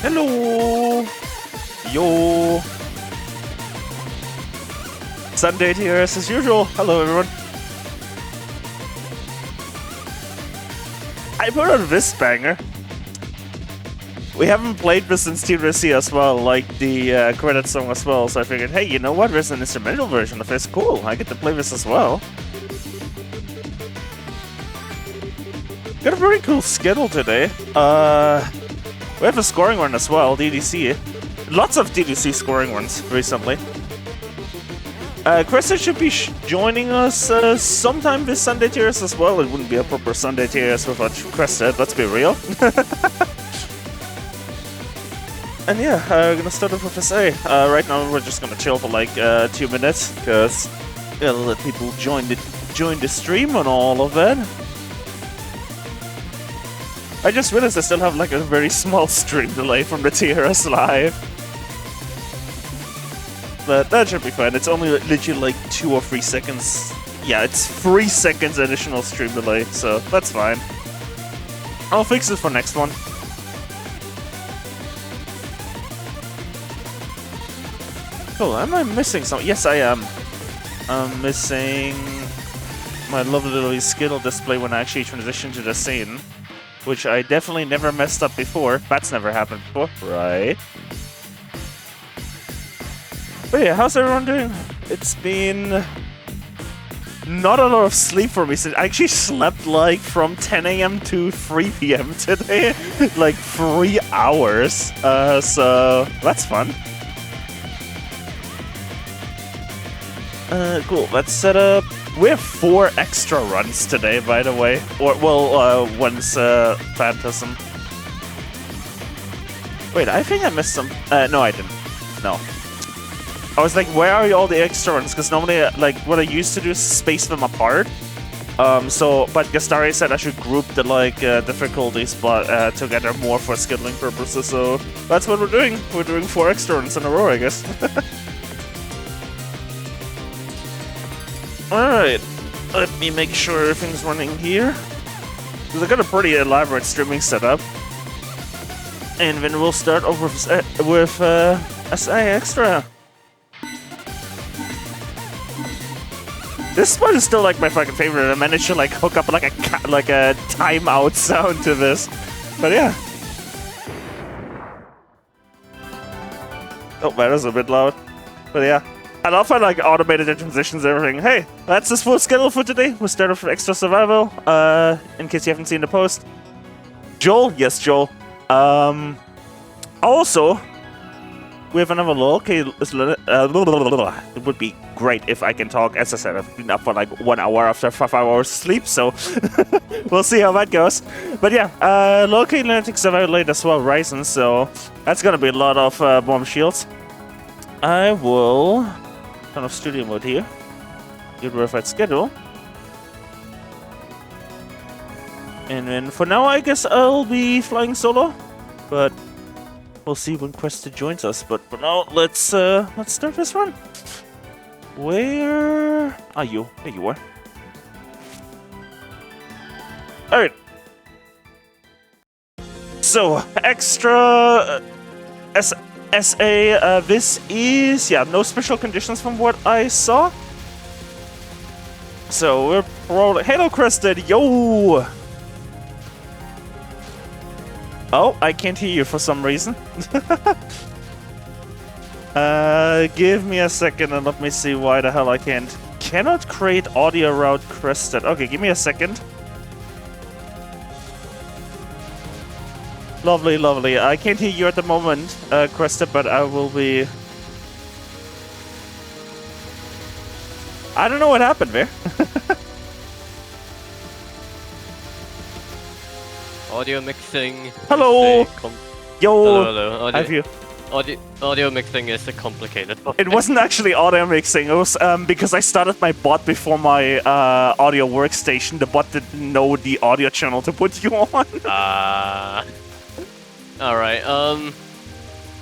Hello! Yo! Sunday TRS as usual. Hello everyone. I put on this banger. We haven't played this since TRC as well, like the credit song as well, so I figured, hey, you know what, there's an instrumental version of this. Cool, I get to play this as well. Got a very cool schedule today. We have a scoring run as well, DDC. Lots of DDC scoring runs recently. Crested should be joining us sometime this Sunday TRS as well. It wouldn't be a proper Sunday TRS without Crested, let's be real. And yeah, we're gonna start off with SA. Right now we're just gonna chill for like 2 minutes, because gotta let people join the stream and all of that. I just realized I still have like a very small stream delay from the TRS live. But that should be fine. It's only literally like 2 or 3 seconds. Yeah, it's 3 seconds additional stream delay, so that's fine. I'll fix it for next one. Cool, am I missing something? Yes, I am. I'm missing my lovely little skill display when I actually transition to the scene, which I definitely never messed up before. That's never happened before, right? But yeah, how's everyone doing? It's been not a lot of sleep for me. I actually slept like from 10 AM to 3 PM today, like 3 hours. So that's fun. Cool, let's set up. We have 4 extra runs today, by the way. Or, well, one's Phantasm. Wait, I think I missed some. No, I didn't. No. I was like, where are all the extra runs? Because normally, like, what I used to do is space them apart. But Gastari said I should group the, like, difficulties together more for scheduling purposes, so that's what we're doing. We're doing 4 extra runs in a row, I guess. Alright, let me make sure everything's running here. Because I got a pretty elaborate streaming setup. And then we'll start over with SA Extra. This one is still like my fucking favorite. I managed to like hook up like a timeout sound to this. But yeah. Oh, that was a bit loud. But yeah. I love how like automated the transitions and everything. Hey, that's this full schedule for today. We'll start off with Extra Survival, in case you haven't seen the post. Joel? Yes, Joel. Also, we have another locate. It would be great if I can talk. As I said, I've been up for like 1 hour after 5 hours sleep, so we'll see how that goes. But yeah, locate Atlantic Survival late as well, Ryzen, so that's gonna be a lot of bomb shields. I will turn off studio mode here. Get rid of that schedule. And then for now, I guess I'll be flying solo, but we'll see when Quested joins us. But for now, let's start this run. Where are you? There you are. All right. So Extra SA. This is no special conditions from what I saw. So we're probably hello, Crested. Yo. Oh, I can't hear you for some reason. Give me a second and let me see why the hell I can't. Cannot create audio route Crested. Okay, give me a second. Lovely, lovely. I can't hear you at the moment, Crested, but I will be... I don't know what happened there. Audio mixing. Hello! Yo! Hello. Have you? Audio mixing is a complicated topic. It wasn't actually audio mixing. It was because I started my bot before my audio workstation. The bot didn't know the audio channel to put you on. Alright,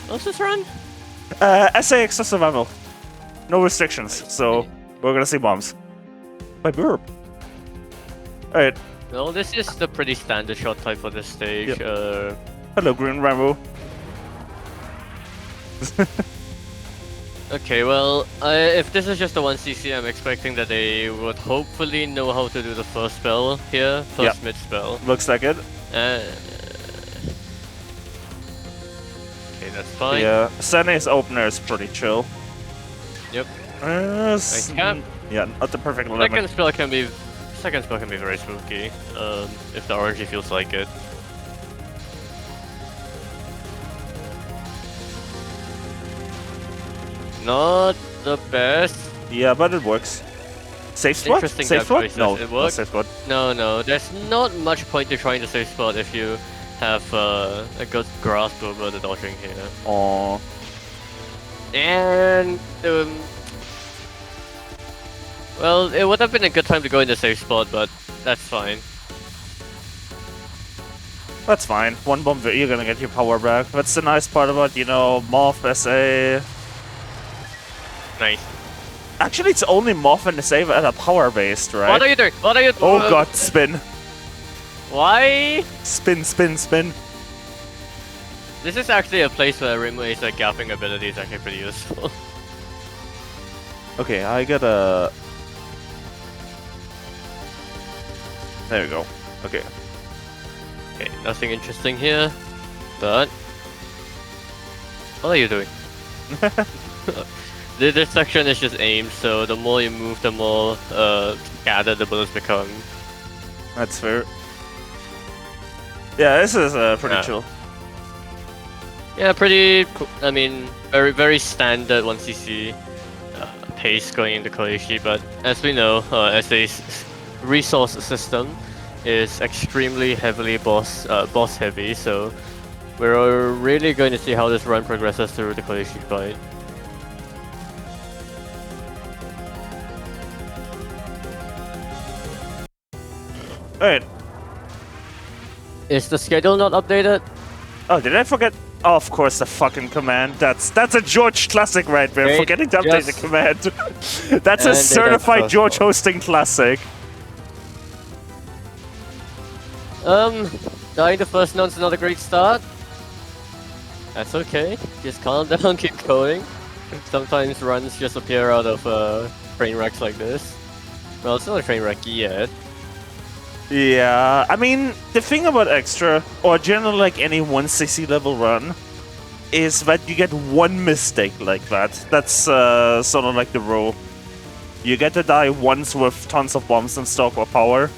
what's this run? SA Extra Survival. No restrictions, so we're gonna see bombs. By burp. Alright. Well, this is the pretty standard shot type for this stage. Yep. Hello, Green Rambo. Okay, well, if this is just a 1cc, I'm expecting that they would hopefully know how to do the first spell here, first mid spell. Looks like it. Okay, that's fine. Yeah, Sunny's opener is pretty chill. Yep. Yeah, not the perfect limit. Second spell can be very spooky, if the RNG feels like it. Not the best. Yeah, but it works. Safe spot? Interesting Safe spot? choices. No, It not works. safe spot. No, there's not much point to trying to save spot if you have a good grasp over the dodging here. Aww. And well, it would have been a good time to go in the safe spot, but that's fine. That's fine. One bomb, you're gonna get your power back. That's the nice part about, you know, Morph SA. Nice. Actually, it's only Morph and SA that are power based, right? What are you doing? What are you? Oh god, spin. Why? Spin, spin, spin. This is actually a place where Rimway's gapping ability is actually pretty useful. Okay, I gotta... There we go. Okay. Okay, nothing interesting here, but what are you doing? This section is just aimed, so the more you move, the more scattered the bullets become. That's fair. Yeah, this is pretty chill. Yeah, pretty. I mean, very standard 1cc pace going into Koichi, but as we know, SA's resource system is extremely heavily boss heavy, so we're really going to see how this run progresses through the Koichi fight. Alright. Is the schedule not updated? Oh, did I forget? Oh, of course, the fucking command. That's a George classic right there. Great. Forgetting to update the command. That's a certified George hosting classic. Dying the first non's not a great start. That's okay. Just calm down, keep going. Sometimes runs just appear out of train wrecks like this. Well, it's not a train wreck yet. Yeah, I mean, the thing about Extra, or generally like any 1cc level run, is that you get one mistake like that. That's sort of like the rule. You get to die once with tons of bombs and stock or power.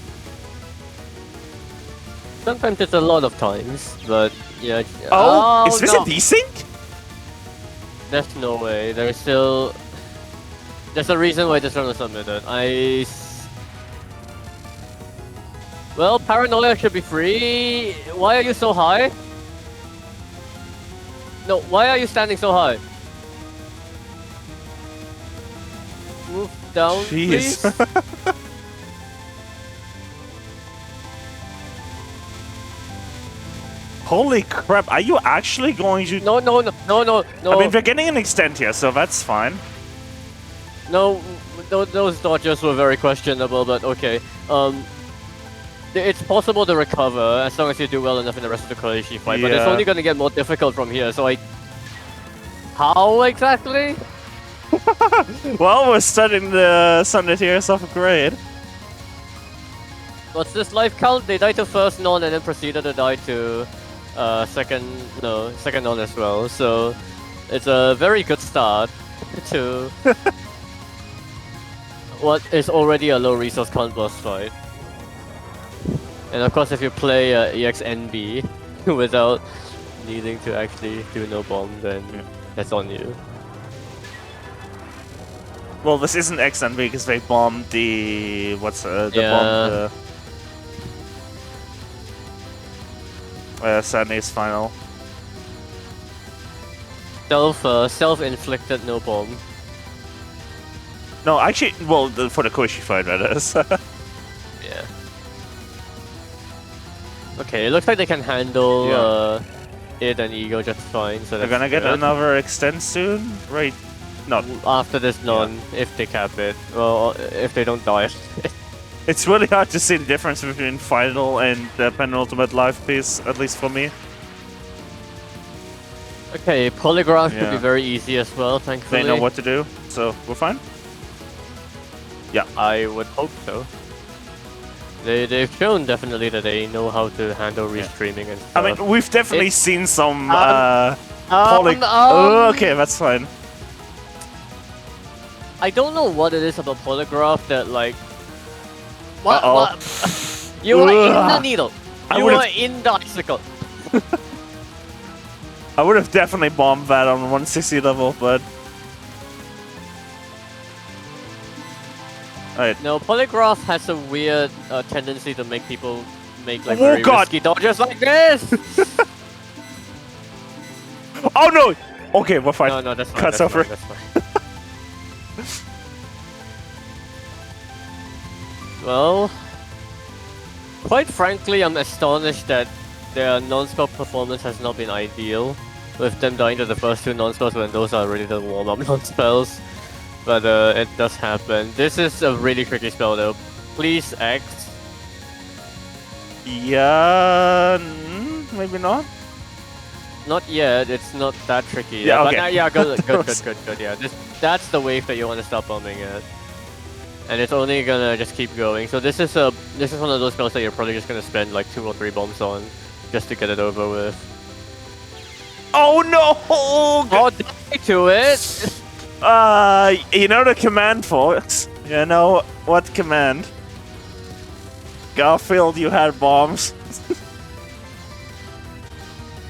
Sometimes it's a lot of times, but yeah. Oh, is this no. a desync? There's no way. There's a reason why this run was submitted. Well, Paranoia should be free. Why are you so high? No, why are you standing so high? Move down, Jeez. please. Holy crap, are you actually going to... No. I mean, we're getting an extent here, so that's fine. No, those dodges were very questionable, but okay. It's possible to recover as long as you do well enough in the rest of the Koichi fight, but it's only gonna get more difficult from here, so How exactly? Well, we're studying the Sunday tiers of grade. What's this life count? They died to first non and then proceeded to die to second non as well, so it's a very good start to what is already a low resource count boss fight. And of course, if you play EXNB without needing to actually do no bomb, then that's on you. Well, this isn't XNB because they bombed the... what's the bomb? Sunday's final. Self-inflicted no bomb. No, actually, well, for the Koichi fight, that is. Yeah. Okay, it looks like they can handle it and Ego just fine. So they're gonna get another extend soon, right? No. After this non, if they cap it. Well, if they don't die. It's really hard to see the difference between final and the penultimate life piece, at least for me. Okay, polygraph should be Yeah. very easy as well, thankfully. They know what to do, so we're fine. I would hope so. They've shown definitely that they know how to handle restreaming and stuff. I mean, we've definitely seen some okay, that's fine. I don't know what it is about polygraph that like. What? Uh-oh. What? You are in the needle. I You would've- are in the icicle. I would have definitely bombed that on 160 level, but... Alright. No, polygraph has a weird tendency to make people make like Oh, very God. risky dodges like this. Oh no! Okay, we're fine. No, that's fine. Cuts that's over. Fine, that's fine. Well, quite frankly, I'm astonished that their non-spell performance has not been ideal, with them dying to the first two non-spells when those are really the warm-up non-spells. But it does happen. This is a really tricky spell though. Please X. Yeah... maybe not? Not yet, it's not that tricky. Yeah, But, okay. yeah, good, yeah. That's the wave that you want to stop bombing at. And it's only gonna just keep going. So this is one of those spells that you're probably just gonna spend like 2 or 3 bombs on, just to get it over with. Oh no! Oh, die to it! You know the command, folks? You know what command? Garfield, you had bombs.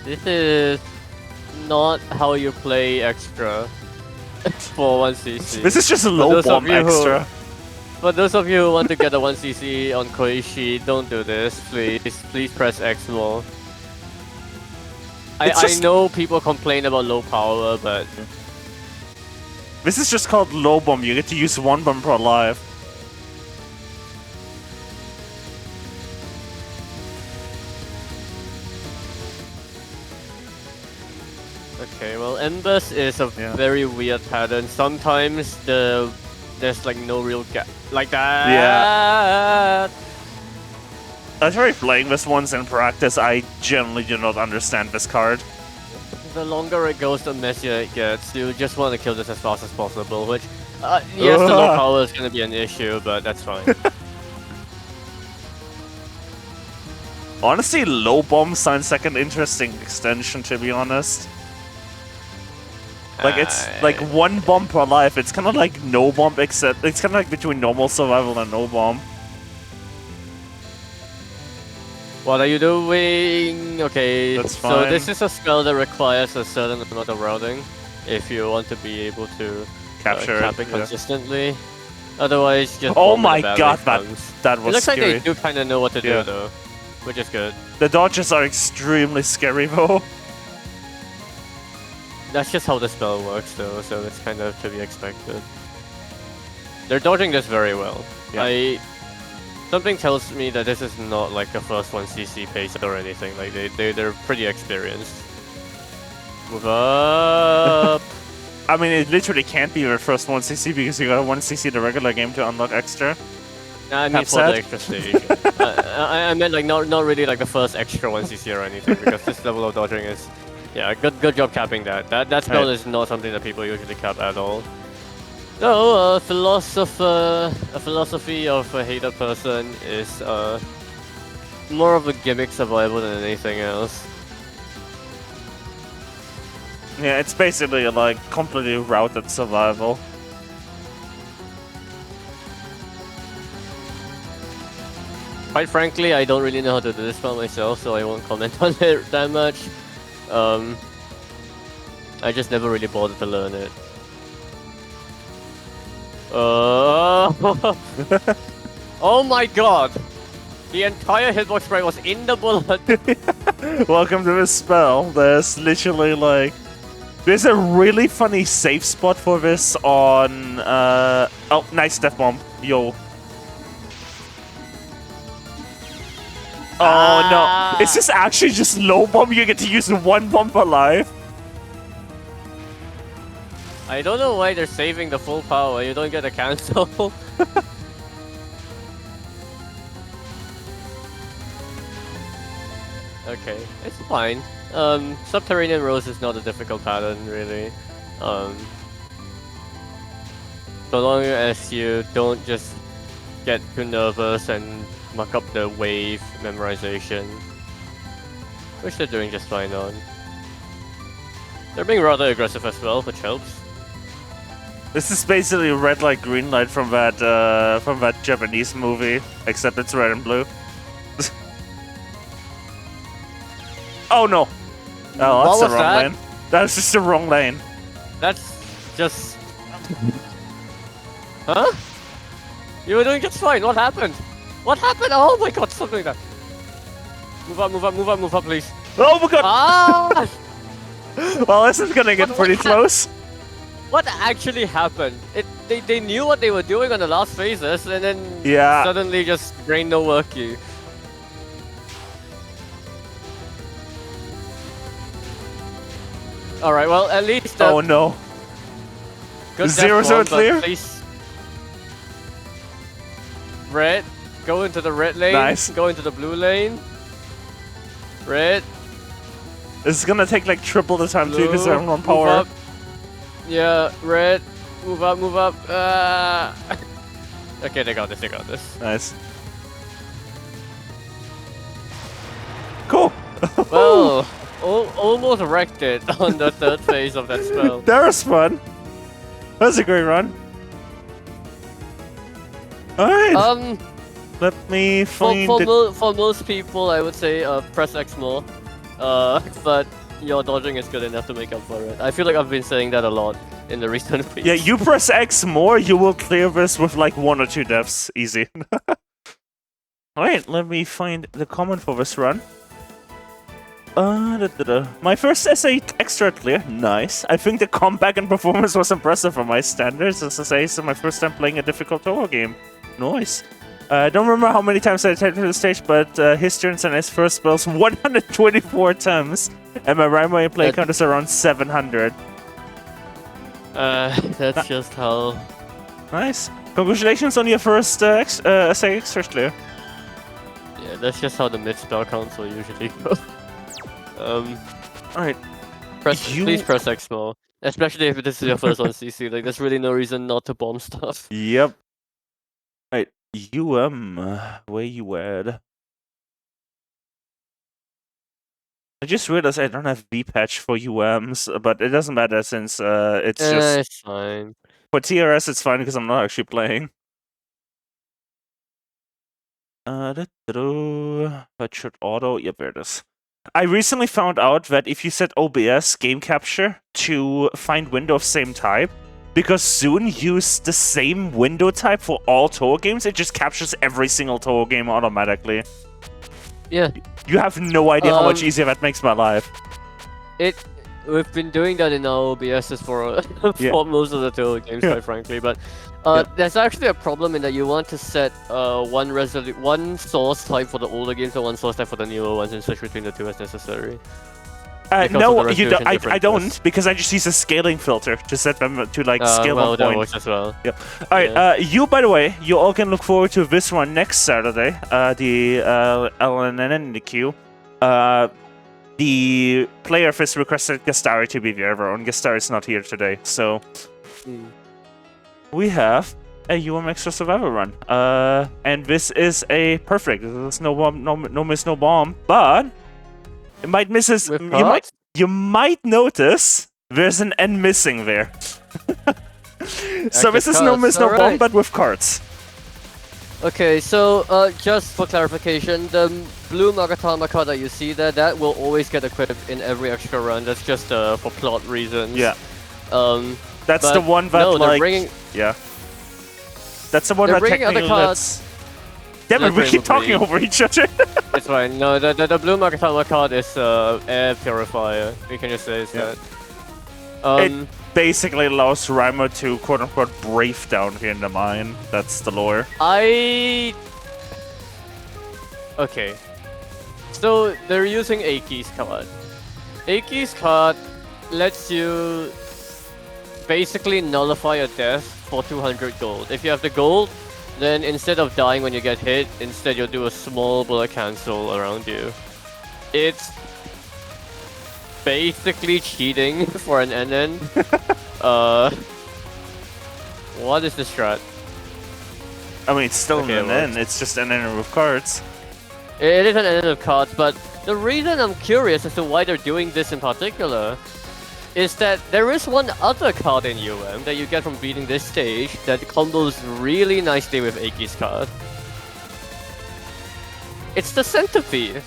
This is not how you play extra for 1cc. This is just a For low those of bomb you who- extra. For those of you who want to get a 1cc on Koishi, don't do this, please. Please press X more. I just- know people complain about low power, but This is just called low bomb. You get to use 1 bomb per life. okay, well, Embers is a Yeah. very weird pattern. Sometimes there's like no real gap like that. Yeah. I tried playing this once in practice. I generally do not understand this card. The longer it goes, the messier it gets. You just want to kill this as fast as possible, which, yes, the low power is going to be an issue, but that's fine. Honestly, low bomb sounds like an interesting extension, to be honest. Like, it's like 1 bomb per life. It's kind of like no bomb, except it's kind of like between normal survival and no bomb. What are you doing? Okay, That's so fine. this is a spell that requires a certain amount of routing if you want to be able to Capture cap it. it Yeah. consistently. Otherwise, just Oh bomb it my about god, it that comes. that It was looks like scary. they do kind of know what to Yeah. do though, which is good. The dodges are extremely scary though. That's just how the spell works though, so it's kind of to be expected. They're dodging this very well. Yeah. Something tells me that this is not like a first 1cc pace or anything, like they're pretty experienced. Move up! I mean, it literally can't be your first 1cc because you got a 1cc the regular game to unlock extra. Nah, I mean Have for the said. extra stage. I meant like not really like the first extra 1cc or anything, because this level of dodging is... Yeah, good job capping that. That spell Right. is not something that people usually cap at all. No, a philosophy of a hater person is more of a gimmick survival than anything else. Yeah, it's basically like completely routed survival. Quite frankly, I don't really know how to do this spell myself, so I won't comment on it that much. I just never really bothered to learn it. Oh my god! The entire hitbox spray was in the bullet! Welcome to this spell. There's literally like... There's a really funny safe spot for this on... Oh, nice death bomb. Yo. Oh no. It's just actually just low bomb. You get to use 1 bomb per life. I don't know why they're saving the full power, you don't get a cancel. Okay, it's fine. Subterranean Rose is not a difficult pattern, really. So long as you don't just get too nervous and muck up the wave memorization, which they're doing just fine on. They're being rather aggressive as well, which helps. This is basically red light, green light from that Japanese movie, except it's red and blue. Oh no! Oh, that's the wrong lane. That's just the wrong lane. That's just... Huh? You were doing just fine. What happened? What happened? Oh my god, something like that. Move up, move up, move up, move up, please. Oh my god! Ah! Well, this is gonna get pretty close. What actually happened? They knew what they were doing on the last phases, and then suddenly just brain no worky. Alright, well, at least... oh no. Good 0-0 clear? Please. Red, go into the red lane. Nice. Go into the blue lane. Red. This is gonna take like triple the time too, because I'm on power. Up. Yeah, red. Move up, move up. Okay, they got this, they got this. Nice. Cool. Well, almost wrecked it on the third phase of that spell. That was fun. That was a great run. Alright. Let me find for most people, I would say press X more. But your dodging is good enough to make up for it. I feel like I've been saying that a lot in the recent weeks. Yeah, you press X more, you will clear this with like 1 or 2 deaths. Easy. Alright, let me find the comment for this run. My first SA extra clear, nice. I think the comeback and performance was impressive for my standards. As I say, it's my first time playing a difficult Touhou game. Nice. I don't remember how many times I attempted the stage, but his turns and his first spells 124 times, and my Raimai play count is around 700. That's just how... Nice. Congratulations on your first SA extra clear. Yeah, that's just how the mid spell counts will usually go. Alright. Please press X more. Especially if this is your first on CC, like there's really no reason not to bomb stuff. Yep. Alright, where you at? I just realized I don't have V-patch for UMs, but it doesn't matter since it's just... It's fine. For TRS it's fine because I'm not actually playing. That should auto... Yep, there it is. I recently found out that if you set OBS game capture to find window of same type, because Zune used the same window type for all Touhou games, it just captures every single Touhou game automatically. Yeah. You have no idea how much easier that makes my life. We've been doing that in our OBSs for, for most of the Touhou games, quite frankly, but there's actually a problem in that you want to set one source type for the older games and one source type for the newer ones and switch between the two as necessary. No, you don't, I don't, because I just use a scaling filter to set them to like scale well, one that point. works as well. Yep. Alright, you, by the way, you all can look forward to this one next Saturday, the LNN in the queue. The player has requested Gastari to be there, and Gastari is not here today, so we have a UM Extra Survival run. And this is a perfect. There's no bomb, no miss, no bomb, but it might miss us. You might notice there's an N missing there. So this is no miss, no bomb, but with cards. Okay, so just for clarification, the blue Magatama card that you see there, that will always get equipped in every extra run. That's just for plot reasons. Yeah. That's the one that yeah. That's the one that technically lets... Damn it, we keep talking over each other. It's fine. No, the blue Magatama card is air purifier. We can just say it's that. It basically allows Raimai to quote-unquote brave down here in the mine. That's the lore. Okay. So, they're using Aki's card. Aki's card lets you basically nullify a death for 200 gold. If you have the gold, then instead of dying when you get hit, instead you'll do a small bullet cancel around you. It's basically cheating for an NN. What is the strat? I mean, it's still Okay, an N. It's just an N with cards. It is an NN of cards, but the reason I'm curious as to why they're doing this in particular is that there is one other card in UM that you get from beating this stage that combos really nicely with Aki's card. It's the Centipede.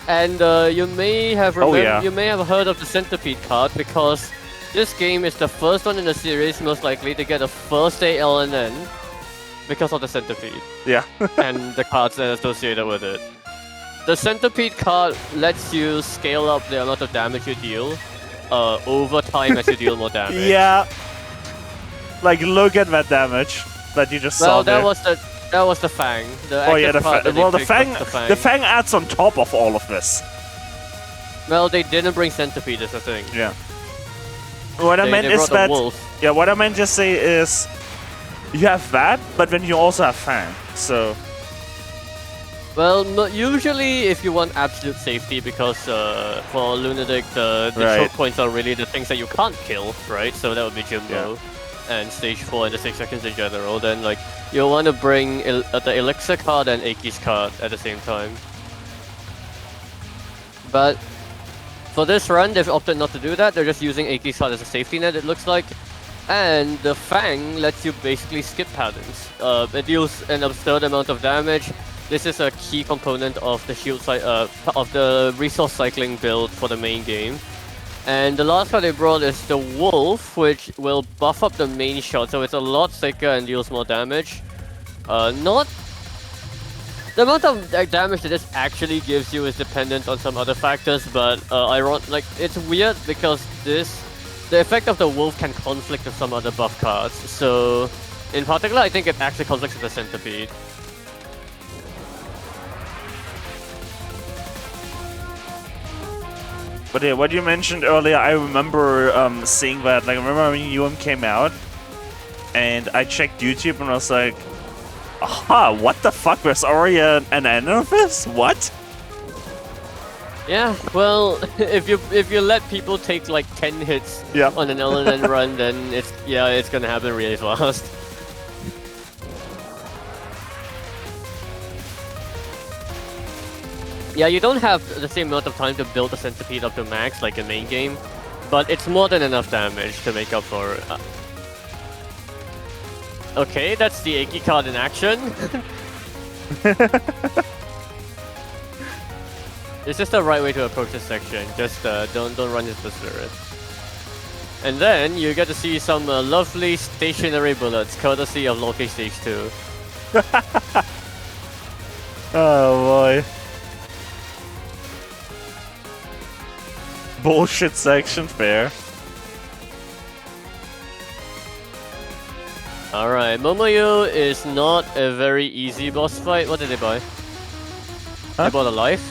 And you may have you may have heard of the Centipede card because this game is the first one in the series most likely to get a first day LNN because of the Centipede. Yeah. And the cards that are associated with it. The Centipede card lets you scale up the amount of damage you deal over time as you deal more damage. Yeah. Like, look at that damage that you just saw there. That was the Fang. Oh yeah, the Fang adds on top of all of this. Well, they didn't bring Centipede, is the thing. Yeah. What I meant is that... Yeah, what I meant to say is... You have that, but then you also have Fang, so... Well, usually if you want absolute safety, because for Lunatic, the choke points are really the things that you can't kill, right? So that would be Jimbo. And stage 4 and the 6 seconds in general, then like you'll want to bring the Elixir card and Aki's card at the same time. But for this run, they've opted not to do that. They're just using Aki's card as a safety net, it looks like. And the Fang lets you basically skip patterns. It deals an absurd amount of damage. This is a key component of the shield of the resource cycling build for the main game. And the last card they brought is the Wolf, which will buff up the main shot, so it's a lot sicker and deals more damage. Not... The amount of damage that this actually gives you is dependent on some other factors, but it's weird because the effect of the Wolf can conflict with some other buff cards. So, in particular, I think it actually conflicts with the Centipede. But yeah, what you mentioned earlier, I remember seeing that. Like, I remember when UM came out, and I checked YouTube and I was like, aha, what the fuck? There's already an end of this? What? Yeah, well, if you let people take like 10 hits on an LNN run, then it's gonna happen really fast. Yeah, you don't have the same amount of time to build the Centipede up to max like in main game, but it's more than enough damage to make up for... Okay, that's the Aki card in action. It's just the right way to approach this section, just don't run into the turret. And then you get to see some lovely stationary bullets, courtesy of Loki Stage 2. Oh boy. Bullshit section, fair. Alright, Momoyo is not a very easy boss fight. What did they buy? Huh? They bought a life?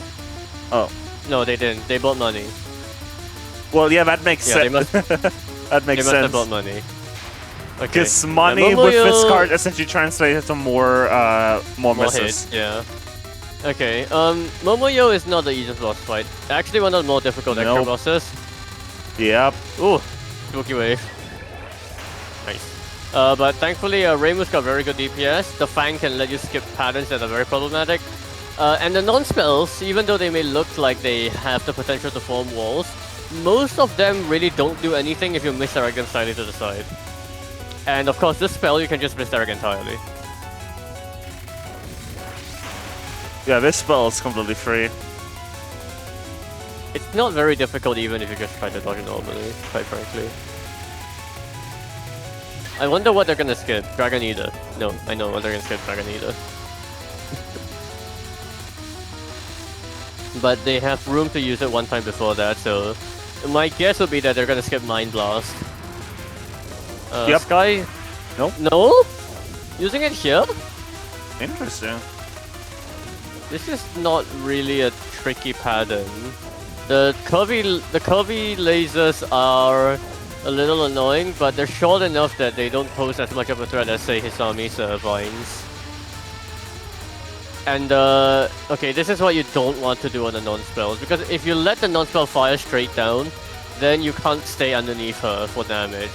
Oh. No, they didn't. They bought money. Well, yeah, that makes sense. That makes sense. They must have bought money. Okay. Because money with this card essentially translates to more misses. Hit, yeah. Okay, Momoyo is not the easiest boss fight. Actually, one of the more difficult extra bosses. Yep. Ooh, spooky wave. Nice. But thankfully, Reimu's got very good DPS. The Fang can let you skip patterns that are very problematic. And the non-spells, even though they may look like they have the potential to form walls, most of them really don't do anything if you misdirect them slightly to the side. And of course, this spell you can just misdirect entirely. Yeah, this spell is completely free. It's not very difficult even if you just try to dodge it normally, quite frankly. I wonder what they're gonna skip. Dragon Eater. No, I know what they're gonna skip. Dragon Eater. But they have room to use it one time before that, so... My guess would be that they're gonna skip Mind Blast. Yep. Sky? Nope. No? Using it here? Interesting. This is not really a tricky pattern. The curvy lasers are a little annoying, but they're short enough that they don't pose as much of a threat as, say, Hisami's vines. And okay, this is what you don't want to do on the non-spells, because if you let the non-spell fire straight down, then you can't stay underneath her for damage.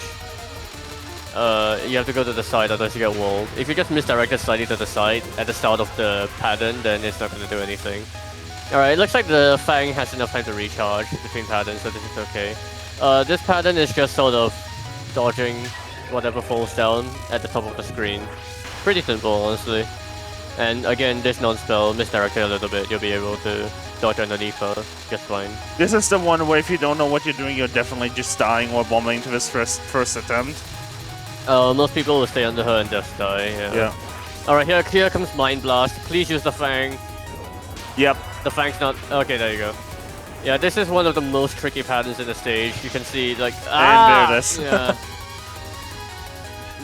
You have to go to the side, otherwise you get walled. If you just misdirect it slightly to the side at the start of the pattern, then it's not going to do anything. Alright, it looks like the Fang has enough time to recharge between patterns, so this is okay. This pattern is just sort of dodging whatever falls down at the top of the screen. Pretty simple, honestly. And again, this non-spell, misdirect it a little bit, you'll be able to dodge underneath her just fine. This is the one where if you don't know what you're doing, you're definitely just dying or bombing to this first attempt. Most people will stay under her and just die, yeah. Alright, here comes Mind Blast. Please use the Fang. Yep. The Fang's not... Okay, there you go. Yeah, this is one of the most tricky patterns in the stage. You can see, like... And there it is. Yeah.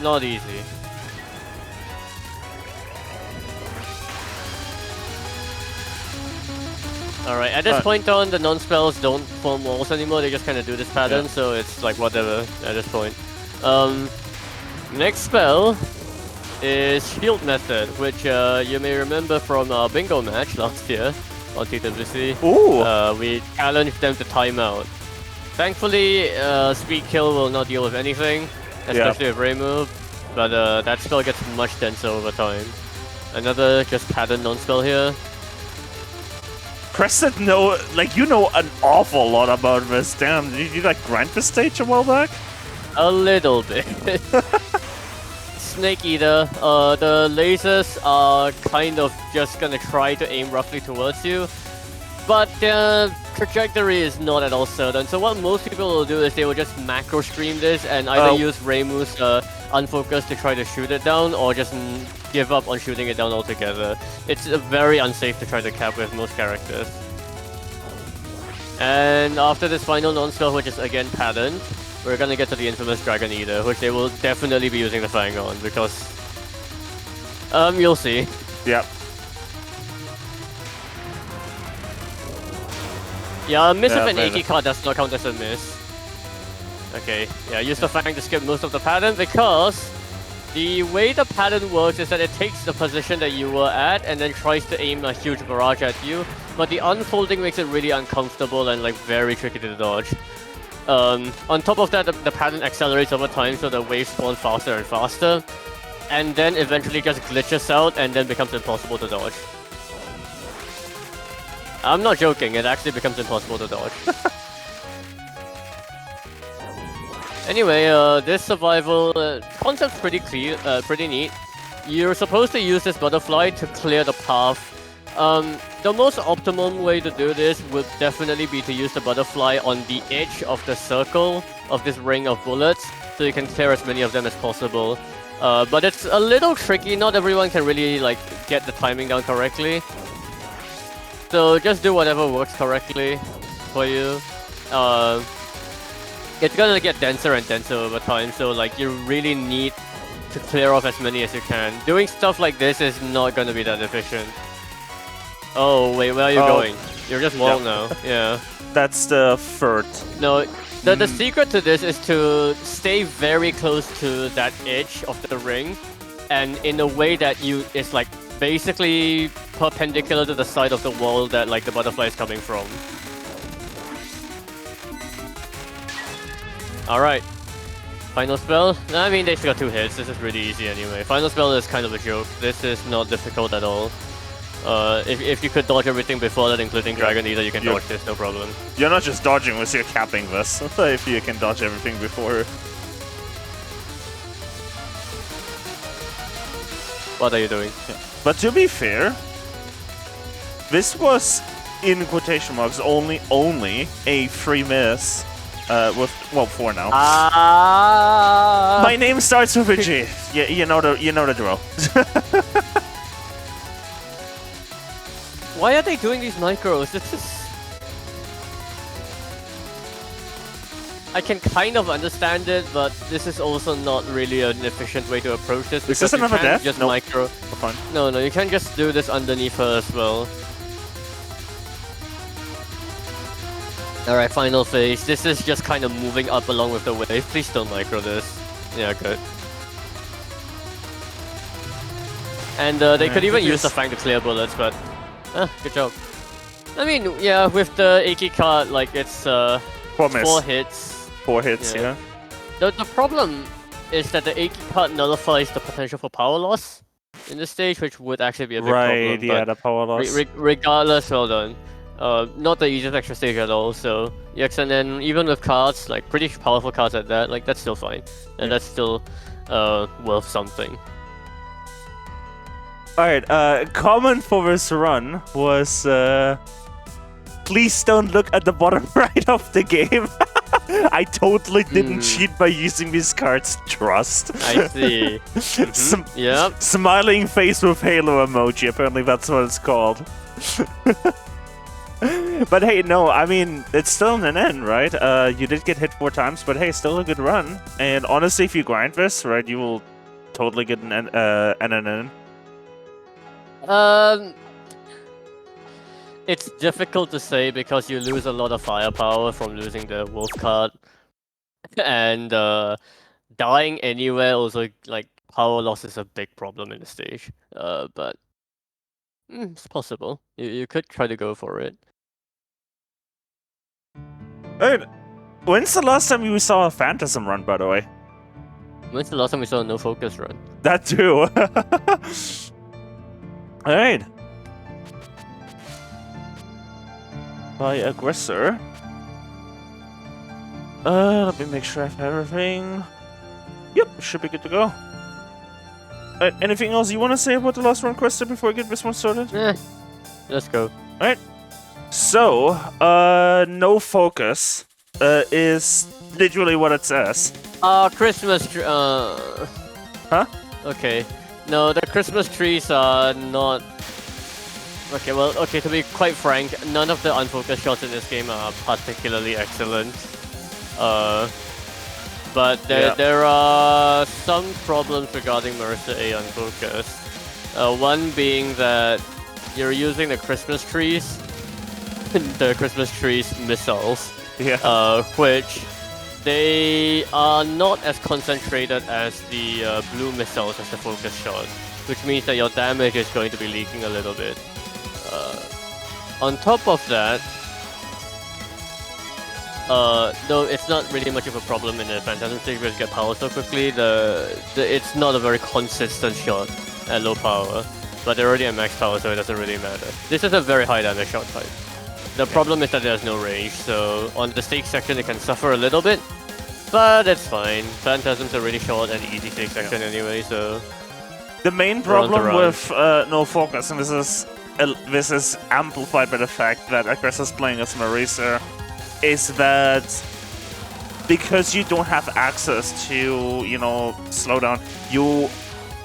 Not easy. Alright, at this point on, the non-spells don't form walls anymore, they just kind of do this pattern, so it's like whatever at this point. Next spell is Shield Method, which you may remember from our bingo match last year on TWC. Ooh! We challenged them to timeout. Thankfully, Speed Kill will not deal with anything, especially with Ray move, but that spell gets much denser over time. Another just pattern non-spell here. Crescent you know an awful lot about this. Damn, did you like grind this stage a while back? A little bit. Snake Eater, the lasers are kind of just gonna try to aim roughly towards you, but the trajectory is not at all certain. So what most people will do is they will just macro stream this and either use Reimu's unfocused to try to shoot it down, or just give up on shooting it down altogether. It's very unsafe to try to cap with most characters. And after this final non-spell, which is again patterned, we're gonna get to the infamous Dragon Eater, which they will definitely be using the Fang on, because... you'll see. Yep. Yeah, a miss of an 80 card does not count as a miss. Okay, yeah, use the Fang to skip most of the pattern, because the way the pattern works is that it takes the position that you were at and then tries to aim a huge barrage at you, but the unfolding makes it really uncomfortable and like very tricky to dodge. On top of that, the pattern accelerates over time, so the waves spawn faster and faster, and then eventually just glitches out and then becomes impossible to dodge. I'm not joking, it actually becomes impossible to dodge. Anyway, this survival concept's pretty clear, pretty neat. You're supposed to use this butterfly to clear the path. The most optimum way to do this would definitely be to use the butterfly on the edge of the circle of this ring of bullets, so you can clear as many of them as possible. But it's a little tricky, not everyone can really like get the timing down correctly. So just do whatever works correctly for you. It's gonna get denser and denser over time, so like you really need to clear off as many as you can. Doing stuff like this is not gonna be that efficient. Oh wait, where are you going? You're just walled now. Yeah. That's the third. No, the secret to this is to stay very close to that edge of the ring, and in a way that it's like basically perpendicular to the side of the wall that like the butterfly is coming from. Alright. Final spell? I mean, they still got 2 hits. This is really easy anyway. Final spell is kind of a joke. This is not difficult at all. If you could dodge everything before that, including Dragon Eater, you can dodge this, no problem. You're not just dodging this, you're capping this. If you can dodge everything before. What are you doing? Yeah. But to be fair, this was, in quotation marks, only a 3 miss. With 4 now. My name starts with a G. Yeah, you know the drill. Why are they doing these micros? This is... I can kind of understand it, but this is also not really an efficient way to approach this. Is this another death? Just nope. micro. Fine. No, you can't just do this underneath her as well. Alright, final phase. This is just kind of moving up along with the wave. Please don't micro this. Yeah, good. And they could even use the Fang to clear bullets, but good job. I mean, yeah, with the Aki card, like it's 4 hits. 4 hits, yeah. The problem is that the Aki card nullifies the potential for power loss in this stage, which would actually be a big problem. Right, yeah, the power loss. Regardless, well done. Not the easiest extra stage at all, so EXNN, even with cards, like pretty powerful cards at that, like that's still fine. And that's still worth something. Alright, comment for this run was please don't look at the bottom right of the game. I totally didn't cheat by using these cards, trust. I see. Yep. Smiling face with halo emoji, apparently that's what it's called. But hey, no, I mean, it's still an end, right? You did get hit 4 times, but hey, still a good run. And honestly, if you grind this, right, you will totally get an NNN. It's difficult to say because you lose a lot of firepower from losing the wolf card. And dying anywhere also, like, power loss is a big problem in the stage. But it's possible. You could try to go for it. Alright, when's the last time you saw a Phantasm run, by the way? When's the last time we saw a no focus run? That too. Alright. By aggressor. Let me make sure I have everything. Yep, should be good to go. Anything else you want to say about the last run question before I get this one started? Let's go. Alright. So, no focus is literally what it says. Christmas tree. Huh? Okay. No, the Christmas trees are not. Okay, well, okay, to be quite frank, none of the unfocused shots in this game are particularly excellent. But there are some problems regarding Mercer A unfocused. One being that you're using the Christmas trees, missiles, which they are not as concentrated as the blue missiles as the focus shot, which means that your damage is going to be leaking a little bit. On top of that, though it's not really much of a problem in the Phantasm stage because you get power so quickly, it's not a very consistent shot at low power, but they're already at max power, so it doesn't really matter. This is a very high damage shot type. The problem is that there's no range, so on the stake section it can suffer a little bit, but it's fine. Phantasm's a really short and easy stake section anyway, so... The main problem with no focus, and this is amplified by the fact that Aggressor's playing as Marisa, is that because you don't have access to, you know, slowdown,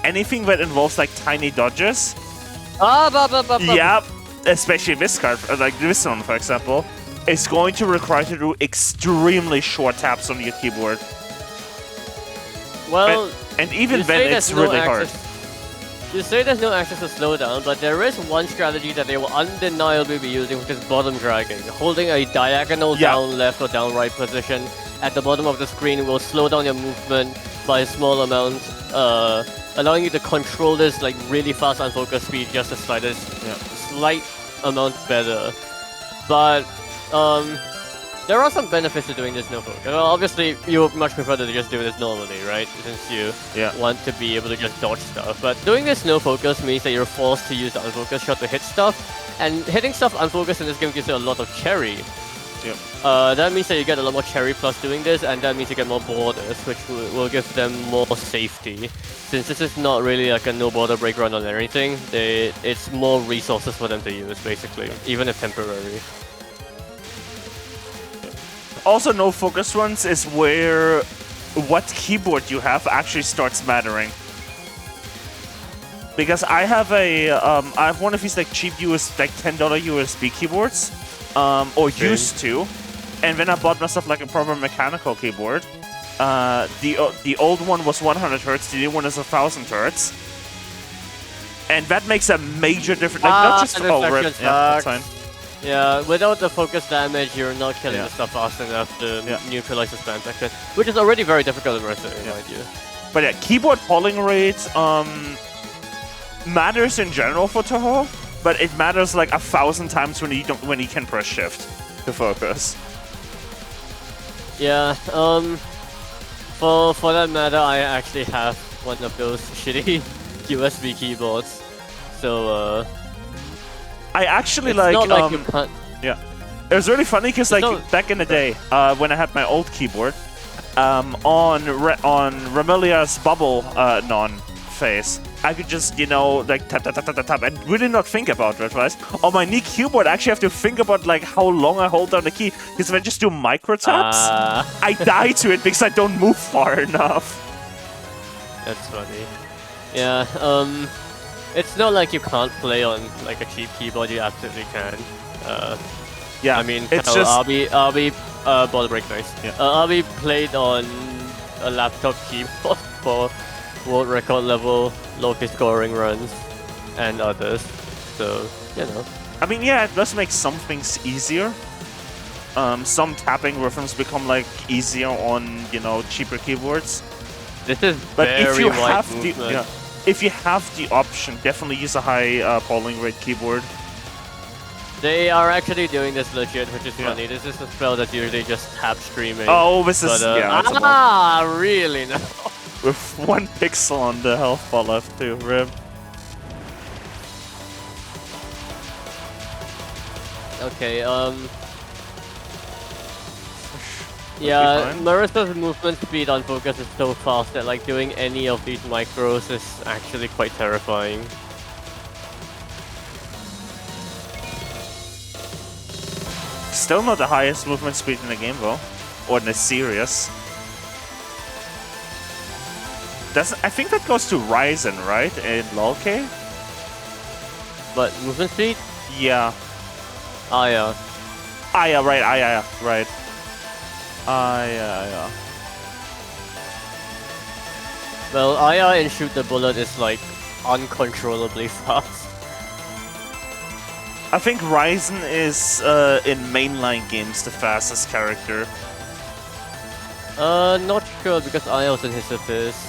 anything that involves like tiny dodges, yeah, especially this card, like this one for example, is going to require you to do extremely short taps on your keyboard. Well, and even then it's really hard. You say there's no access to slowdown, but there is one strategy that they will undeniably be using, which is bottom dragging. Holding a diagonal down left or down right position at the bottom of the screen will slow down your movement by a small amount, allowing you to control this like really fast unfocused speed just the slightest slight amount better. But there are some benefits to doing this no focus. Well, obviously, you would much prefer to just do this normally, right? Since you want to be able to just dodge stuff. But doing this no focus means that you're forced to use the unfocused shot to hit stuff. And hitting stuff unfocused in this game gives you a lot of cherry. That means that you get a lot more cherry plus doing this, and that means you get more borders, which will give them more safety. Since this is not really like a no border break run on anything, it's more resources for them to use, basically, even if temporary. Also, no focus runs is where what keyboard you have actually starts mattering. Because I have I have one of these like cheap like $10 USB keyboards, or used to, and then I bought myself like a proper mechanical keyboard. The old one was 100 Hz, the new one is 1000 Hz, and that makes a major difference. Like not just that's fine. Yeah, without the focus damage, you're not killing the stuff fast enough to neutralize the spam section, which is already very difficult in Mercer, in my view. But yeah, keyboard polling rate, matters in general for Touhou, but it matters like 1,000 times when you can press shift to focus. Yeah. For that matter, I actually have one of those shitty USB keyboards. So I actually it's like not like you can't. yeah. It was really funny because like not- back in the day, when I had my old keyboard, on Remelia's bubble non phase, I could just, you know, like tap tap tap tap tap tap and really not think about it, right? On my new keyboard, I actually have to think about like how long I hold down the key, because if I just do micro taps, I die to it because I don't move far enough. That's funny. Yeah. It's not like you can't play on like a cheap keyboard. You absolutely can. Yeah, I mean, it's just RB border break, nice. Yeah. RB played on a laptop keyboard for world record level low-key scoring runs and others. So, you know. I mean, yeah, it does make some things easier. Some tapping rhythms become like easier on, you know, cheaper keyboards. This is But very if you wide have the movement. if you have the option, definitely use a high polling rate keyboard. They are actually doing this legit, which is Yeah. funny. This is a spell that usually just tap streaming. Oh, this is But, yeah. That's a lot. really? No. With 1 pixel on the health bar left too, rip. Okay, be yeah, fine. Marissa's movement speed on focus is so fast that like doing any of these micros is actually quite terrifying. Still not the highest movement speed in the game though, or in the series. I think that goes to Ryzen, right? In LoLK? But movement speed? Yeah. Ah, yeah. Ah, yeah, right. Ah, yeah, right. Ah, yeah. Well, Aya in Shoot the Bullet is like uncontrollably fast. I think Ryzen is in mainline games the fastest character. Not sure because Aya was in his abyss.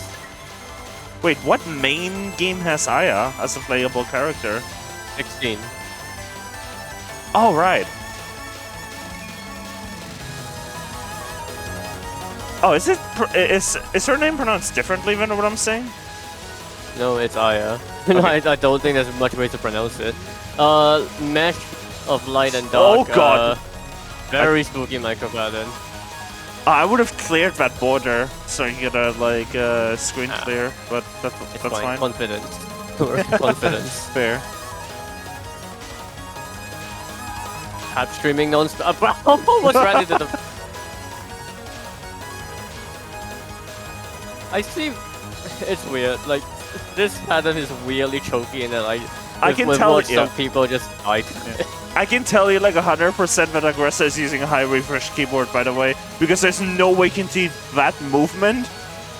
Wait, what main game has Aya as a playable character? 16. Oh, right. Oh, is her name pronounced differently than what I'm saying? No, it's Aya. Okay. I don't think there's much way to pronounce it. Mesh of Light and Dark. Oh, God. Very spooky micro pattern. I would have cleared that border so you get a like screen clear, but that's fine. Confidence. Confidence. Fair. Tap streaming non-stop. Almost ran into the... I see... It's weird, like, this pattern is weirdly choky and then like... I can we've tell watched it, some yeah. people just fight. I can tell you like 100% that Aggressor is using a high refresh keyboard, by the way, because there's no way you can see that movement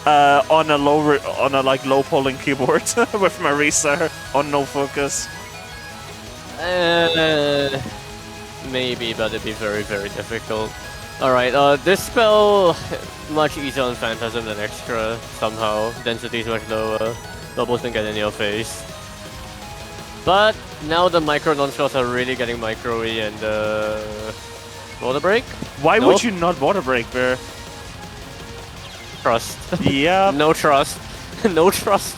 on a low polling keyboard with Marisa on no focus. Maybe, but it'd be very, very difficult. Alright, this spell much easier on Phantasm than Extra somehow. Density is much lower. Doubles don't get in your face. But now the micro non-shots are really getting micro-y and water break? Why No. would you not water break there? Trust. Yeah. No trust. No trust.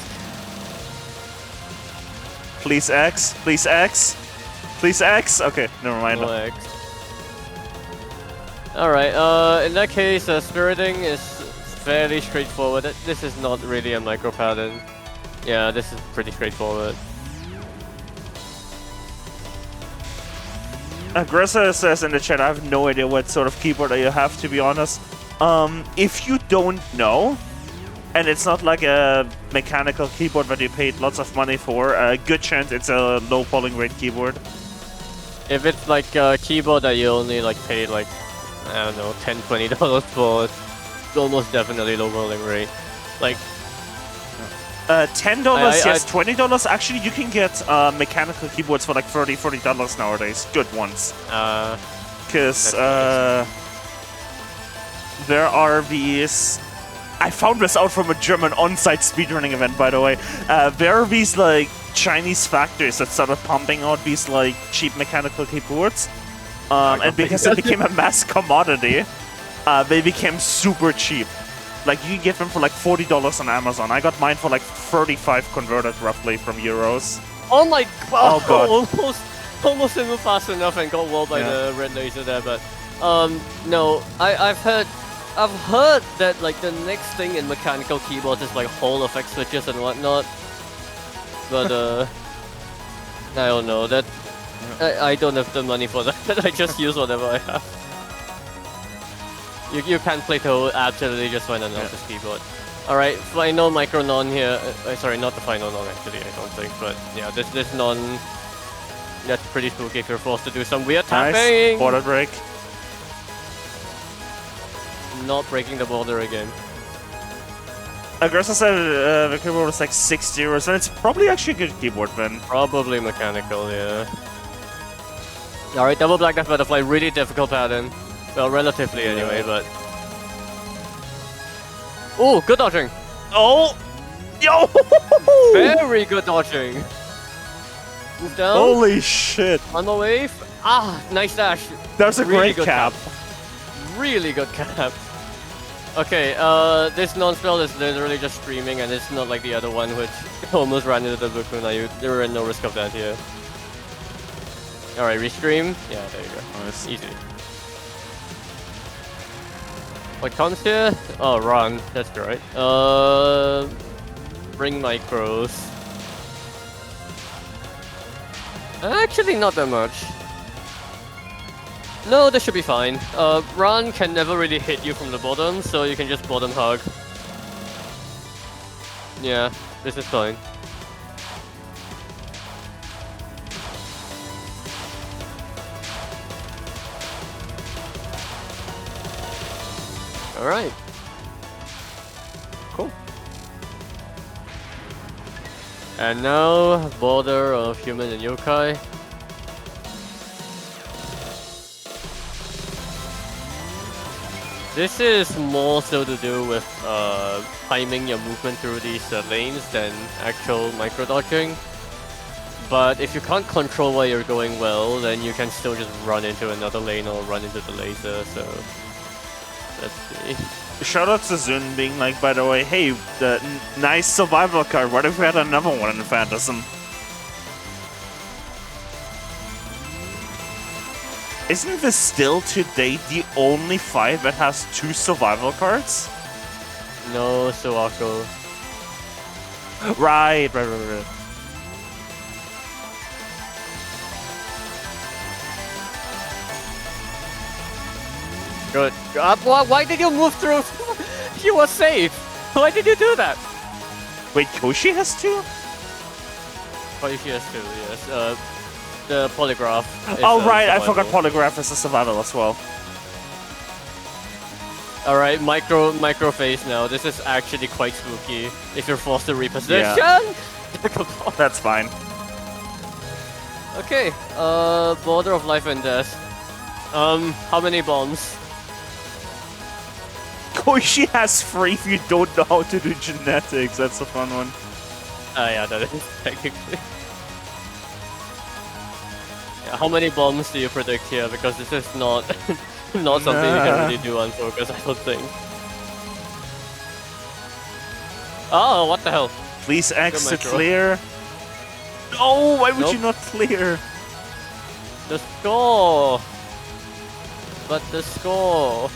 Please X. Please X. Please X. Okay, never mind. No X. Alright, in that case, spiriting is fairly straightforward. This is not really a micro pattern. Yeah, this is pretty straightforward. Aggressor says in the chat, I have no idea what sort of keyboard you have, to be honest. If you don't know, and it's not like a mechanical keyboard that you paid lots of money for, a good chance it's a low polling rate keyboard. If it's like a keyboard that you only like paid like, I don't know, $10-20 for, it's almost definitely low rolling rate. Like, $10, yes, $20. Actually, you can get mechanical keyboards for like $30-40 nowadays. Good ones. Because there are these... I found this out from a German on-site speedrunning event, by the way. There are these like Chinese factories that started pumping out these like cheap mechanical keyboards. And because it became a mass commodity, they became super cheap. Like you can get them for like $40 on Amazon. I got mine for like 35 converted roughly from euros. Oh my god! Oh god! Almost didn't move fast enough and got walled by the red laser there. But no, I've heard that like the next thing in mechanical keyboards is like Hall effect switches and whatnot. But I don't know that. I don't have the money for that. I just use whatever I have. You can play Touhou absolutely just fine on else's keyboard. Alright, final micro non here. Sorry, not the final non actually, I don't think. But yeah, this non. That's pretty spooky if you're forced to do some weird tapping. Nice. Border break. Not breaking the border again. Aggressor said the keyboard was like 6 euros, and it's probably actually a good keyboard then. Probably mechanical, yeah. Alright, double black death butterfly, really difficult pattern. Well, relatively anyway, but... Ooh, good dodging! Oh! Yo! Very good dodging! Move down. Holy shit! On the wave. Ah, nice dash. That was a Really great good cap. Really good cap. Okay, this non-spell is literally just streaming, and it's not like the other one, which almost ran into the Bukuna. There were no risk of that here. Alright, restream. Yeah, there you go. Nice. Easy. What comes here? Oh, run. That's right. Bring micros. Actually, not that much. No, this should be fine. Run can never really hit you from the bottom, so you can just bottom hug. Yeah, this is fine. Alright. Cool. And now, border of human and yokai. This is more so to do with timing your movement through these lanes than actual micro dodging. But if you can't control where you're going well, then you can still just run into another lane or run into the laser, so... Let's see. Shout out to Zun being like, by the way, hey, the nice survival card, what if we had another one in Phantasm? Isn't this still today the only fight that has 2 survival cards? No, Suwako. Right. Good. Why did you move through? He was safe. Why did you do that? Wait, Koshi has 2? Oh, she has 2, yes. The polygraph. Oh, right, I forgot polygraph is a survival as well. Alright, micro phase now. This is actually quite spooky if you're forced to reposition. Yeah. That's fine. Okay, border of life and death. How many bombs? Koishi has 3 if you don't know how to do genetics. That's a fun one. Yeah, that is technically. Yeah, how many bombs do you predict here? Because this is not not something you can really do on focus, I don't think. Oh, what the hell? Please exit clear. No, why would you not clear? The score! But the score...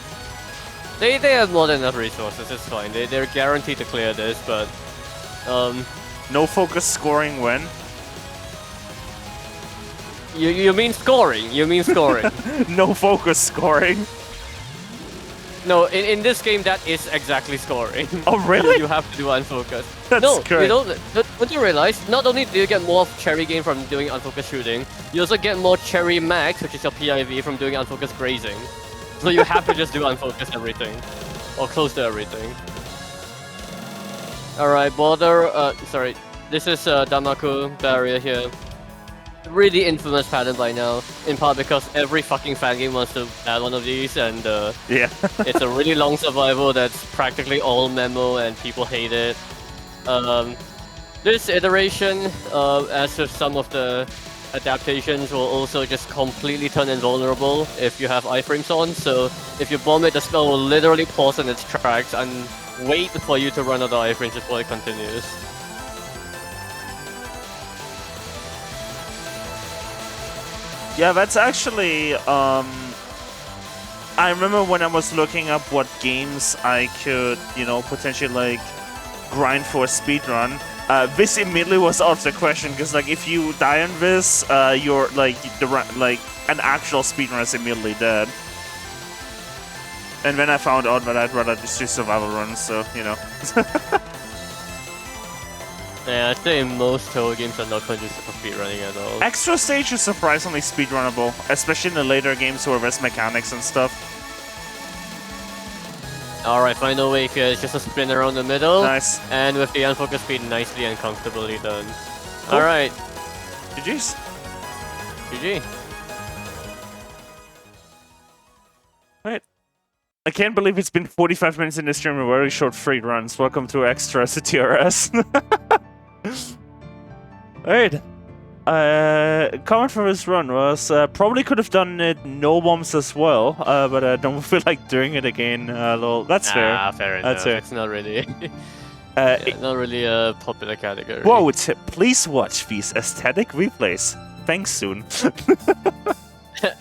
They have more than enough resources, it's fine. They're guaranteed to clear this, but... No focus scoring when? You mean scoring? You mean scoring? No focus scoring? No, in this game that is exactly scoring. Oh really? You have to do unfocus. That's no, great. you don't. Don't you realize? Not only do you get more cherry gain from doing unfocused shooting, you also get more cherry max, which is your PIV, from doing unfocused grazing. So you have to just do unfocused everything, or close to everything. All right, border. Sorry, this is Damaku barrier here. Really infamous pattern by now, in part because every fucking fan game wants to add one of these, and yeah, it's a really long survival that's practically all memo, and people hate it. This iteration, as with some of the adaptations, will also just completely turn invulnerable if you have iframes on. So if you bomb it, the spell will literally pause in its tracks and wait for you to run out of iframes before it continues. Yeah, that's actually, I remember when I was looking up what games I could, you know, potentially, like, grind for a speedrun. This immediately was out of the question, because, like, if you die on this, you're, like, an actual speedrun is immediately dead. And then I found out that I'd rather just do survival runs, so, you know. Yeah, I'd say most Touhou games are not conducive for speedrunning at all. Extra stage is surprisingly speedrunnable, especially in the later games where there's mechanics and stuff. Alright, final wave here is just a spin around the middle. Nice. And with the unfocused speed, nicely and comfortably done. Cool. Alright. GG's. GG. Alright. I can't believe it's been 45 minutes in this stream with very short free runs. Welcome to Extras to TRS. Alright. Comment from this run was probably could have done it no bombs as well, but I don't feel like doing it again. Lol. That's fair. Ah, fair enough. That's fair. It's not really, not really a popular category. Whoa! Please watch these aesthetic replays. Thanks soon.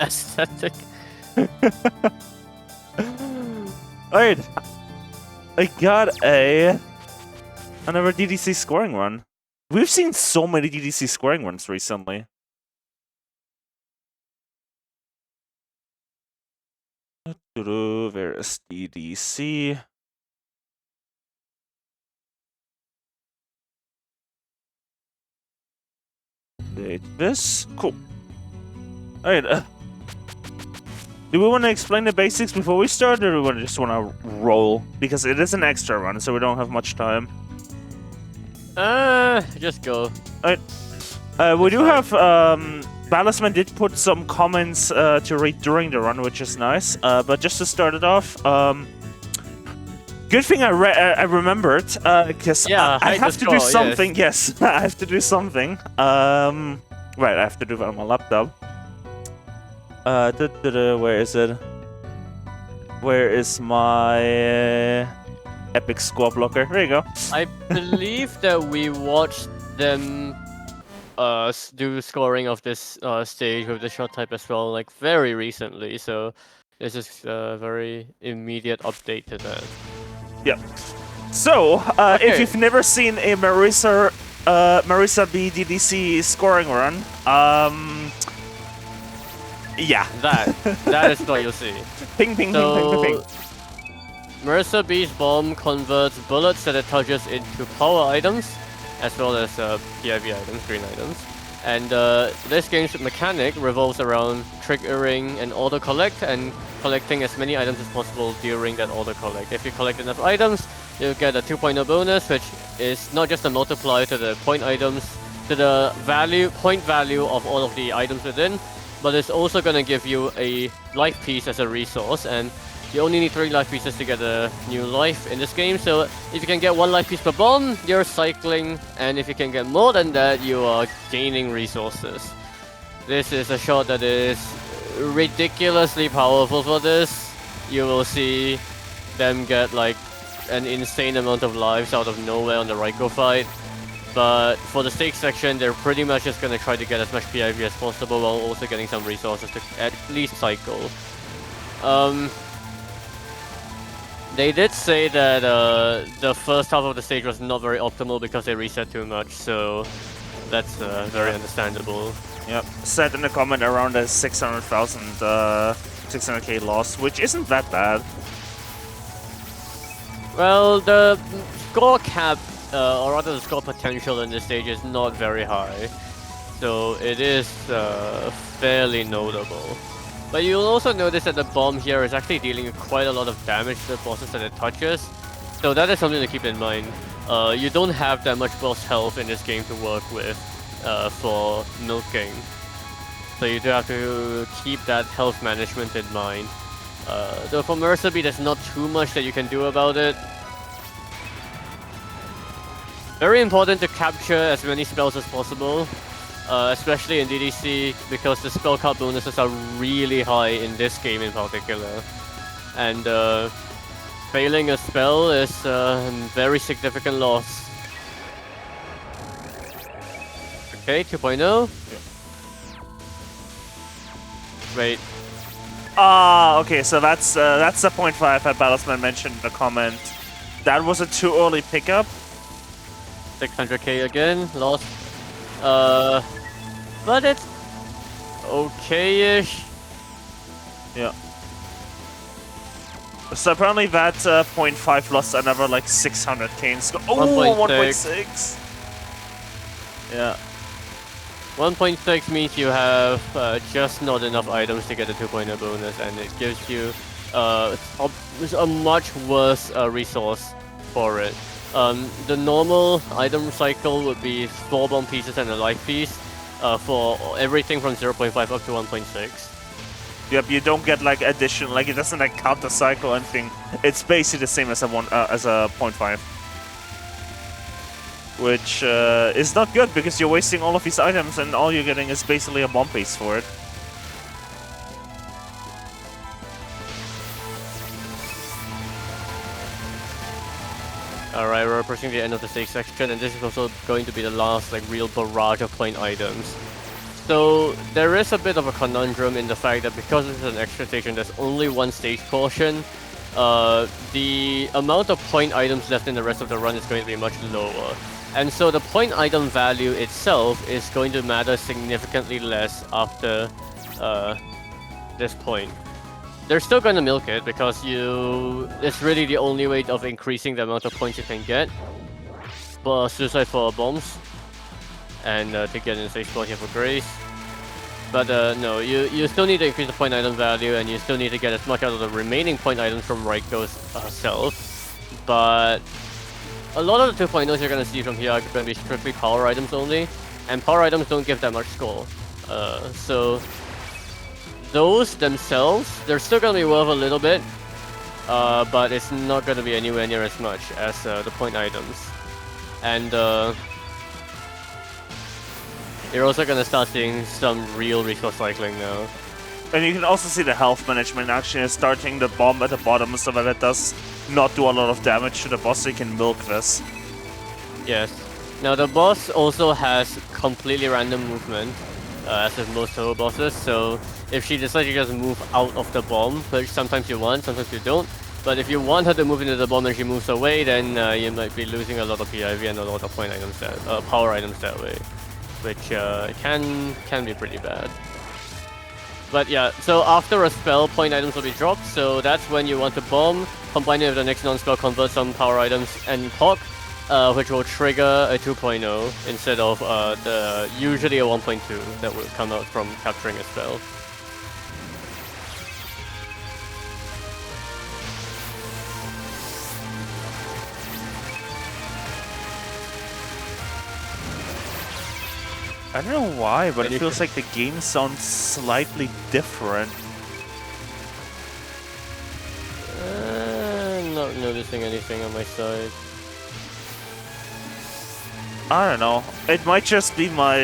Aesthetic. Alright. I got another DDC scoring run. We've seen so many DDC scoring runs recently. Where is DDC? Date this. Cool. Alright. Do we want to explain the basics before we start, or do we just want to roll? Because it is an extra run, so we don't have much time. Just go. Alright. We do have, Ballasman did put some comments to read during the run, which is nice. But just to start it off, good thing I remembered, because Yeah, I have to do something. Yes. Yes, I have to do something. Right, I have to do that on my laptop. Where is it? Where is my epic squad blocker? There you go. I believe that we watched them do scoring of this stage with the shot type as well, like very recently. So this is a very immediate update to that. Yeah. So, if you've never seen a Marisa B DDC scoring run, yeah. That is what you'll see. Ping, ping, ping, ping, ping, ping. Marisa B's bomb converts bullets that it touches into power items, as well as PIV items, green items. And this game's mechanic revolves around triggering an auto-collect and collecting as many items as possible during that auto-collect. If you collect enough items, you'll get a 2.0 bonus, which is not just a multiplier to the point items, to the point value of all of the items within, but it's also going to give you a life piece as a resource, and you only need 3 life pieces to get a new life in this game. So if you can get 1 life piece per bomb, you're cycling, and if you can get more than that, you are gaining resources. This is a shot that is ridiculously powerful for this. You will see them get like an insane amount of lives out of nowhere on the Raiko fight. But for the stake section, they're pretty much just going to try to get as much PIV as possible while also getting some resources to at least cycle. They did say that the first half of the stage was not very optimal because they reset too much, so that's very understandable. Yep. Said in the comment around a 600,000, 600k loss, which isn't that bad. Well, the score cap, or rather the score potential in this stage is not very high, so it is fairly notable. But you'll also notice that the bomb here is actually dealing quite a lot of damage to the bosses that it touches, so that is something to keep in mind. You don't have that much boss health in this game to work with for milking, so you do have to keep that health management in mind. Though for Mercy, there's not too much that you can do about it. Very important to capture as many spells as possible, especially in DDC, because the spell card bonuses are really high in this game in particular. And failing a spell is a very significant loss. Okay, 2.0. Wait. Ah, okay, so that's the 0.5 that Battlesman mentioned in the comment. That was a too early pickup. 600k again, lost. But it's okay-ish. Yeah. So apparently that 0.5 lost another like 600k in score. Oh, 1.6. Yeah. 1.6 means you have just not enough items to get a 2.0 bonus, and it gives you a much worse resource for it. The normal item cycle would be 4 bomb pieces and a life piece for everything from 0.5 up to 1.6. Yep, you don't get like addition, like it doesn't like counter cycle or anything. It's basically the same as a 0.5. Which is not good because you're wasting all of these items and all you're getting is basically a bomb base for it. Alright, we're approaching the end of the stage section, and this is also going to be the last like real barrage of point items. So there is a bit of a conundrum in the fact that because this is an extra station, there's only one stage portion. The amount of point items left in the rest of the run is going to be much lower. And so the point item value itself is going to matter significantly less after this point. They're still going to milk it because it's really the only way of increasing the amount of points you can get. But suicide for bombs and to get in safe spot here for Grace. But no, you still need to increase the point item value, and you still need to get as much out of the remaining point items from Raiko's self. But a lot of the 2.0s you're going to see from here are going to be strictly power items only, and power items don't give that much score. So those themselves, they're still going to be worth a little bit, but it's not going to be anywhere near as much as the point items. And you're also going to start seeing some real resource cycling now. And you can also see the health management actually starting the bomb at the bottom so that it does not do a lot of damage to the boss, so you can milk this. Yes. Now the boss also has completely random movement, as with most Touhou bosses, so if she decides to just move out of the bomb, which sometimes you want, sometimes you don't, but if you want her to move into the bomb and she moves away, then you might be losing a lot of PIV and a lot of point items power items that way, which can be pretty bad. But yeah, so after a spell, point items will be dropped, so that's when you want to bomb, combine it with the next non-spell, convert some power items, and POC, which will trigger a 2.0 instead of usually a 1.2 that will come out from capturing a spell. I don't know why, but it feels like the game sounds slightly different. Not noticing anything on my side. I don't know. It might just be my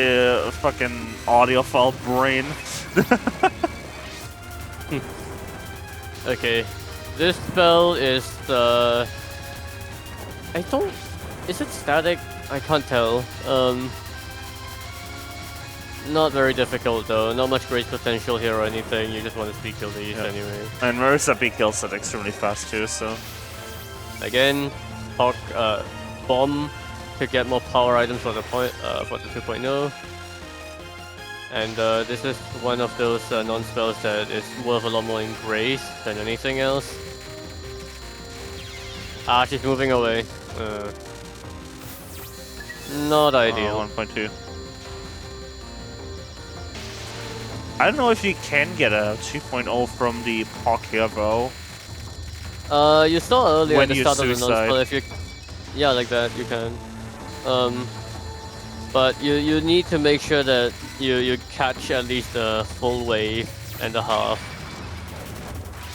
fucking audiophile brain. Okay, this spell is I don't. Is it static? I can't tell. Not very difficult though, not much great potential here or anything, you just want to speed kill these anyway. And Marissa B kills it extremely fast too, so... Again, POC, bomb to get more power items for the 2.0. And this is one of those non-spells that is worth a lot more in Grace than anything else. Ah, she's moving away. Not ideal. 1.2. I don't know if you can get a 2.0 from the POC here, though. You saw earlier when at the start of the non-spell, if you... Yeah, like that, you can. But you need to make sure that you catch at least the full wave and a half.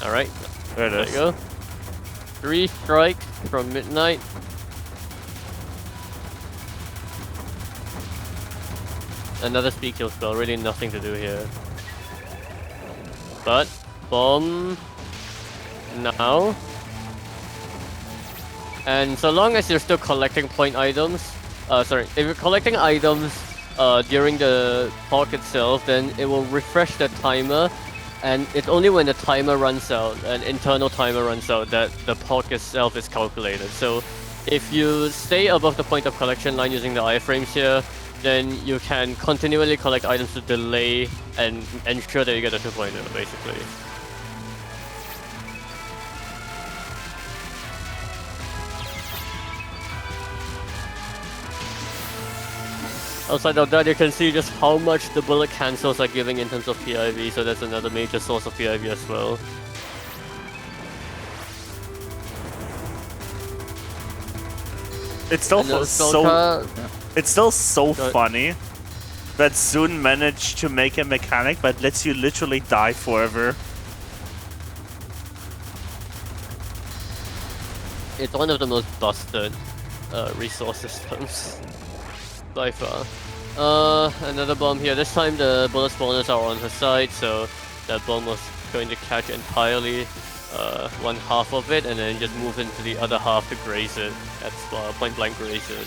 Alright, There you go. 3 strikes from midnight. another speed kill spell, really nothing to do here. But, bomb now. And so long as you're still collecting point items, if you're collecting items during the talk itself, then it will refresh the timer, and it's only when the timer runs out, an internal timer runs out, that the POC itself is calculated. So if you stay above the point of collection line using the iframes here, then you can continually collect items to delay and ensure that you get a 2.0 basically. Outside of that, you can see just how much the bullet cancels are giving in terms of PIV, so that's another major source of PIV as well. It's still so funny that Zoon managed to make a mechanic that lets you literally die forever. It's one of the most busted resource systems by far. Another bomb here. This time the bullet spawners are on her side, so that bomb was going to catch entirely one half of it and then just move into the other half to graze it at point blank graze it.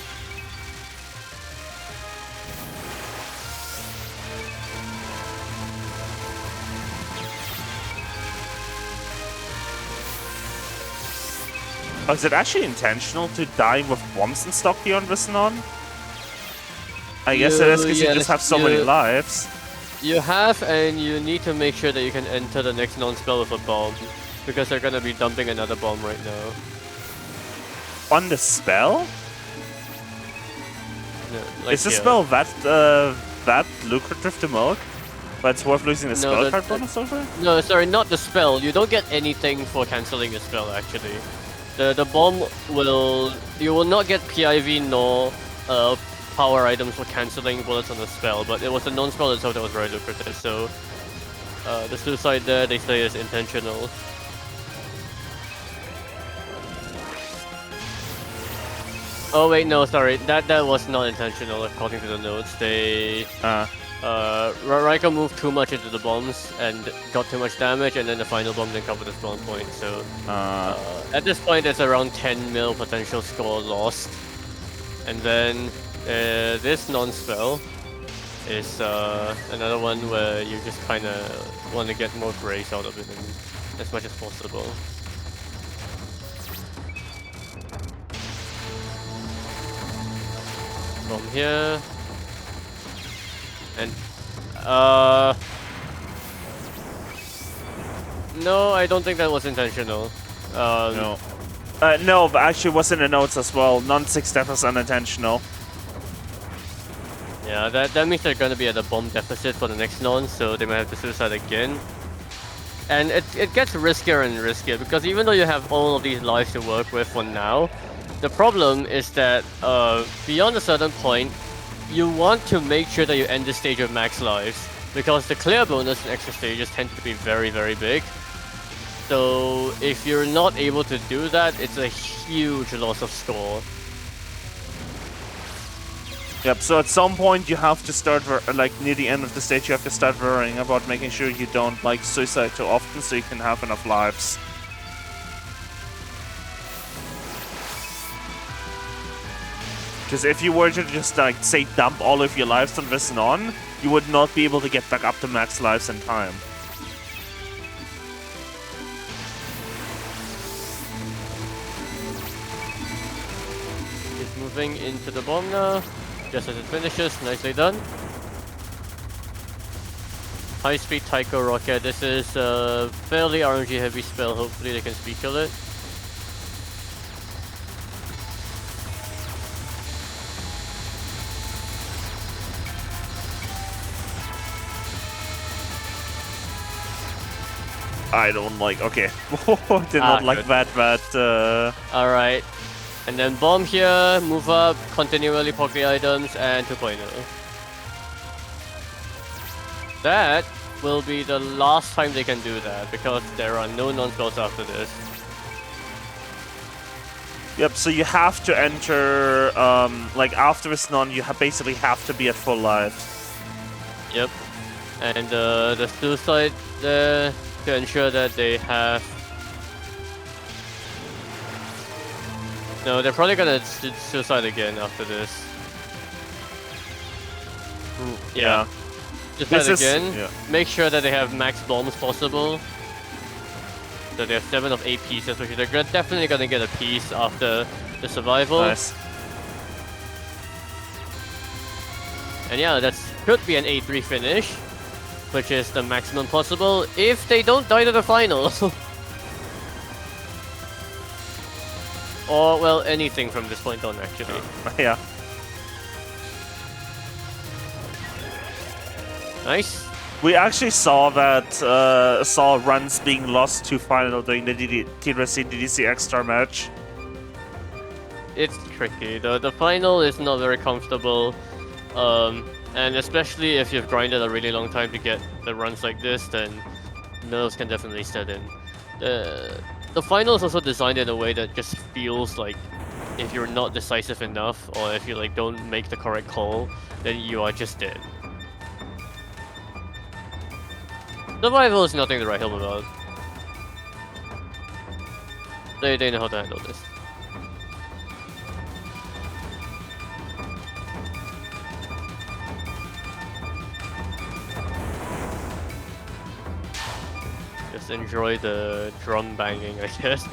Oh, is it actually intentional to die with bombs in stock here on Visnon? I guess it is because you just have so many lives. You have, and you need to make sure that you can enter the next non-spell with a bomb, because they're gonna be dumping another bomb right now. On the spell? Yeah, like is the spell that lucrative to milk? But it's worth losing the spell card bonus over? No, sorry, not the spell. You don't get anything for cancelling a spell actually. The bomb will... You will not get PIV nor power items for cancelling bullets on the spell, but it was the non-spell itself that was very lucrative, so... the suicide there, they say, is intentional. Oh wait, no, sorry, that was not intentional according to the notes. They... Raiko moved too much into the bombs and got too much damage, and then the final bomb didn't cover the spawn point, so... at this point, it's around 10 mil potential score lost. And then this non-spell is another one where you just kind of want to get more grace out of it as much as possible. From here... And, no, I don't think that was intentional. No. No, but actually it was in the notes as well. Non-6 death is unintentional. Yeah, that means they're gonna be at a bomb deficit for the next non, so they might have to suicide again. And it gets riskier and riskier, because even though you have all of these lives to work with for now, the problem is that beyond a certain point, you want to make sure that you end the stage with max lives, because the clear bonus in extra stages tend to be very, very big. So if you're not able to do that, it's a huge loss of score. Yep, so at some point you have to start, like near the end of the stage, you have to start worrying about making sure you don't like suicide too often so you can have enough lives. Because if you were to just, like, say, dump all of your lives on this and on, you would not be able to get back up to max lives in time. He's moving into the bomb now, just as it finishes. Nicely done. High speed Taiko Rocket. This is a fairly RNG heavy spell. Hopefully they can speed kill it. I don't like... Okay. Did not like that, but... Alright. And then bomb here, move up, continually poke the items, and 2.0. That will be the last time they can do that, because there are no non-spells after this. Yep, so you have to enter... like, after this non, you basically have to be at full life. Yep. And the suicide there to ensure that they have. No, they're probably gonna suicide again after this. Yeah. Suicide again. Yeah. Make sure that they have max bombs possible. So they have 7 of 8 pieces, which they're definitely gonna get a piece after the survival. Nice. And yeah, that could be an 8-3 finish, which is the maximum possible if they don't die to the final. Or, well, anything from this point on, actually. Yeah. Nice. We actually saw that saw runs being lost to final during the TRC DDC X-Star match. It's tricky. The final is not very comfortable. And especially if you've grinded a really long time to get the runs like this, then those can definitely set in. The final is also designed in a way that just feels like if you're not decisive enough, or if you like don't make the correct call, then you are just dead. Survival is nothing to write home about. They know how to handle this. Just enjoy the drum banging, I guess.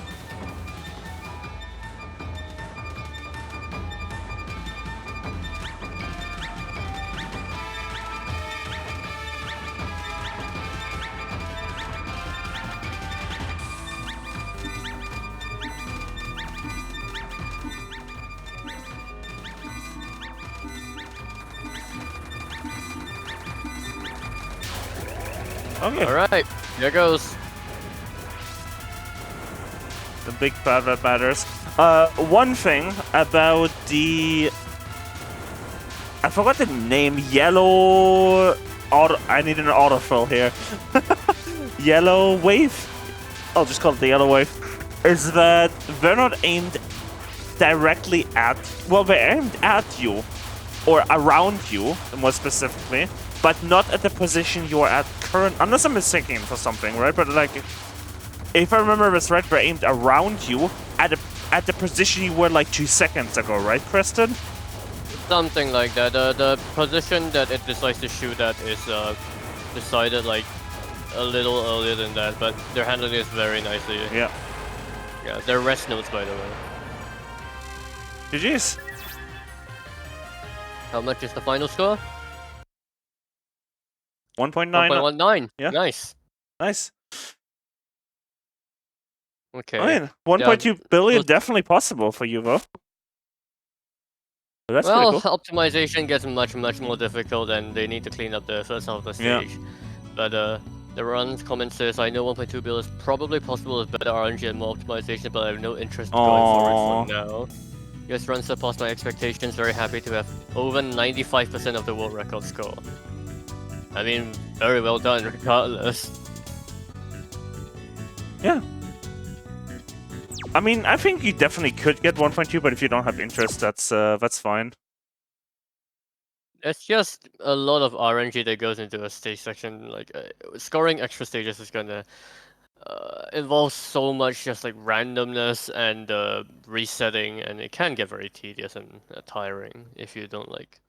Okay. Alright, there goes. The big bad that matters. One thing about the... I forgot the name. Yellow... I need an autofill here. Yellow wave? I'll just call it the yellow wave. Is that they're not aimed directly at... Well, they're aimed at you. Or around you, more specifically. But not at the position you're at current... Unless I'm mistaken for something, right? But like... If I remember this right, they're aimed around you at the position you were like 2 seconds ago, right, Preston? Something like that. The position that it decides to shoot at is decided like a little earlier than that, but they're handling this very nicely. Yeah. Yeah, they're rest notes, by the way. GG's. How much is the final score? 1.9. 1.19. Yeah. Nice. Nice. Okay. I mean, 1.2 billion definitely possible for you, though. But that's well, pretty cool. optimization gets much more difficult, and they need to clean up the first half of the stage. Yeah. But the runs comment says, I know 1.2 billion is probably possible with better RNG and more optimization, but I have no interest going forward for now. Yes, runs surpassed my expectations. Very happy to have over 95% of the world record score. I mean, very well done, regardless. Yeah. I mean, I think you definitely could get 1.2, but if you don't have interest, that's fine. It's just a lot of RNG that goes into a stage section. Like scoring extra stages is gonna involve so much just like randomness and resetting, and it can get very tedious and tiring if you don't like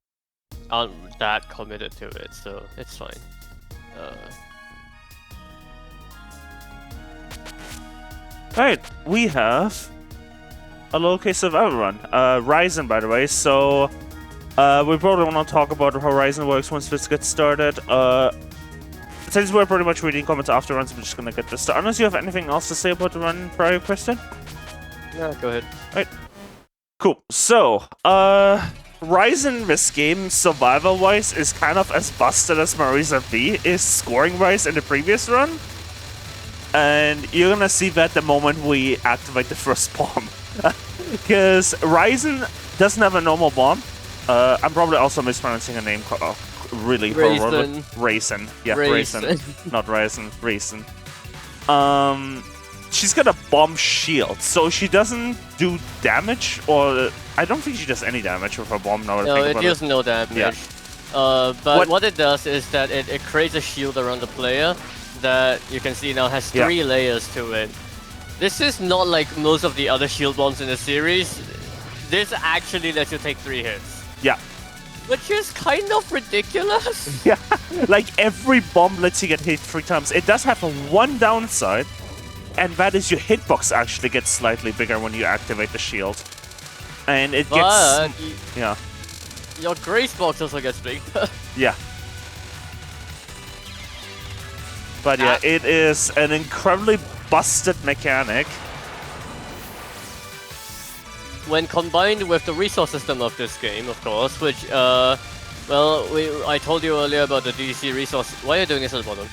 aren't that committed to it. So it's fine. Alright, we have a low case survival run. Ryzen, by the way, so we probably want to talk about how Ryzen works once this gets started. Since we're pretty much reading comments after runs, I'm just gonna get this started. Unless you have anything else to say about the run prior, Kristen? Yeah, go ahead. Alright. Cool. So, Ryzen this game, survival-wise, is kind of as busted as Marisa V is scoring-wise in the previous run. And you're gonna see that the moment we activate the first bomb. Because Ryzen doesn't have a normal bomb. I'm probably also mispronouncing her name really horrible. Raisin. Yeah, Raisin. Not Ryzen, Raisin. She's got a bomb shield, so she doesn't do damage, or I don't think she does any damage with her bomb now. No, it deals no damage. Yeah. But what it does is that it creates a shield around the player that you can see now has 3 layers to it. This is not like most of the other shield bombs in the series. This actually lets you take 3 hits. Yeah. Which is kind of ridiculous. Yeah, like every bomb lets you get hit 3 times. It does have one downside, and that is your hitbox actually gets slightly bigger when you activate the shield. And it gets... yeah. Your grace box also gets big. Yeah. But yeah, it is an incredibly busted mechanic. When combined with the resource system of this game, of course, which, well, I told you earlier about the DC resource. Why are you doing this at the bottom?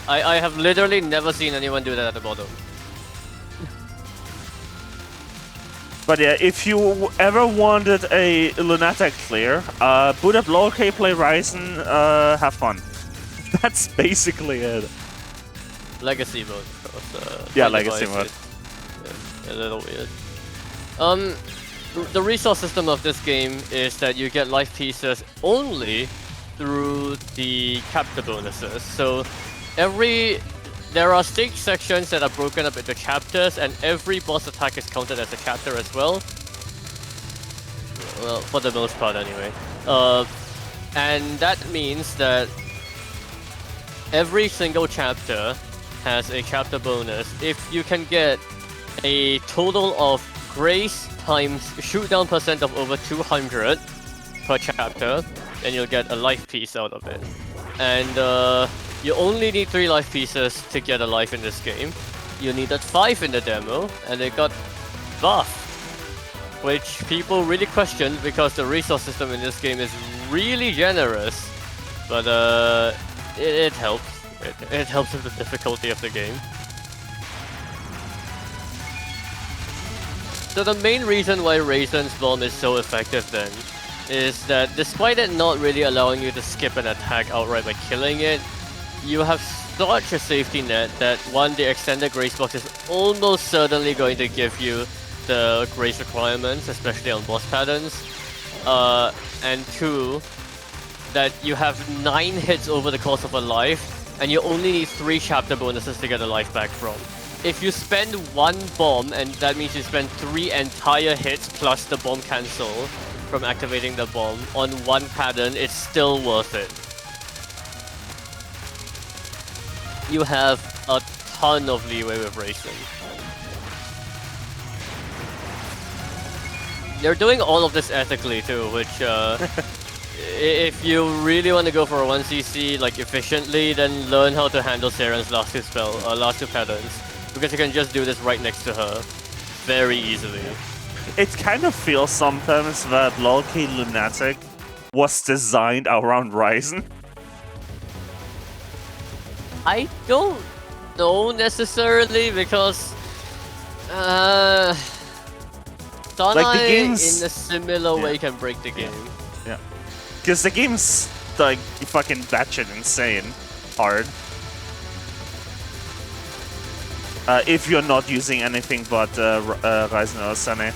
I have literally never seen anyone do that at the bottom. But yeah, if you ever wanted a Lunatic clear, boot up Lowercase, play Ryzen, have fun. That's basically it. Legacy mode, of course. Yeah, Legacy mode. Yeah, a little weird. The resource system of this game is that you get life pieces only through the chapter bonuses. So there are stage sections that are broken up into chapters, and every boss attack is counted as a chapter as well. Well, for the most part anyway. And that means that every single chapter has a chapter bonus. If you can get a total of Grace times shootdown percent of over 200 per chapter, then you'll get a life piece out of it. And you only need 3 life pieces to get a life in this game. You needed 5 in the demo, and it got buffed, which people really questioned because the resource system in this game is really generous. But it helps. It helps with the difficulty of the game. So the main reason why Raisin's bomb is so effective then is that despite it not really allowing you to skip an attack outright by killing it, you have such a safety net that 1, the extended grace box is almost certainly going to give you the grace requirements, especially on boss patterns, and 2, that you have 9 hits over the course of a life, and you only need 3 chapter bonuses to get a life back from. If you spend 1 bomb, and that means you spend 3 entire hits plus the bomb cancel from activating the bomb on 1 pattern, it's still worth it. You have a ton of leeway with racing. They're doing all of this ethically too, which if you really want to go for a 1cc like efficiently, then learn how to handle Saren's last 2 patterns. Because you can just do this right next to her very easily. It kind of feels sometimes that Lowercase Lunatic was designed around Ryzen. I don't know necessarily because Donai like the game's, in a similar way can break the game. Yeah. Because the game's like fucking batshit insane hard. If you're not using anything but Ryzen or Sunny.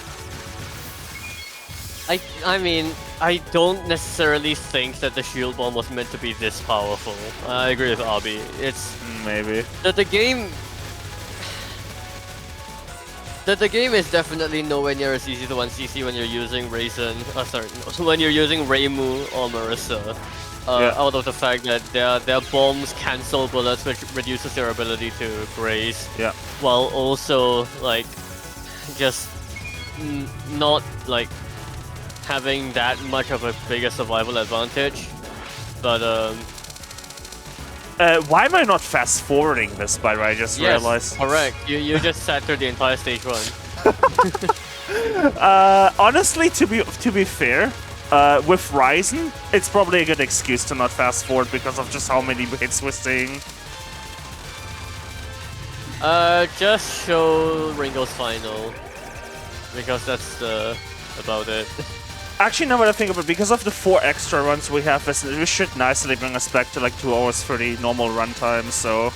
I mean, I don't necessarily think that the shield bomb was meant to be this powerful. I agree with Abi. It's maybe that the game is definitely nowhere near as easy to 1cc when you're using Raisin. Sorry, when you're using Reimu or Marissa. Out of the fact that their bombs cancel bullets, which reduces their ability to graze. Yeah. While also like just not like having that much of a bigger survival advantage. But why am I not fast forwarding this? By the way, I just realized. Correct. You just sat through the entire stage 1. Honestly, to be fair. With Ryzen, it's probably a good excuse to not fast forward because of just how many hits we're seeing. Just show Ringo's final, because that's about it. Actually, now that I think of it, because of the 4 extra runs we have, this should nicely bring us back to like 2 hours for the normal runtime. So,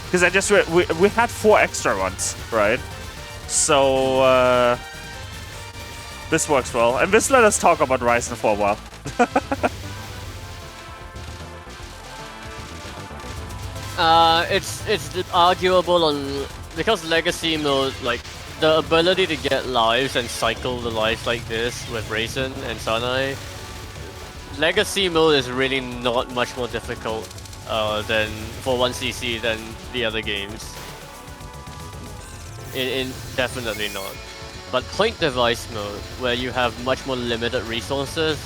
because I just we had 4 extra runs, right? So. This works well, and this let us talk about Ryzen for a while. It's arguable on because legacy mode, like the ability to get lives and cycle the lives like this with Raisin and Sanai. Legacy mode is really not much more difficult than for 1cc than the other games. Definitely not. But point device mode, where you have much more limited resources.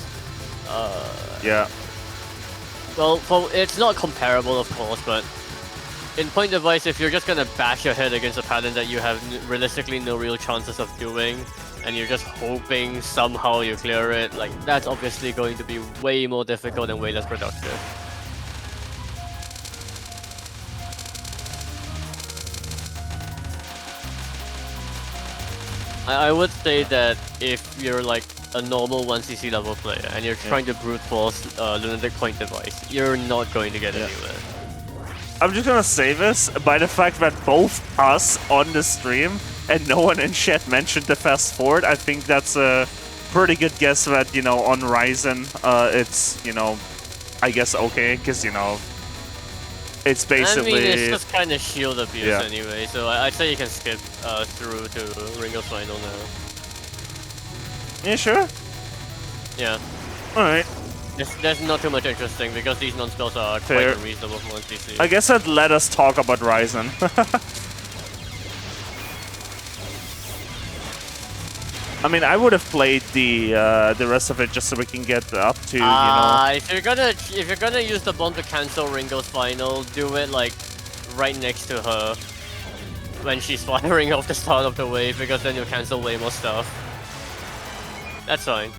Yeah. Well, it's not comparable, of course, but in point device, if you're just gonna bash your head against a pattern that you have realistically no real chances of doing, and you're just hoping somehow you clear it, like that's obviously going to be way more difficult and way less productive. I would say that if you're like a normal 1cc level player and you're trying to brute force Lunatic point device, you're not going to get anywhere. I'm just gonna say this by the fact that both us on the stream and no one in chat mentioned the fast forward. I think that's a pretty good guess that, you know, on Ryzen, it's, you know, I guess okay, because, you know, it's basically... I mean, it's just kind of shield abuse anyway, so I'd say you can skip through to Ringo's final now. Yeah, sure? Yeah. Alright. There's not too much interesting, because these non-spells are quite unreasonable for 1cc. I guess I'd let us talk about Ryzen. I mean, I would have played the rest of it just so we can get up to, you know... If you're gonna use the bomb to cancel Ringo's final, do it like right next to her when she's firing off the start of the wave, because then you'll cancel way more stuff. That's fine.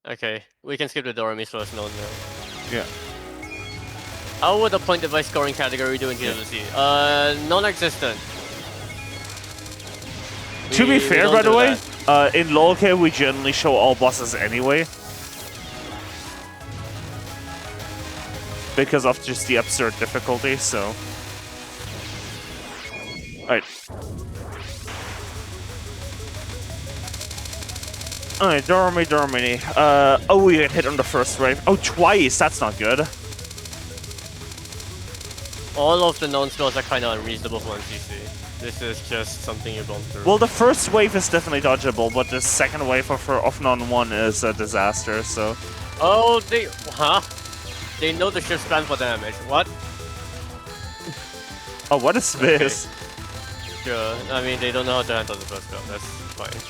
Okay, we can skip the Dorami's first node now. Yeah. How would the point device scoring category do in TWC? Non-existent. To be fair, by the way, in LoLK we generally show all bosses anyway. Because of just the absurd difficulty, so... Alright. Alright, Dorami. Oh, we get hit on the first wave. Oh, twice! That's not good. All of the non-spells are kind of unreasonable for 1cc. This is just something you've gone through. Well, the first wave is definitely dodgeable, but the second wave of non-1 is a disaster, so... Oh, huh? They know the shift spam for damage. What? Oh, what is this? Sure. I mean, they don't know how to handle the first spell. That's fine.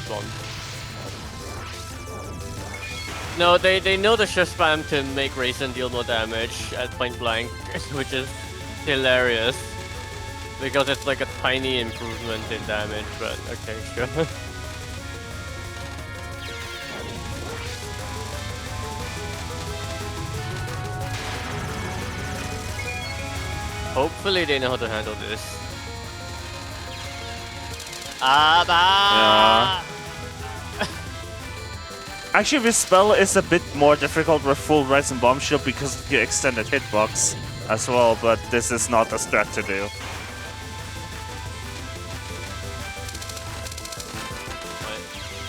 Wrong. No, they know the shift spam to make Raisin deal more damage at point blank, which is hilarious. Because it's like a tiny improvement in damage, but okay, sure. Hopefully they know how to handle this. Yeah. Actually, this spell is a bit more difficult with full res and bomb shield because of the extended hitbox as well, but this is not a strat to do.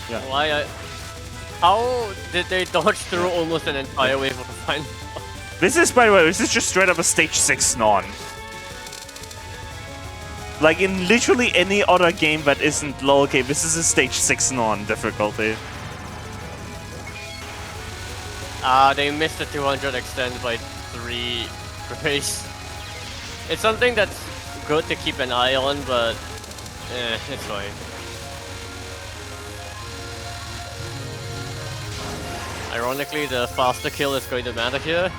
Yeah. Why? How did they dodge through almost an entire wave of the final? This is, by the way, this is just straight up a stage 6 non. Like in literally any other game that isn't low, okay, this is a stage 6 non difficulty. They missed the 200 extend by 3 grace. It's something that's good to keep an eye on, but it's fine. Ironically, the faster kill is going to matter here.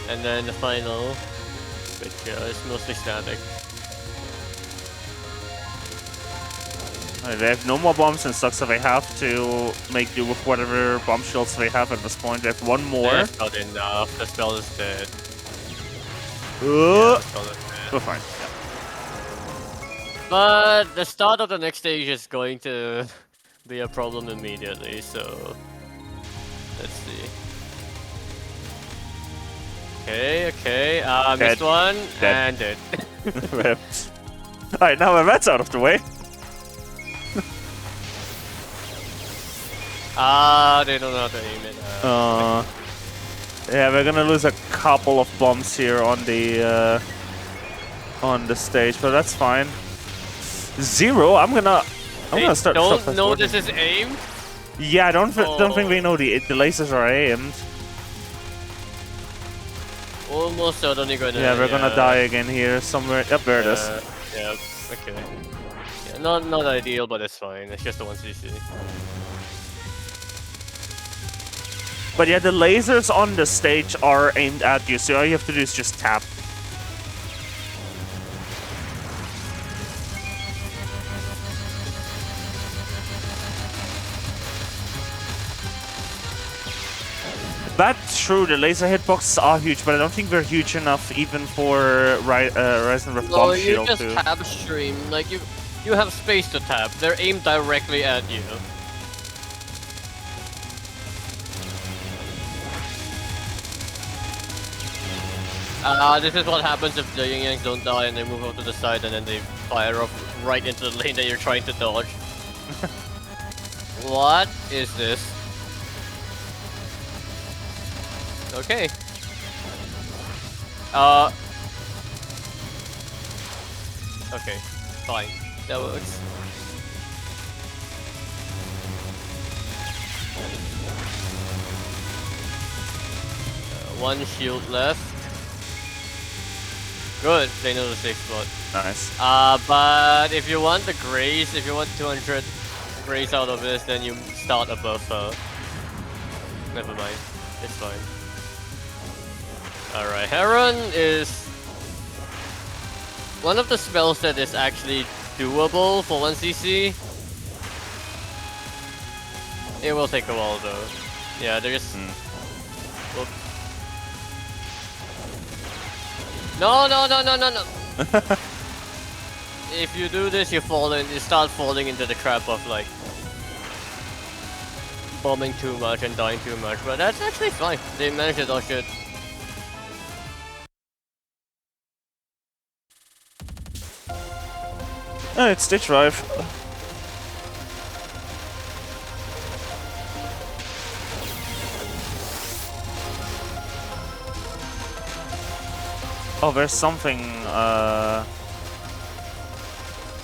And then the final, which is mostly static. They have no more bombs and stuff, so they have to make do with whatever bomb shields they have at this point. They have one more. That's not enough. The spell is dead. Yeah, the spell is dead. we're fine. Yeah. But the start of the next stage is going to be a problem immediately, so let's see. Okay, missed one, and dead. Alright, now that that's out of the way. Ah, they don't know how to aim it. Yeah, we're gonna lose a couple of bombs here on the stage, but that's fine. Zero. I'm gonna start. Don't know this is aimed. Yeah, I don't think they know the lasers are aimed. Almost certainly gonna. Yeah, we're gonna die again here somewhere. Yep, there it is. Yeah. Okay. Yeah, not ideal, but it's fine. It's just a 1cc. But yeah, the lasers on the stage are aimed at you, so all you have to do is just tap. That's true, the laser hitboxes are huge, but I don't think they're huge enough even for Ryzen with Bomb Shield you just tab stream, like you have space to tap. They're aimed directly at you. This is what happens if the Yin Yangs don't die and they move off to the side and then they fire off right into the lane that you're trying to dodge. What is this? Okay. Okay, fine. That works. One shield left. Good, they know the safe spot. Nice. But if you want the grace, if you want 200 grace out of this, then you start above her. Never mind, it's fine. Alright, Heron is one of the spells that is actually doable for 1cc. It will take a while though. Yeah, there's... No! If you do this, you start falling into the trap of like bombing too much and dying too much, but that's actually fine. They managed to dodge it. Oh, it's stage 5. Oh, there's something,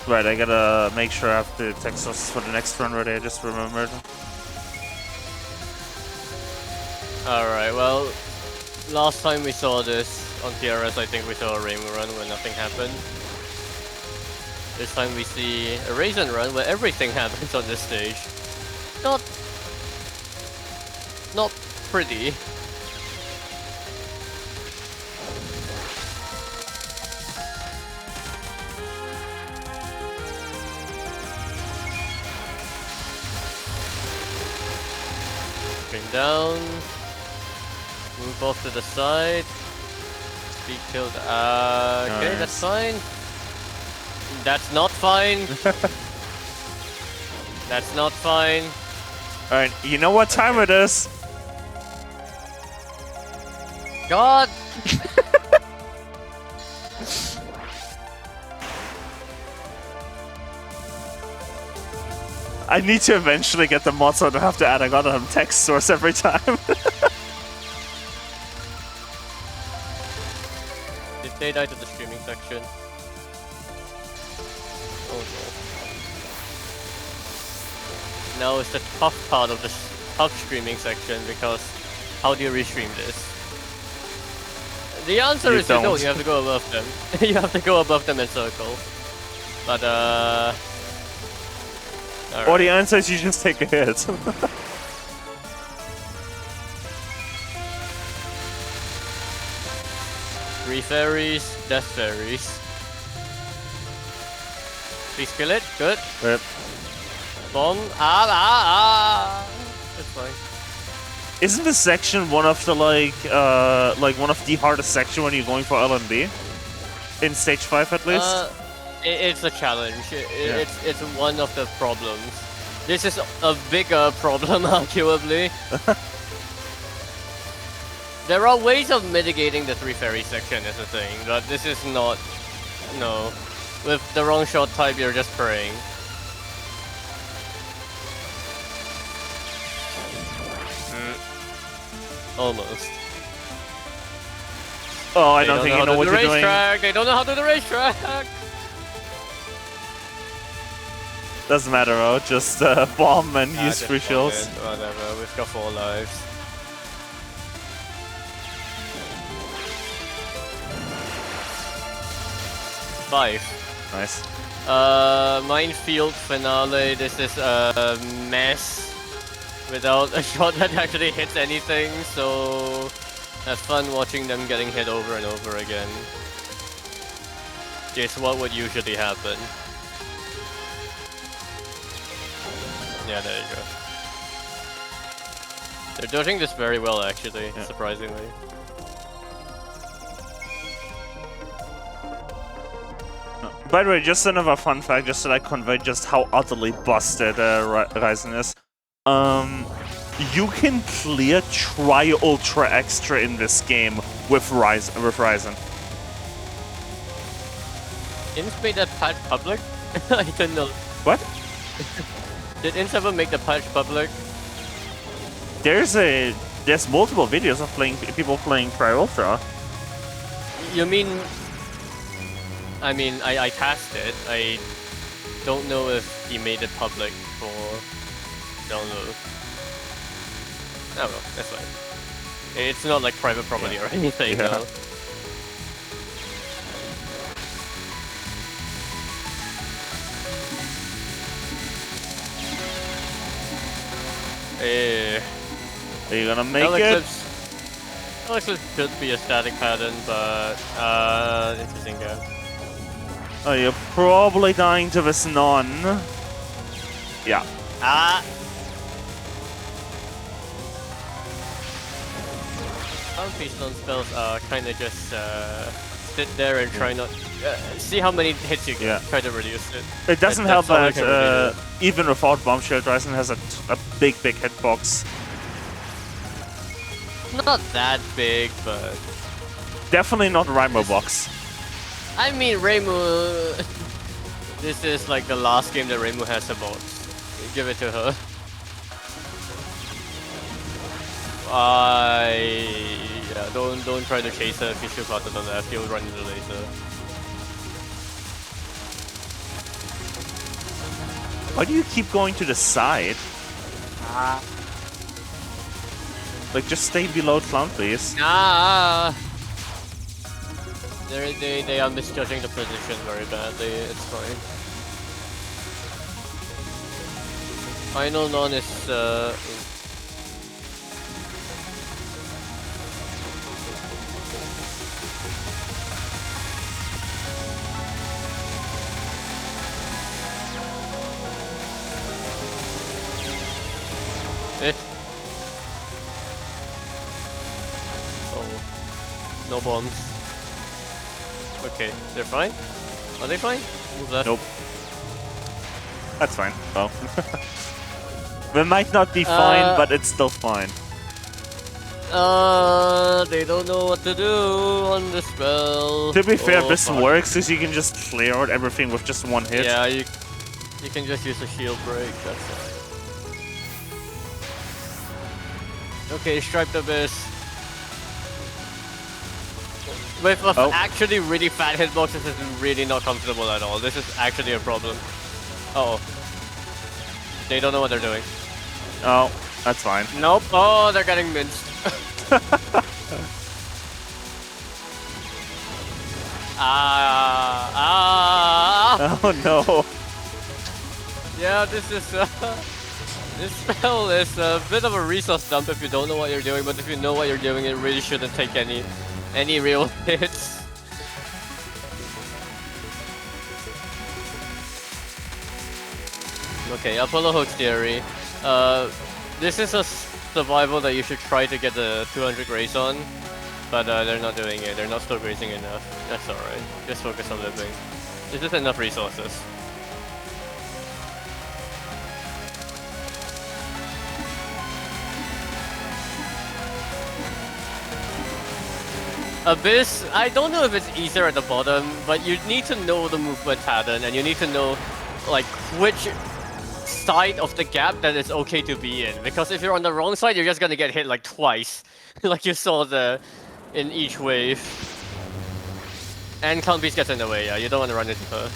Right, I gotta make sure I have to text us for the next run ready, I just remembered. Alright, well, last time we saw this on TRS, I think we saw a Rainbow run where nothing happened. This time we see a Raisin run where everything happens on this stage. Not pretty. Down, move off to the side, speed killed, okay, nice. That's fine. That's not fine. That's not fine. Alright, you know what time it is? God! I need to eventually get the mod so I don't have to add a goddamn text source every time. Did they die to the streaming section? Oh no. Now it's the tough part of the tough streaming section because how do you restream this? The answer is you don't, you have to go above them. You have to go above them and circle. But Right. Or the answer is you just take a hit. 3 fairies, death fairies. Please kill it, good. Yep. Bomb, That's fine. Isn't this section one of the like one of the hardest section when you're going for LMB? In stage 5 at least? It's a challenge. It's one of the problems. This is a bigger problem, arguably. There are ways of mitigating the 3 fairy section is the thing, but this is not... No. With the wrong shot type, you're just praying. Almost. Oh, I don't think you know what you're doing. They don't know how to do the racetrack. Doesn't matter, oh, just bomb and use free shields. Whatever, we've got 4 lives. Five. Nice. Minefield finale. This is a mess without a shot that actually hits anything, so have fun watching them getting hit over and over again. Guess what would usually happen? Yeah, there you go. They're dodging this very well, actually, surprisingly. By the way, just another fun fact, just to like convey just how utterly busted Ryzen is. You can clear Tri-Ultra Extra in this game with Ryzen. Ints made that patch public? I didn't know. What? Did Ints ever make the patch public? There's multiple videos of people playing Tri-Ultra. You mean... I mean, I cast it. I don't know if he made it public for download. Oh well, that's fine. It's not like private property or anything, yeah. though. Are you gonna make it? Eclipse could be a static pattern, but interesting guy. Oh, you're probably dying to this non. Yeah. Some Keystone spells kind of just sit there and try not... see how many hits you get. Yeah. Try to reduce it. It doesn't help that even without Bomb Shield, Ryzen has a big hitbox. Not that big, but... Definitely not Rainbow Box. I mean, Reimu... This is like the last game that Reimu has a box. Give it to her. Yeah, don't try to chase her if she's too far to the left, you'll run into the laser. Why do you keep going to the side? Like, just stay below Clown, please. They are misjudging the position very badly, it's fine. Final non is oh, no bombs. Okay, they're fine? Are they fine? Move left. Nope. That's fine. Well. They might not be fine, but it's still fine. They don't know what to do on the spell. To be fair, this works because you can just clear out everything with just one hit. Yeah, you can just use a shield break, that's fine. Okay, Striped Abyss. With actually really fat hitboxes, this is really not comfortable at all. This is actually a problem. Uh-oh. They don't know what they're doing. Oh, that's fine. Nope. Oh, they're getting minced. Oh no. Yeah, this is this spell is a bit of a resource dump if you don't know what you're doing, but if you know what you're doing, it really shouldn't take any real hits. Okay, Apollo Hoax Theory. This is a survival that you should try to get the 200 grace on, but they're not doing it. They're not still grazing enough. That's alright. Just focus on living. This is enough resources. Abyss, I don't know if it's easier at the bottom, but you need to know the movement pattern and you need to know like which side of the gap that it's okay to be in. Because if you're on the wrong side, you're just gonna get hit like twice, like you saw in each wave. And Count Beast gets in the way. Yeah, you don't want to run into her.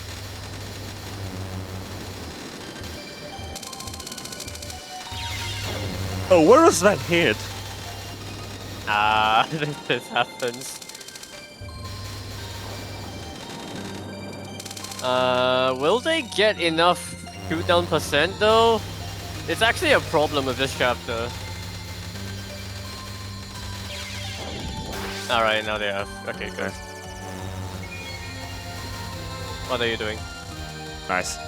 Oh, where was that hit? Ah, this happens. Will they get enough cooldown percent though? It's actually a problem with this chapter. Alright, now they have. Okay, good. What are you doing? Nice.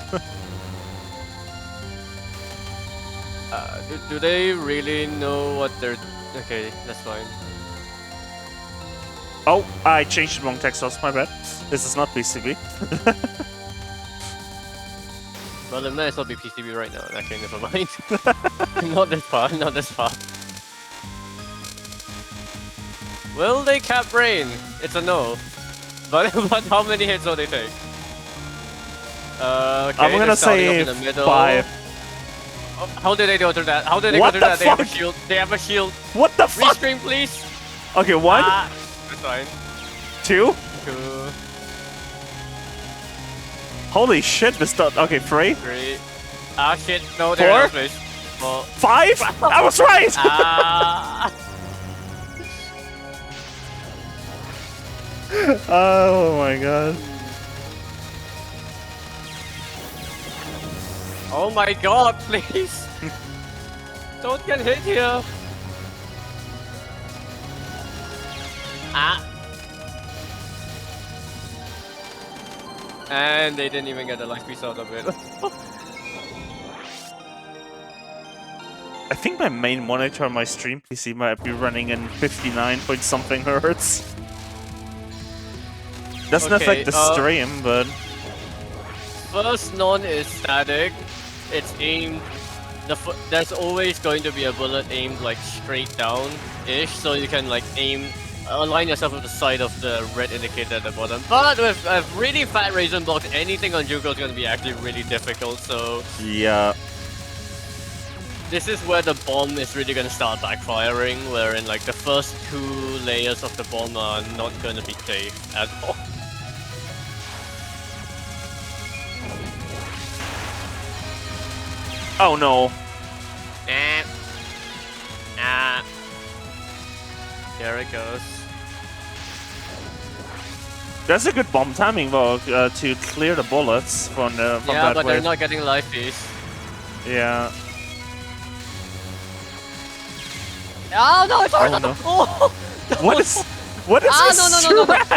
Do they really know what they're... Okay, that's fine. Oh, I changed the wrong text source, my bad. This is not PCB. Well, it might as well be PCB right now. Okay, never mind. Not this far, not this far. Will they cap Rain? It's a no. But how many hits will they take? Okay, I'm gonna say 5. Oh, how did they go through that? How did they go through that? They have a shield. They have a shield. What the fuck? Restream, please. Okay, 1. That's fine. 2. 2. Holy shit, this done. Okay, 3. 3. Ah shit, no, 4. there's no space. 4. 5? I was right! Oh my god. Oh my god, please! Don't get hit here! Ah! And they didn't even get the life piece out of it. I think my main monitor on my stream PC might be running in 59 point something hertz. Doesn't affect the stream, but... First non is static. It's aimed... There's always going to be a bullet aimed like straight down-ish, so you can like align yourself with the side of the red indicator at the bottom. But with a really fat raisin block, anything on Jugo is going to be actually really difficult, so... Yeah. This is where the bomb is really going to start backfiring, wherein like the first 2 layers of the bomb are not going to be safe at all. Oh no. There it goes. That's a good bomb timing though, to clear the bullets from that Yeah, but wave. they're not getting life piece. Yeah. Oh no, it's hard! Oh, no. Oh, What is this no, strat?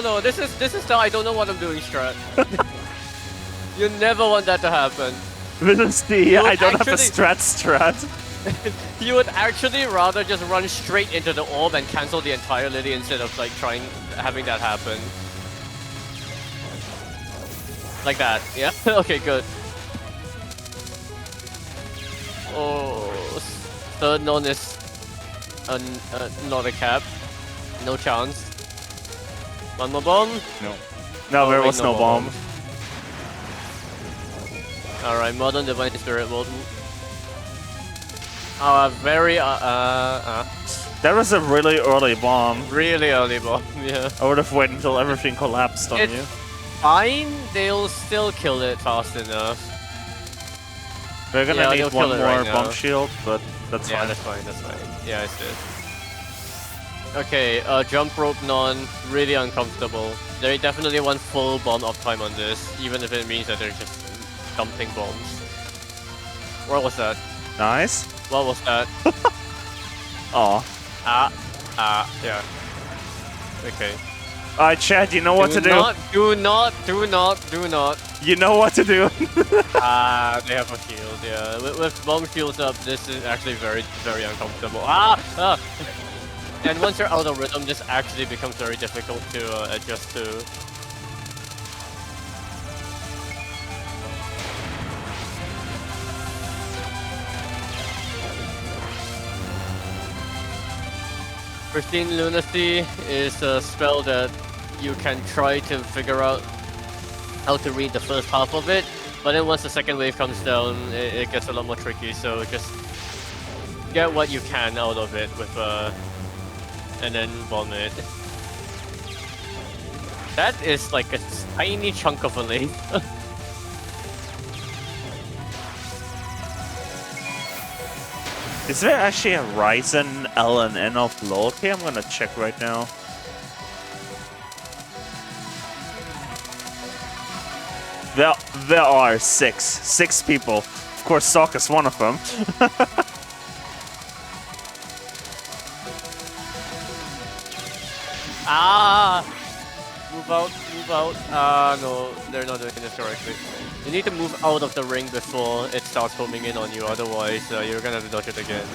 no. This is the I don't know what I'm doing strat. You never want that to happen. This is the I don't have a strat. You would actually rather just run straight into the orb and cancel the entire Lily instead of like having that happen. Like that, yeah? Okay, good. Oh, third non is not a cap. No chance. One more bomb? No. No, there was no bomb. Alright, Modern Divine Spirit will... very... That was a really early bomb. Really early bomb, yeah. I would have waited until everything collapsed on you. Fine, they'll still kill it fast enough. We're gonna need one more right bomb shield, but that's yeah, fine. that's fine, that's fine. Yeah, it's good. Okay, jump rope non, really uncomfortable. They definitely want full bomb uptime on this, even if it means that they're just dumping bombs. What was that? Nice. What was that? Aw. Yeah. Okay. Alright, Chad, you know what to do. Do not. You know what to do. They have a shield, yeah. With bomb shields up, this is actually very, very uncomfortable. And once you're out of rhythm, this actually becomes very difficult to adjust to. Pristine Lunacy is a spell that you can try to figure out how to read the first half of it. But then once the second wave comes down, it gets a lot more tricky. So just get what you can out of it with and then bomb it. That is like a tiny chunk of a lane. Is there actually a Ryzen L and N offload? Okay, I'm gonna check right now. There are six people. Of course, Sock is one of them. Ah! Move out, move out. Ah, no, they're not doing this correctly. You need to move out of the ring before it starts homing in on you, otherwise you're gonna have to dodge it again.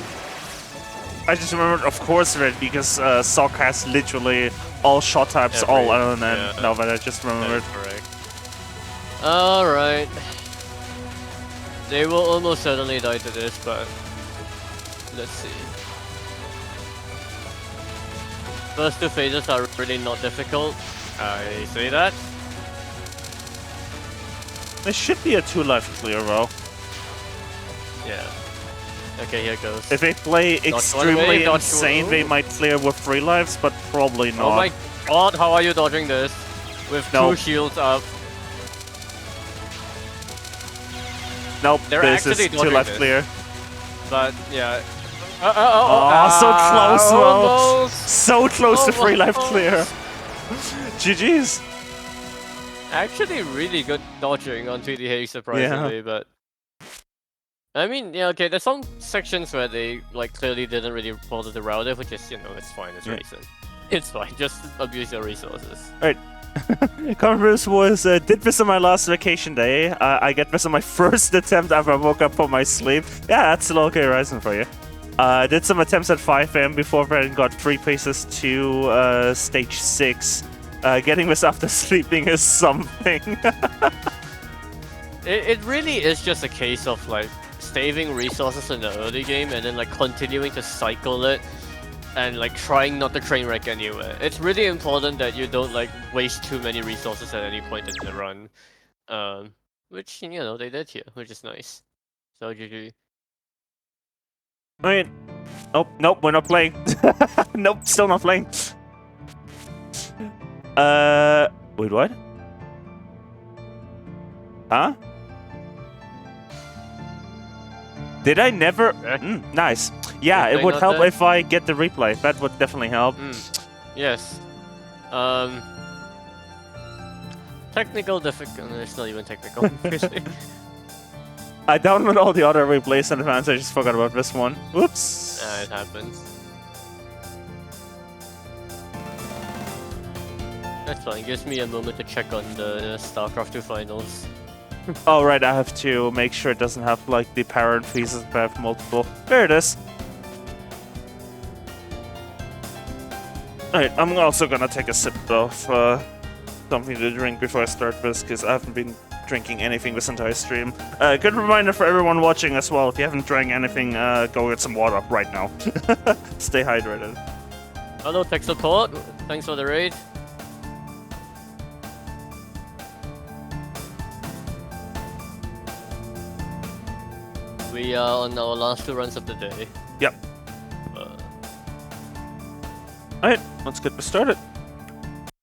I just remembered, of course, Red, because Sock has literally all shot types, all L and N. Yeah. No, but I just remembered. Correct. Alright. They will almost certainly die to this, but let's see. First two phases are really not difficult. I say that. There should be a 2-life clear, though. Yeah. Okay, here goes. If they play extremely dodge insane, they might clear with 3 lives, but probably not. Oh my god, how are you dodging this? With two shields up. Nope, They're this is actually 2-life this. clear. But, yeah. So close, though. Almost. So close to 3-life Almost. clear. GG's. Actually, really good dodging on 2DH, surprisingly, but... I mean, yeah, okay, there's some sections where they, like, clearly didn't really bother to route it, which is, you know, it's fine, it's racing. It's fine, just abuse your resources. Alright. Converse was, did this on my last vacation day. I get this on my first attempt after I woke up from my sleep. Yeah, that's still okay Ryzen for you. Did some attempts at 5 AM before then got 3 paces to stage 6. Getting this after sleeping is something. It really is just a case of, like, saving resources in the early game and then, like, continuing to cycle it and, like, trying not to train wreck anywhere. It's really important that you don't, like, waste too many resources at any point in the run. Which, you know, they did here, which is nice. So, GG. I mean, nope, we're not playing. Nope, still not playing. Wait, what? Huh? Did I never? Nice. Yeah, it would help if I get the replay. That would definitely help. Yes. Technical difficulty. It's not even technical. I downloaded all the other replays in advance. I just forgot about this one. Whoops. It happens. That's fine. Gives me a moment to check on the StarCraft 2 finals. Oh, right. I have to make sure it doesn't have, like, the parentheses if I have multiple. There it is. Alright, I'm also gonna take a sip of something to drink before I start this, because I haven't been drinking anything this entire stream. Good reminder for everyone watching as well, if you haven't drank anything, go get some water right now. Stay hydrated. Hello, tech support. Thanks for the raid. We are on our last 2 runs of the day. Yep. Alright, let's get this started.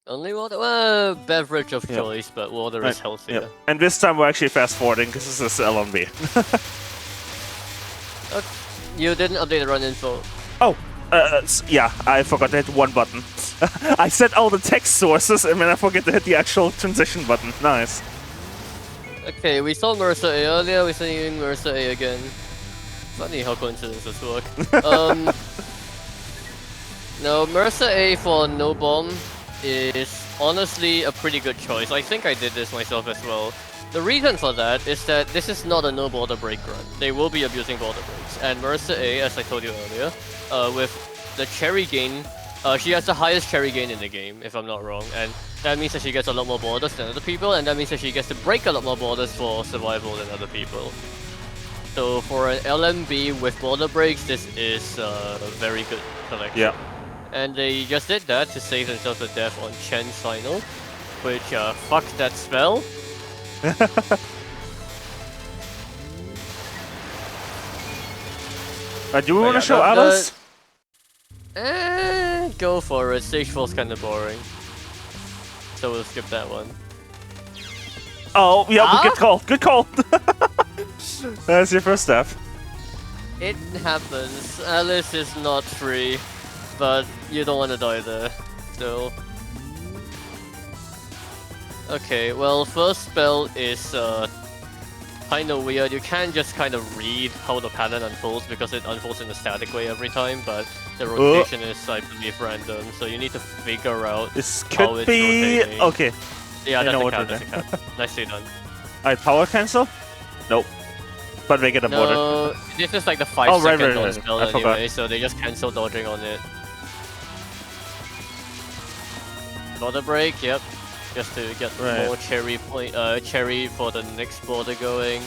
Only water? Well, beverage of choice, but water is healthier. Yep. And this time we're actually fast forwarding because this is LNB. You didn't update the run info. Oh, yeah, I forgot to hit one button. I set all the text sources and then I forget to hit the actual transition button. Nice. Okay, we saw Mercer A earlier, we're seeing Mercer A again. Funny how coincidences work. No, Mercer A for no bomb is honestly a pretty good choice. I think I did this myself as well. The reason for that is that this is not a no border break run. They will be abusing border breaks. And Mercer A, as I told you earlier, with the cherry gain, she has the highest cherry gain in the game, if I'm not wrong. And that means that she gets a lot more borders than other people, and that means that she gets to break a lot more borders for survival than other people. So for an LMB with border breaks, this is a very good collection. Yeah. And they just did that to save themselves a death on Chen's final, which, fuck that spell. Do we want to yeah, show Alice? Go for it. Stage 4's kind of boring. So we'll skip that one. Oh, yeah, good call. Good call. That's your first step. It happens. Alice is not free, but you don't want to die there. Still. Okay, well, first spell is kind of weird. You can't just kind of read how the pattern unfolds because it unfolds in a static way every time, but the rotation is, I believe, random. So you need to figure out This how could it's be... rotating. Okay. Yeah, that's a know cap, what to that's a cap. Nicely done. Alright, power cancel? Nope. But make it aborted. No, this is like the 5 second dodge spell anyway, so they just cancel dodging on it. Border break, yep. Just to get more cherry for the next border going.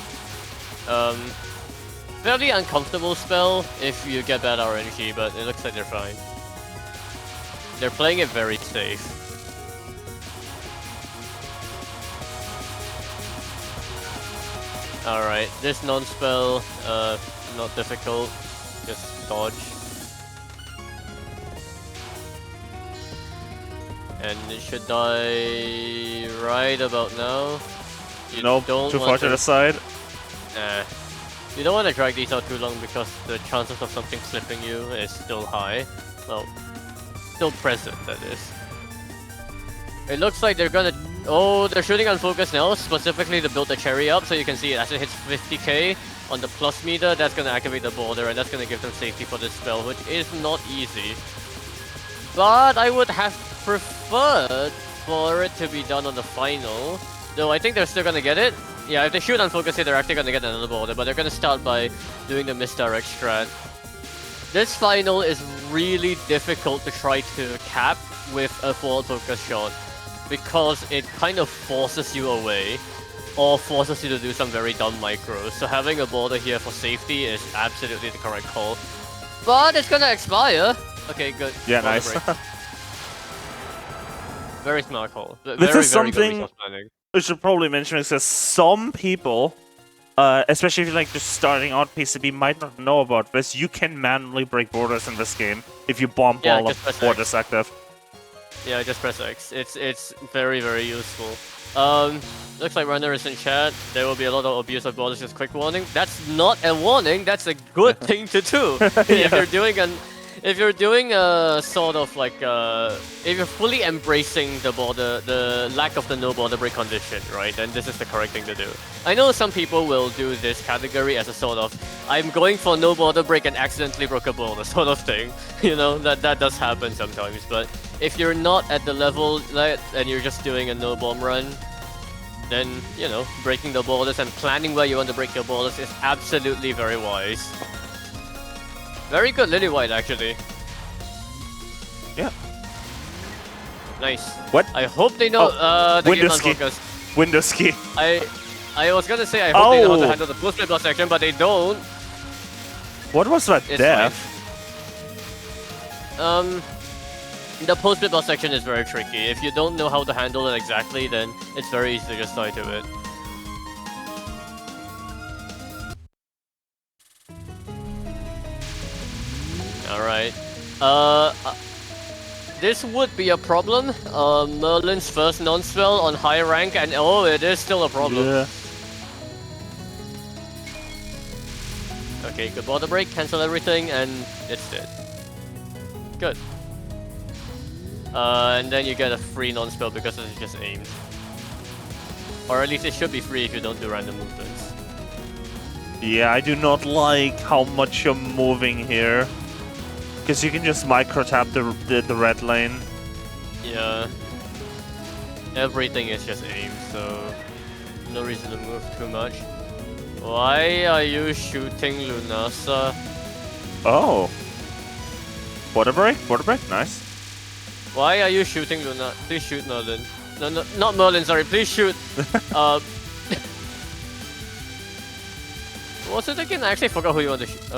Fairly uncomfortable spell if you get bad RNG, but it looks like they're fine. They're playing it very safe. Alright, this non-spell, not difficult, just dodge. And it should die right about now. Nope, too far to the side. Nah. You don't want to drag these out too long because the chances of something slipping you is still high. Well, still present, that is. It looks like they're gonna... Oh, they're shooting on focus now, specifically to build the cherry up, so you can see it as it hits 50k on the plus meter, that's gonna activate the border, and that's gonna give them safety for this spell, which is not easy. But I would have preferred for it to be done on the final, though I think they're still gonna get it. Yeah, if they shoot on focus here, they're actually gonna get another border, but they're gonna start by doing the misdirect strat. This final is really difficult to try to cap with a forward focus shot, because it kind of forces you away, or forces you to do some very dumb micros. So having a border here for safety is absolutely the correct call. But it's gonna expire! Okay, good. Yeah, nice. Very smart call. This is something we should probably mention, is that some people, especially if you're like just starting out PCB, might not know about this. You can manually break borders in this game if you bomb all of borders active. Yeah, just press X. It's very, very useful. Looks like Runner is in chat. There will be a lot of abuse of borders, just quick warning. That's not a warning, that's a good thing to do. If you're doing a sort of like if you're fully embracing the lack of the no border break condition, right, then this is the correct thing to do. I know some people will do this category as a sort of, I'm going for no border break and accidentally broke a border sort of thing. You know, that does happen sometimes, but if you're not at the level and you're just doing a no bomb run, then, you know, breaking the borders and planning where you want to break your borders is absolutely very wise. Very good Lily White, actually. Yeah. Nice. What? I hope they know the window game ski. focus. Window ski. I was gonna say I hope they know how to handle the post block section, but they don't. What was that death? The post block section is very tricky. If you don't know how to handle it exactly, then it's very easy to just die to it. Alright. This would be a problem. Merlin's first non-spell on high rank, and oh, it is still a problem. Yeah. Okay, good border break, cancel everything, and it's dead. Good. And then you get a free non-spell because it's just aimed. Or at least it should be free if you don't do random movements. Yeah, I do not like how much you're moving here. Because you can just micro tap the red lane. Yeah. Everything is just aimed, so no reason to move too much. Why are you shooting Lunasa? Oh. Border break? Border break? Nice. Why are you shooting Luna? Please shoot Merlin. No, not Merlin, sorry. Please shoot. What's it again? I actually forgot who you want to shoot.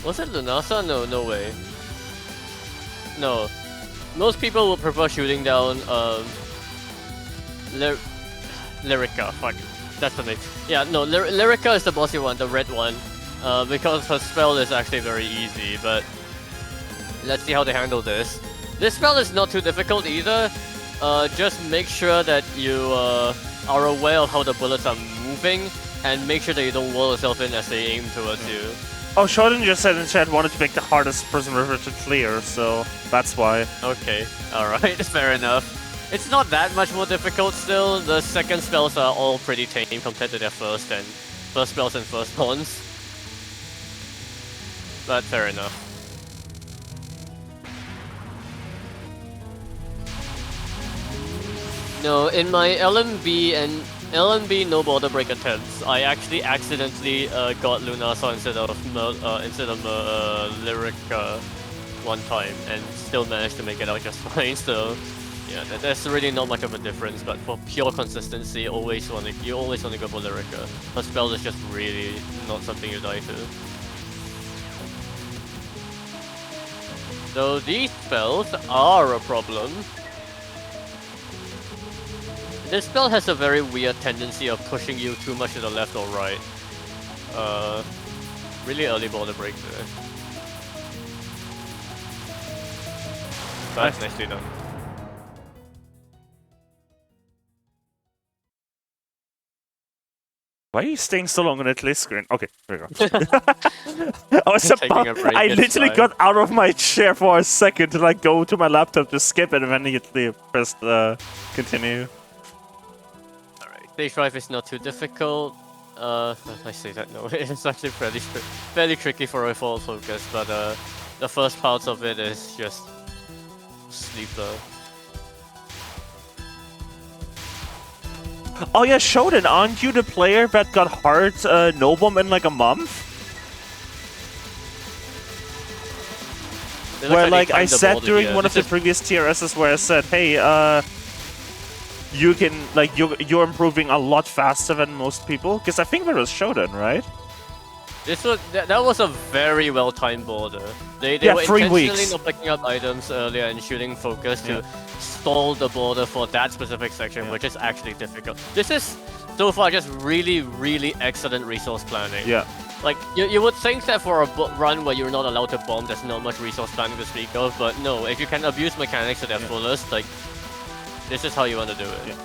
Was it Lunasa? No, no way. No. Most people would prefer shooting down Lyrica. Fuck. That's the name. Yeah, no, Lyrica is the bossy one, the red one. because her spell is actually very easy, but let's see how they handle this. This spell is not too difficult either. Just make sure that you are aware of how the bullets are moving, and make sure that you don't wall yourself in as they aim towards you. Oh, Shodan just said in chat wanted to pick the hardest Prism River to clear, so that's why. Okay, alright, fair enough. It's not that much more difficult still. The second spells are all pretty tame compared to their first spells and first ones. But fair enough. No, in my LMB no border break attempts, I actually accidentally got Lunasa instead of Lyric one time, and still managed to make it out just fine. So yeah, there's really not much of a difference. But for pure consistency, you always want to go for Lyrica. Her spell is just really not something you die to. So these spells are a problem. This spell has a very weird tendency of pushing you too much to the left or right. Really early border break there. But nicely done. Why are you staying so long on that list screen? Okay, there we go. I literally got out of my chair for a second to like go to my laptop to skip it and then immediately pressed continue. Stage 5 is not too difficult. I say that no, it's actually fairly tricky for a full focus, but the first part of it is just sleeper. Oh yeah, Shodan, aren't you the player that got hard no bomb in like a month? Where like I said during one of the previous TRSs where I said, hey, you can, like, you're improving a lot faster than most people, because I think that was Shodan, right? That was a very well timed border. They were 3 intentionally weeks. not picking up items earlier and shooting focus to stall the border for that specific section, which is actually difficult. This is so far just really excellent resource planning. Yeah. Like you would think that for a run where you're not allowed to bomb, there's not much resource planning to speak of, but no, if you can abuse mechanics to their fullest, like. This is how you want to do it. Yeah.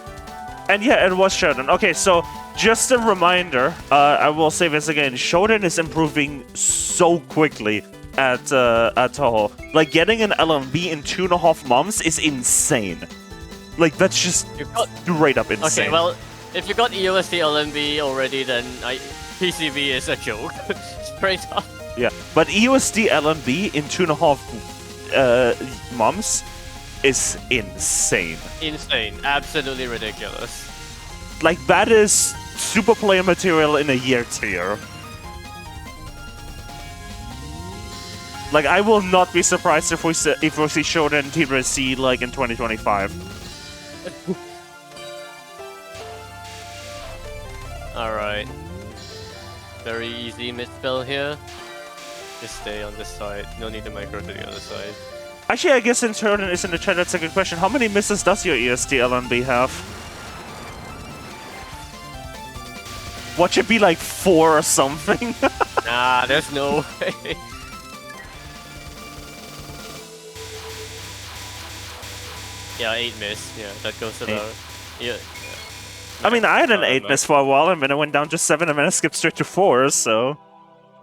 And yeah, it was Shodan. Okay, so just a reminder, I will say this again, Shodan is improving so quickly at Touhou. Like, getting an LMB in 2.5 months is insane. Like, that's just straight up insane. Okay, well, if you got EOSD LMB already, then PCV is a joke. Straight up. Yeah, but EOSD LMB in 2.5 months is insane. Insane. Absolutely ridiculous. Like, that is super player material in a year tier. Like, I will not be surprised if we see Shodan TRC like in 2025. Alright. Very easy mid spell here. Just stay on this side. No need to micro to the other side. Actually, I guess since Shodan is in the chat, that's a good question. How many misses does your ESD LNB have? What should be like 4 or something? Nah, there's no way. Yeah, 8 miss. Yeah, that goes about. Yeah. I mean, I had an 8 miss for a while, and then I went down to 7, and then I skipped straight to 4, so.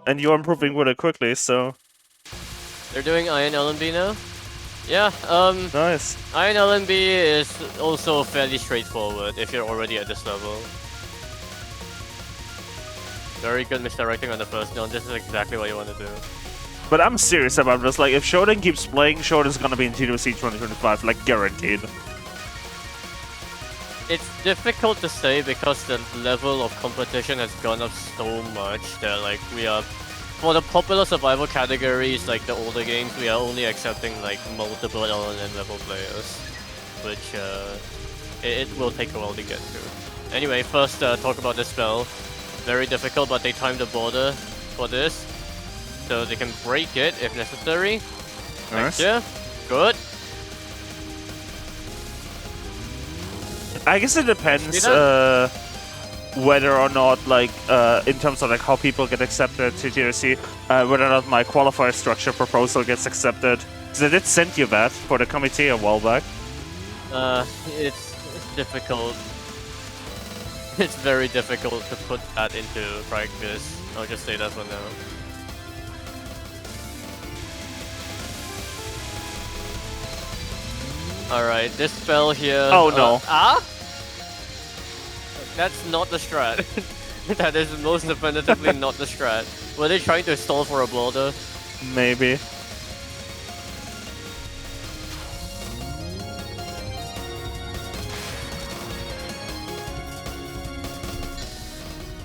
And you're improving with it quickly, so. They're doing Iron LNB now? Yeah, Nice. Iron LNB is also fairly straightforward if you're already at this level. Very good misdirecting on the first zone. This is exactly what you want to do. But I'm serious about this. Like, if Shodan keeps playing, Shodan's gonna be in TWC 2025, like, guaranteed. It's difficult to say because the level of competition has gone up so much that, like, we are... For the popular survival categories, like the older games, we are only accepting, like, multiple LNM level players. Which, it will take a while to get to. Anyway, first, talk about this spell. Very difficult, but they timed the border for this. So they can break it if necessary. Nice. Yeah, good. I guess it depends. whether or not, like, in terms of like how people get accepted to TRC, whether or not my qualifier structure proposal gets accepted. Because I did send you that for the committee a while back. It's difficult. It's very difficult to put that into practice. I'll just say that for now. Alright, this spell here... Oh no. That's not the strat. That is most definitively not the strat. Were they trying to stall for a border? Maybe.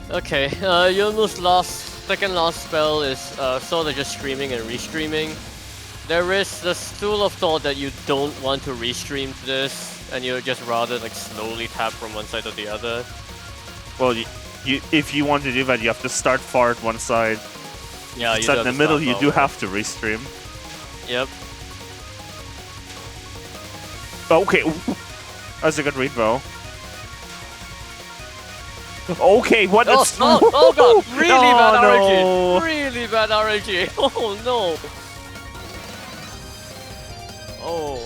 Okay, Yomu's second last spell is sort of just streaming and restreaming. There is the school of thought that you don't want to restream this, and you just rather like slowly tap from one side to the other. Well, if you want to do that, you have to start far at one side. Yeah, so in the middle, you do have to restream. Yep. Okay, that's a good read, though. Okay, what? Oh god! Really bad RNG! No. Really bad RNG! Oh no! Oh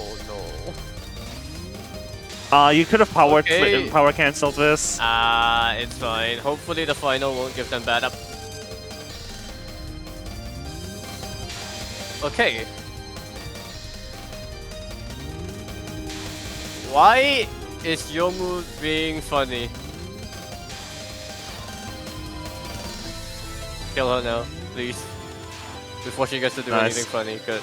no! You could have power Okay. power cancelled this. It's fine. Hopefully the final won't give them bad up. Okay. Why is Yomu being funny? Kill her now, please. Before she gets to do anything funny, good.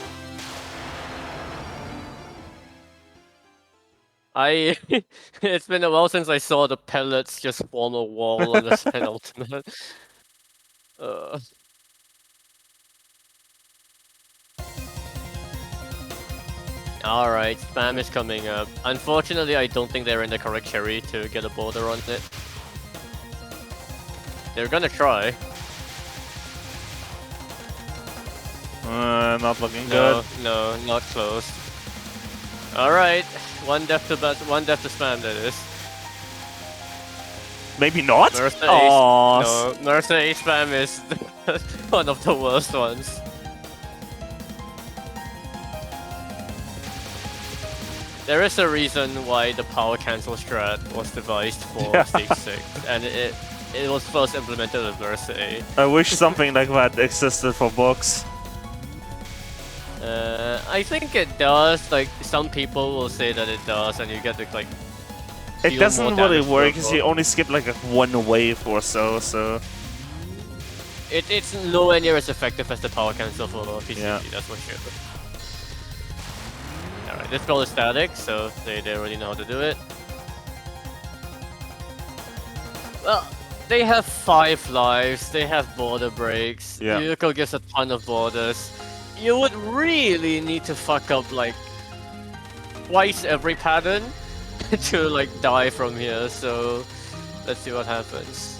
It's been a while since I saw the pellets just form a wall on this penultimate. Alright, spam is coming up. Unfortunately, I don't think they're in the correct cherry to get a border on it. They're gonna try. Not looking good. No, not close. Alright, one death to spam that is. Maybe not? Mercer Aww. Ace, no, Mercer Ace spam is one of the worst ones. There is a reason why the power cancel strat was devised for stage 6, and it was first implemented in Mercer A. I wish something like that existed for books. I think it does. Like, some people will say that it does, and you get to like. It doesn't really work because you only skip like one wave or so. It's nowhere near as effective as the power cancel for PCP. Yeah. That's for sure. All right, this spell is static, so they already know how to do it. Well, they have 5 lives. They have border breaks. Yeah. Yuko gets a ton of borders. You would really need to fuck up like twice every pattern to like die from here, so let's see what happens.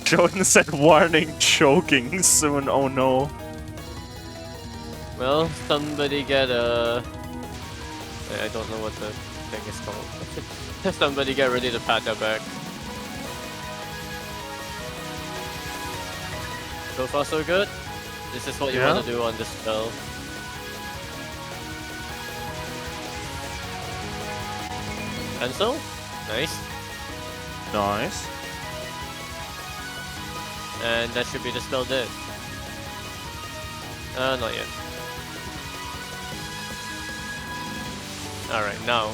Jordan said warning choking soon, oh no. Well, somebody get a... I don't know what the thing is called. Somebody get ready to pat their back. So far so good. This is what you want to do on this spell. Pencil? Nice. Nice. And that should be the spell dead. Not yet. Alright, now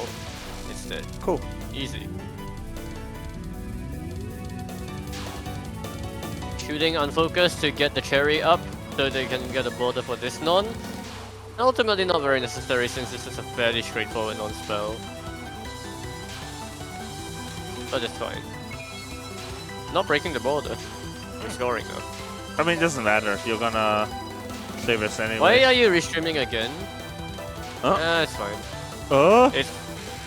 it's dead. Cool. Easy. Shooting unfocused to get the cherry up so they can get a border for this non. Ultimately not very necessary since this is a fairly straightforward non-spell. But it's fine. Not breaking the border. We're scoring though. I mean, it doesn't matter. You're gonna save us anyway. Why are you restreaming again? It's fine. It's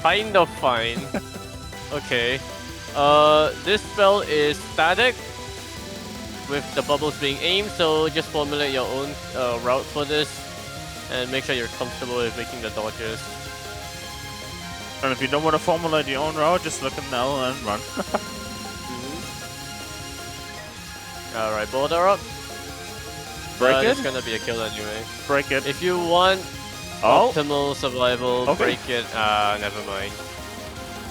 kind of fine. Okay. This spell is static with the bubbles being aimed, so just formulate your own route for this and make sure you're comfortable with making the dodges. And if you don't want to formulate your own route, just look at Nell and run. Alright, border up. Break it? It's gonna be a kill anyway. Break it. If you want optimal survival, Okay. break it. Never mind.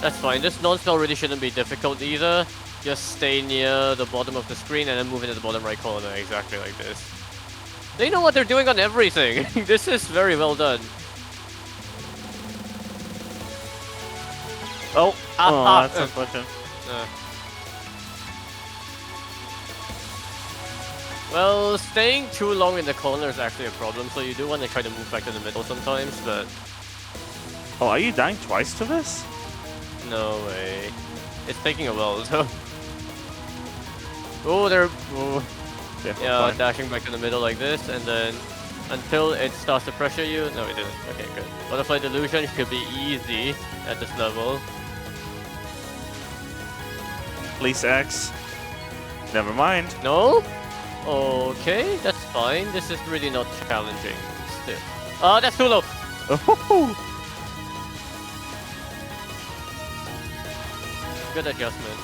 That's fine. This non-spell really shouldn't be difficult either. Just stay near the bottom of the screen and then move into the bottom right corner, exactly like this. They know what they're doing on everything. This is very well done. Oh, that's unfortunate. Well, staying too long in the corner is actually a problem, so you do want to try to move back to the middle sometimes, but... Oh, are you dying twice to this? No way. It's taking a while, though. Oh, they're... Oh. Yeah, dashing back to the middle like this, and then... Until it starts to pressure you... No, it didn't. Okay, good. Butterfly Delusion should be easy at this level. Please X. Never mind. No? Okay, that's fine. This is really not challenging still. Oh, that's too low! Oh. Good adjustment.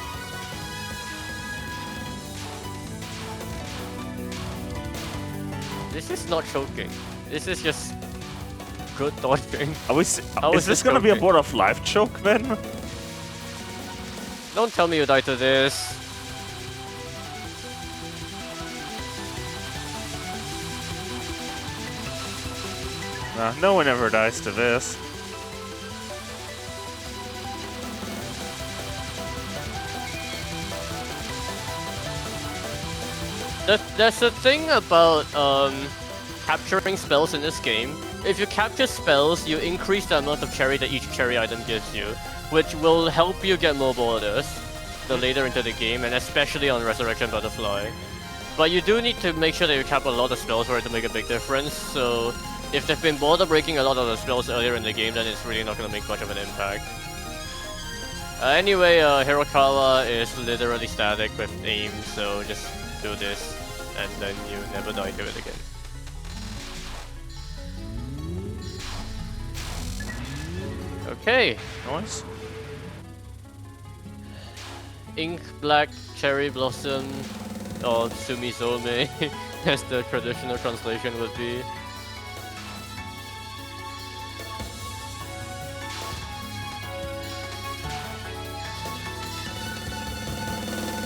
This is not choking. This is just good dodging. Is this gonna be a board of life choke then? Don't tell me you died to this. No one ever dies to this. There's a thing about capturing spells in this game. If you capture spells, you increase the amount of cherry that each cherry item gives you, which will help you get more borders the later into the game, and especially on Resurrection Butterfly. But you do need to make sure that you cap a lot of spells for it to make a big difference, so if they've been border breaking a lot of the spells earlier in the game, then it's really not going to make much of an impact. Anyway, Hirokawa is literally static with aim, so just do this, and then you never die to it again. Okay. Nice. Ink Black Cherry Blossom, or Sumizome, as the traditional translation would be.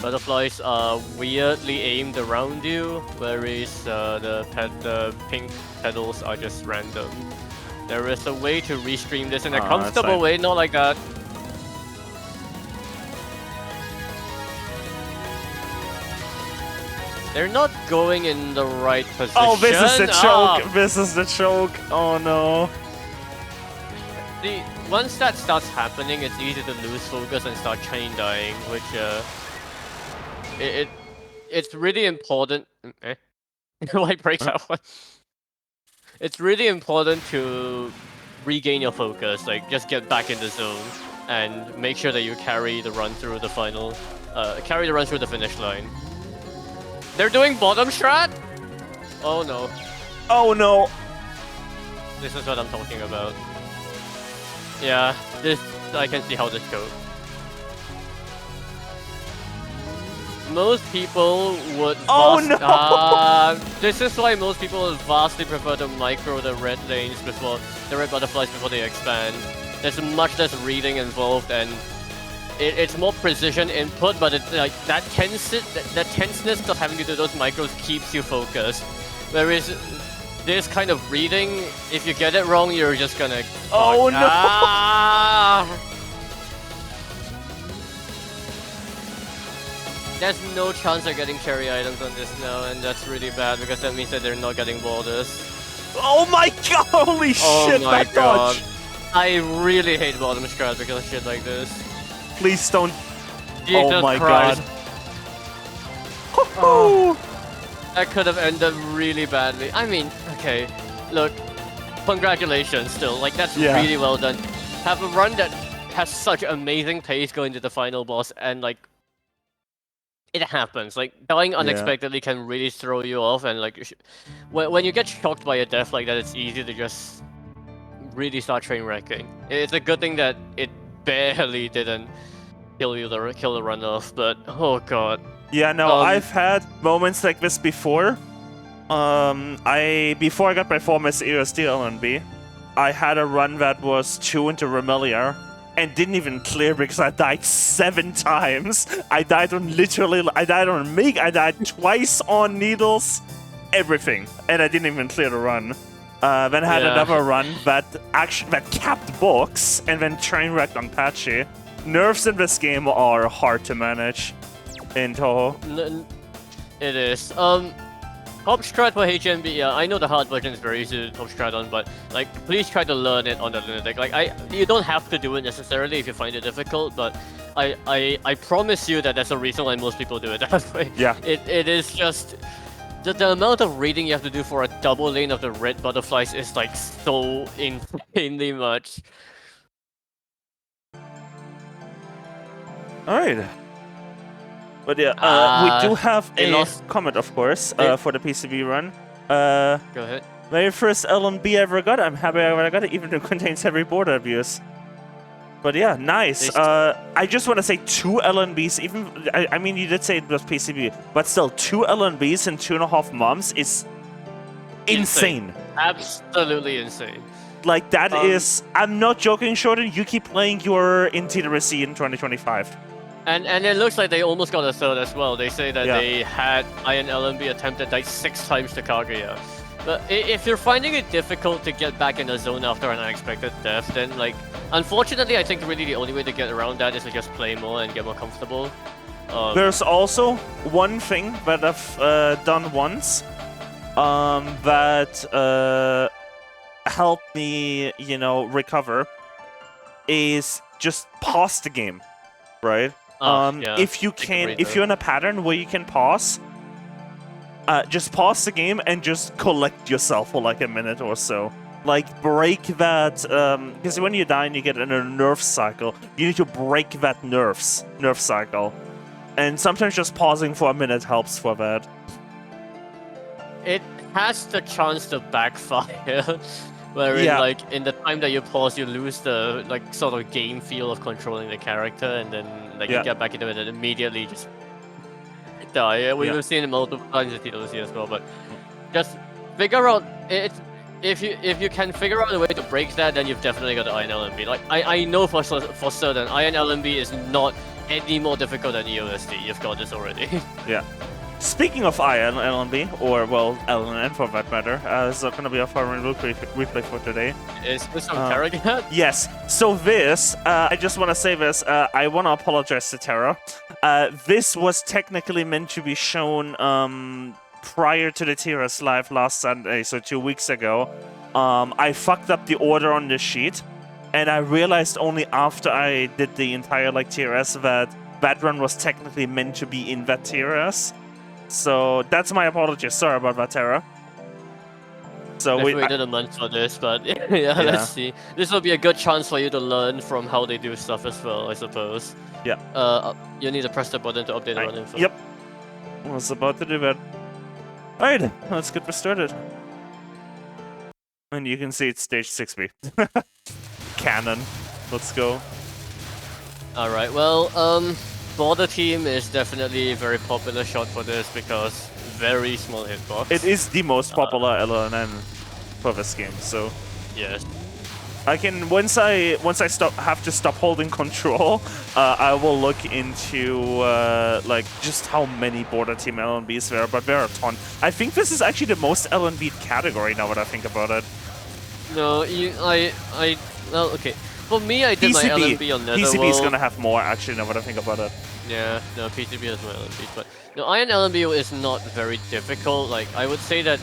Butterflies are weirdly aimed around you, whereas the pink petals are just random. There is a way to restream this in a comfortable way, not like that. They're not going in the right position. Oh, this is the choke! This is the choke! Oh no. Once that starts happening, it's easy to lose focus and start chain dying, which it's really important. Why break that one? It's really important to regain your focus, like just get back in the zone and make sure that you carry the run through the final, carry the run through the finish line. They're doing bottom strat? Oh no. Oh no. This is what I'm talking about. Yeah, I can see how this goes. Most people would this is why most people would vastly prefer to micro the red lanes before the red butterflies before they expand. There's much less reading involved, and it's more precision input, but it's like that tenseness of having to do those micros keeps you focused. Whereas this kind of reading, if you get it wrong, you're just gonna oh no. There's no chance of getting cherry items on this now, and that's really bad because that means that they're not getting borders. Oh my god! Holy shit! Oh my that god! dodge. I really hate bottom strat because of shit like this. Please don't. Jesus oh my Christ. god! Oh. That could have ended really badly. I mean, okay, look, congratulations still. Like that's really well done. Have a run that has such amazing pace going to the final boss, and like. It happens. Like dying unexpectedly can really throw you off, and like when you get shocked by a death like that, it's easy to just really start train wrecking. It's a good thing that it barely didn't kill the runoff, but oh god. Yeah, no, I've had moments like this before. Before I got my former ESD LNB, I had a run that was 2 into Remelia and didn't even clear because I died 7 times. I died on Mig, I died twice on Needles, everything, and I didn't even clear the run. Then I had another run that capped box and then train wrecked on Patchy. Nerfs in this game are hard to manage in Touhou. It is. Top strat for HMB, yeah, I know the hard version is very easy to top strat on, but like, please try to learn it on the Lunatic. Like, you don't have to do it necessarily if you find it difficult, but I promise you that there's a reason why most people do it that way. Yeah. It is just the amount of reading you have to do for a double lane of the red butterflies is like so insanely much. All right. But yeah, we do have a comment, of course, for the PCB run. Go ahead. Very first LNB I ever got. I'm happy I got it, even though it contains heavy border abuse. But yeah, nice. I just want to say 2 LNBs, even... I mean, you did say it was PCB, but still, 2 LNBs in 2.5 months is insane. Absolutely insane. Like, that is... I'm not joking, Jordan. You keep playing your Interacy in 2025. And it looks like they almost got a third as well. They say that they had Iron LNB attempted like 6 times to Kaguya. But if you're finding it difficult to get back in the zone after an unexpected death, then like, unfortunately, I think really the only way to get around that is to just play more and get more comfortable. There's also one thing that I've done once that helped me, you know, recover, is just pause the game, right? If you can, if you're in a pattern where you can pause, just pause the game and just collect yourself for like a minute or so. Like, break that, because when you die and you get in a nerf cycle, you need to break that nerf cycle. And sometimes just pausing for a minute helps for that. It has the chance to backfire, wherein like in the time that you pause, you lose the like sort of game feel of controlling the character, and then like you get back into it and immediately just die. We've seen it multiple times in TLC as well, but just figure out it. If you can figure out a way to break that, then you've definitely got the Iron LMB. Like I know for certain, Iron LMB is not any more difficult than EOSD. You've got this already. Yeah. Speaking of Iron LNB, or well, LNN for that matter, is going to be a foreign replay for today. Is this from Terra? Yes. So this, I just want to say this. I want to apologize to Terra. This was technically meant to be shown prior to the TRS live last Sunday, so 2 weeks ago. I fucked up the order on the sheet, and I realized only after I did the entire like TRS that run was technically meant to be in that TRS. So that's my apologies. Sorry about that, Terra. So we waited a month for this, but let's see. This will be a good chance for you to learn from how they do stuff as well, I suppose. Yeah. You need to press the button to update the run info. Yep. I was about to do that. Alright, let's get started. And you can see it's stage 6B. Cannon. Let's go. Alright, well, Border Team is definitely a very popular shot for this because very small hitbox. It is the most popular LNN for this game, so yes. I can once I have to stop holding control, I will look into like just how many Border Team LNBs there are, but there are a ton. I think this is actually the most LNB category now that I think about it. No, well, okay. For me, I did my LNB on Netherworld. PCB is gonna have more, actually, now that I think about it. Yeah, no, PCB has more LNBs, but no, Iron LNB is not very difficult. Like, I would say that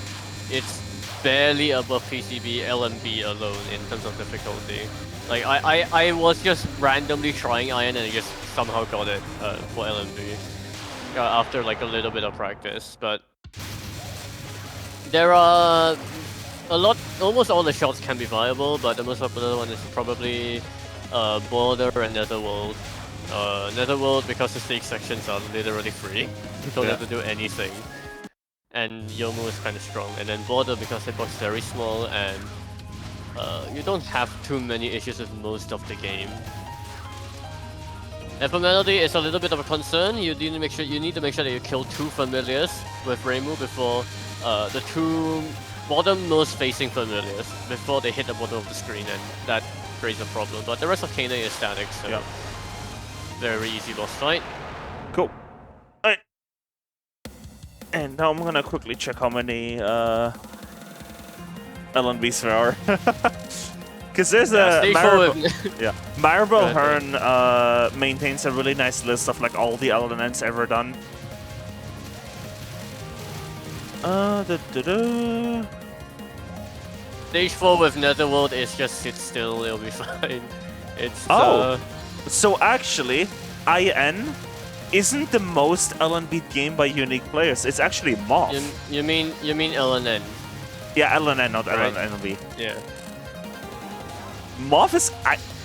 it's barely above PCB LNB alone in terms of difficulty. Like, I was just randomly trying Iron and I just somehow got it for LNB after like a little bit of practice, but there are almost all the shots can be viable, but the most popular one is probably Border and Netherworld. Netherworld, because the stage sections are literally free. You don't have to do anything. And Yomu is kind of strong. And then Border, because hitbox is very small and you don't have too many issues with most of the game. And for Melody, it's a little bit of a concern. You need to make sure that you kill 2 familiars with Reimu before the 2 bottom-most facing familiars before they hit the bottom of the screen, and that creates a problem. But the rest of Kana is static, so yeah. Very easy boss fight. Cool. Alright. And now I'm gonna quickly check how many LNBs there are. Because there's a Maribel Hearn maintains a really nice list of like all the LNNs ever done. Stage 4 with Netherworld is just sit still, it'll be fine. It's so actually, IN isn't the most LNB game by unique players. It's actually Moth. You mean LNN? Yeah, LNN, not right. LNB. Yeah. Moth is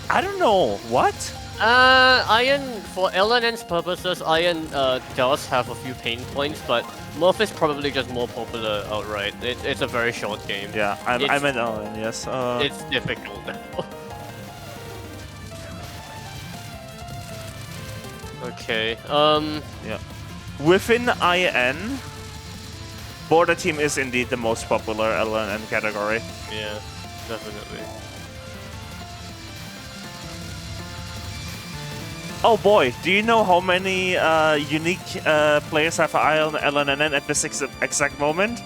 I don't know what. Iron, for LNN's purposes, Iron does have a few pain points, but Moth is probably just more popular outright. It's a very short game. Yeah, I meant LN, yes. It's difficult though. Okay, yeah. Within IN, Border Team is indeed the most popular LNN category. Yeah, definitely. Oh boy, do you know how many unique players have LNN at this exact moment?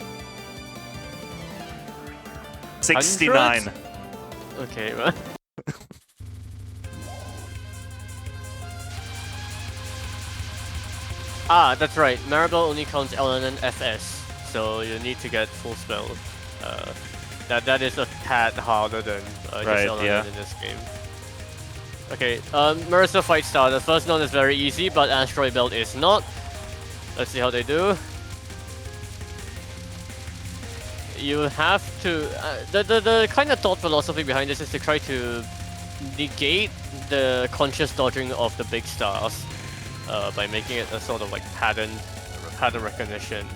69. Okay, well. Ah, that's right. Maribel only counts LNN FS, so you need to get full spell. That is a tad harder than just LNN in this game. Okay, Marisa fight starter. First known is very easy, but Asteroid Belt is not. Let's see how they do. You have to... the kind of thought philosophy behind this is to try to negate the conscious dodging of the big stars by making it a sort of like pattern recognition.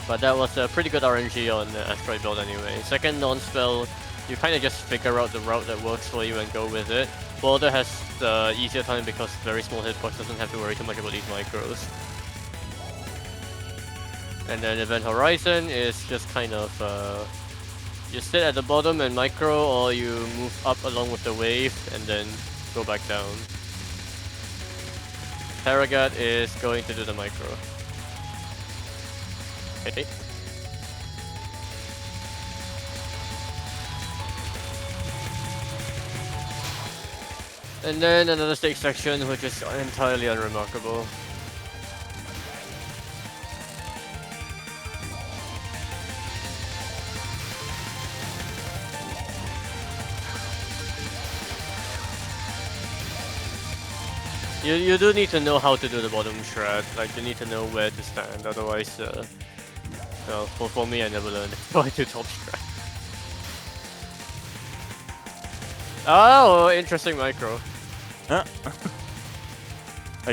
But that was a pretty good RNG on Asteroid Belt anyway. Second non-spell, you kind of just figure out the route that works for you and go with it. Boulder has the easier time because very small hitbox doesn't have to worry too much about these micros. And then Event Horizon is just kind of you sit at the bottom and micro, or you move up along with the wave and then go back down. Paragat is going to do the micro. Okay. And then another stage section which is entirely unremarkable. You do need to know how to do the bottom shred, like you need to know where to stand, otherwise well, for me I never learned how to top shred. Oh, interesting micro. I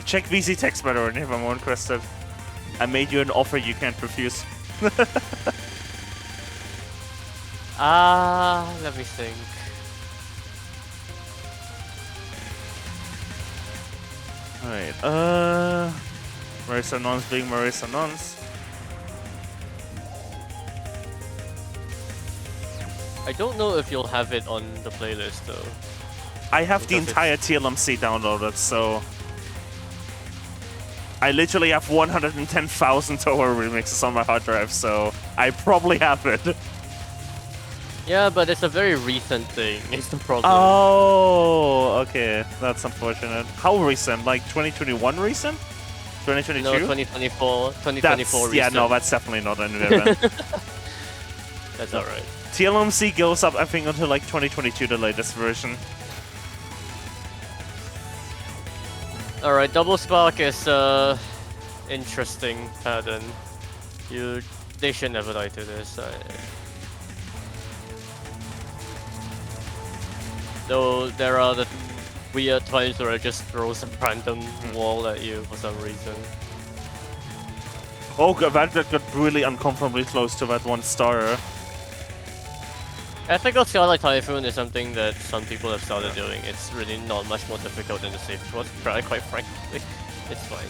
check VZ text better if I'm more interested. I made you an offer you can't refuse. Let me think. Alright, Marisa Nons being Marisa Nons. I don't know if you'll have it on the playlist though. I have the entire TLMC downloaded, so... I literally have 110,000 Touhou remixes on my hard drive, so I probably have it. Yeah, but it's a very recent thing, it's the problem. Oh, okay. That's unfortunate. How recent? Like 2021 recent? 2022? No, 2024. 2024 recent. Yeah, no, that's definitely not an event. That's alright. TLMC goes up, I think, until like 2022, the latest version. Alright, Double Spark is interesting pattern. They should never die to this. Though there are the weird times where it just throws a random wall at you for some reason. Oh god, that got really uncomfortably close to that one star. Ethical Scarlet Typhoon is something that some people have started doing. It's really not much more difficult than the safe was, quite frankly. It's fine.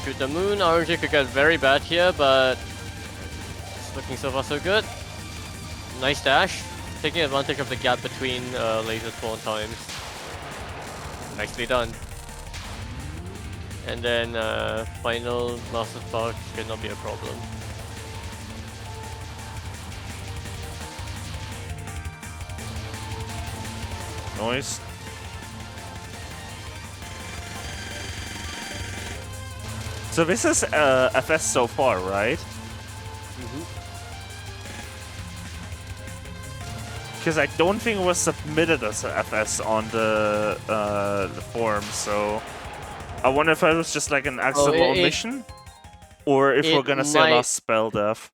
Shoot the moon, RNG could get very bad here, but it's looking so far so good. Nice dash, taking advantage of the gap between laser spawn times. Nicely done. And then final Master Spark should not be a problem. Noise. So this is FS so far, right? Because I don't think it was submitted as a FS on the form, so I wonder if it was just like an accidental omission, or if we're gonna see a last spell death.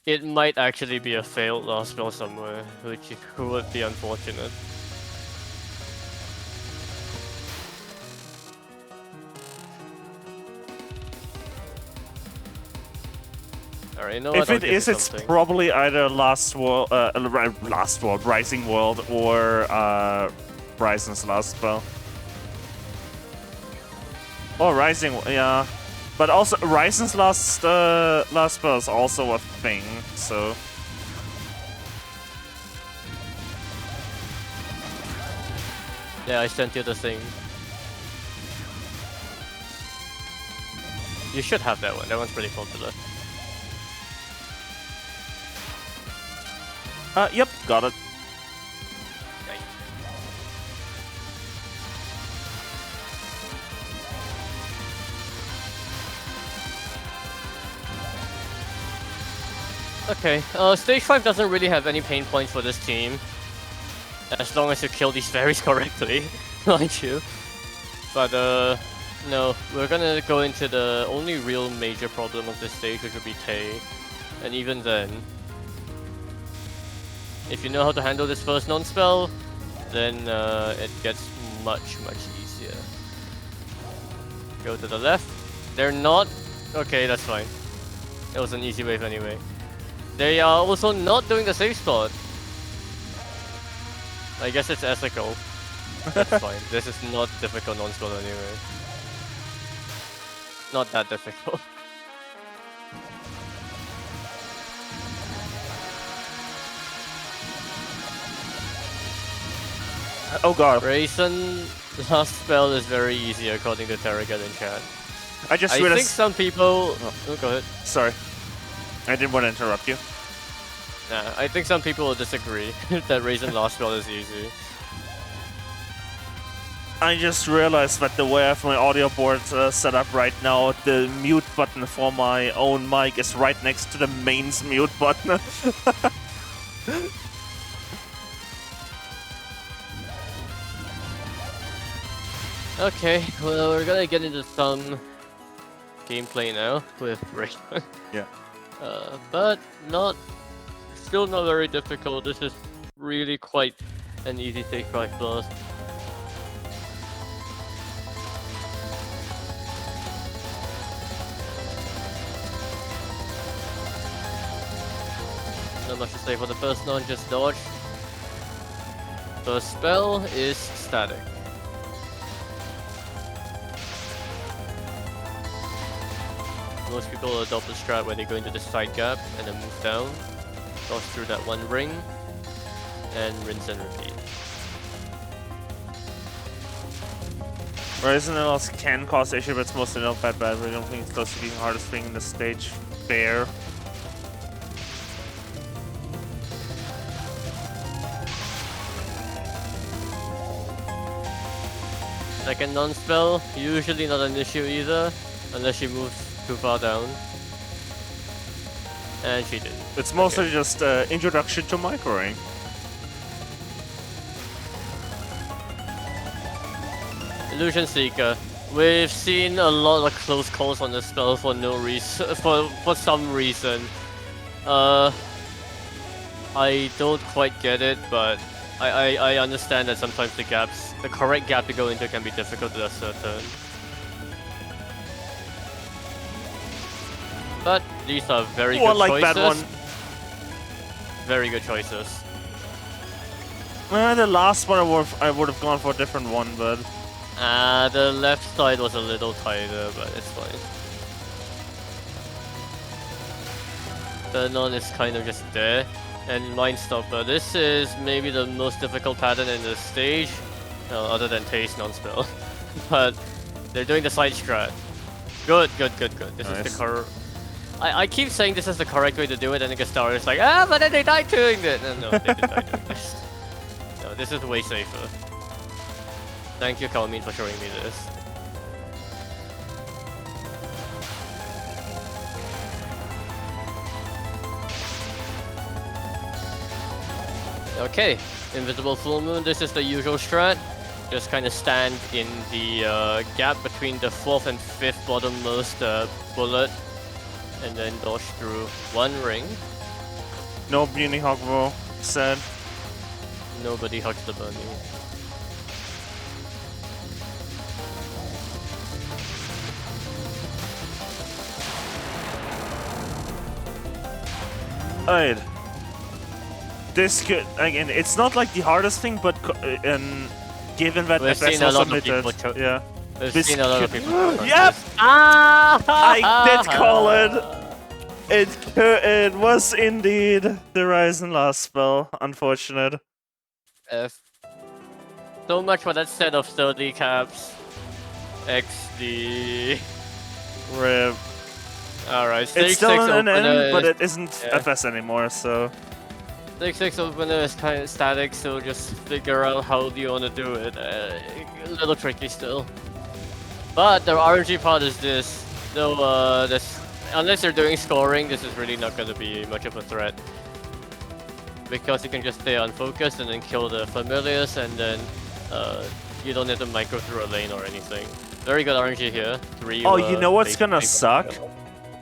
It might actually be a failed last spell somewhere, which would be unfortunate. Alright, no. If it is, it's probably either Last World, Rising World, or Bryson's last spell. Oh, Rising, yeah. But also, Rising's last spell is also a thing, so... Yeah, I sent you the thing. You should have that one. That one's pretty popular. Yep, got it. Nice. Okay, stage 5 doesn't really have any pain points for this team. As long as you kill these fairies correctly, mind you. But no, we're gonna go into the only real major problem of this stage, which would be Tay. And even then, if you know how to handle this first non-spell, then it gets much easier. Go to the left. They're not... Okay, that's fine. It was an easy wave anyway. They are also not doing the safe spot. I guess it's ethical. That's fine. This is not difficult non-spell anyway. Not that difficult. Oh god. Raisin last spell is very easy according to Terragat in chat. I realized... think some people... Oh, go ahead. Sorry. I didn't want to interrupt you. Nah, I think some people will disagree that Raisin last spell is easy. I just realized that the way I have my audio board set up right now, the mute button for my own mic is right next to the mains mute button. Okay, well, we're gonna get into some gameplay now with Raisin. Yeah. But still not very difficult. This is really quite an easy stage 5 burst. Not much to say for the first non, just dodge. First spell is static. Most people adopt the strat when they go into the side gap and then move down, dodge through that one ring, and rinse and repeat. Raisin loss can cause issue, but it's mostly not that bad. We don't think it's close to being the hardest thing in the stage. Fair. Second non-spell, usually not an issue either, unless she moves too far down. And she didn't. It's mostly just introduction to microing. Illusion Seeker. We've seen a lot of close calls on this spell for no reason, for some reason. I don't quite get it, but I understand that sometimes the correct gap to go into can be difficult to ascertain. But these are very good like choices. that one. very good choices. The last one I would have gone for a different one, but The left side was a little tighter, but it's fine. The non is kind of just there. And Mind Stopper. This is maybe the most difficult pattern in the stage, other than Taste non-spell. But they're doing the side strat. Good. This is the correct. I keep saying this is the correct way to do it, and the Gastar is like, but then they died doing it. No, they didn't die doing this. No, this is way safer. Thank you, Kalmin, for showing me this. Okay, Invisible Full Moon, this is the usual strat. Just kind of stand in the gap between the 4th and 5th bottommost bullet, and then dodge through one ring. no Muni Hogbo said. Nobody hugs the bunny. Alright. This could, again, it's not like the hardest thing, but given that We've FS seen a was lot of submitted, people yeah. We've This seen a lot of could- people. Yep! Ah! I did call it! It was indeed the Ryzen last spell, unfortunate. F. So much for that set of 30 caps. XD. Rip. Alright, stage It's still 6 an opener N, but is- it isn't yeah. FS anymore, so... Stage 6 opener is kind of static, so just figure out how do you want to do it. A little tricky still. But the RNG part is this. Though, unless you're doing scoring, this is really not going to be much of a threat. Because you can just stay unfocused and then kill the familiars, and then you don't need to micro through a lane or anything. Very good RNG here. Oh, you know what's big- gonna big- suck?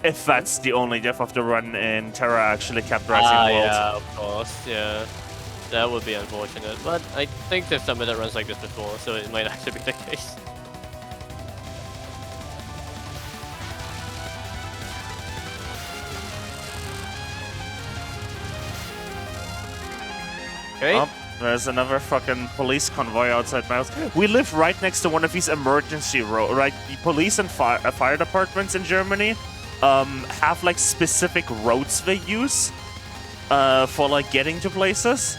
If that's the only diff of the run and Terra actually kept Rising Ah, World. yeah, of course, yeah. That would be unfortunate, but I think they've submitted runs like this before, so it might actually be the case. Okay. Oh, there's another fucking police convoy outside my house. We live right next to one of these emergency roads, right? The police and fire departments in Germany have like specific roads they use for like getting to places.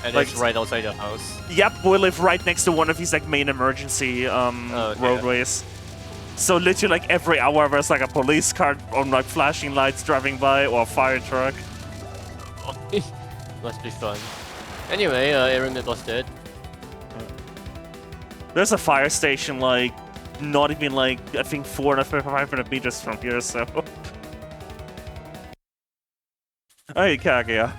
And like- it's right outside your house. Yep, we live right next to one of these like main emergency okay. roadways. So literally like every hour there's like a police car on like flashing lights driving by or a fire truck. Must be fun. Anyway, Aaron Mid was dead. There's a fire station like not even like I think 400 500 meters from here, so. Hey, Kaguya.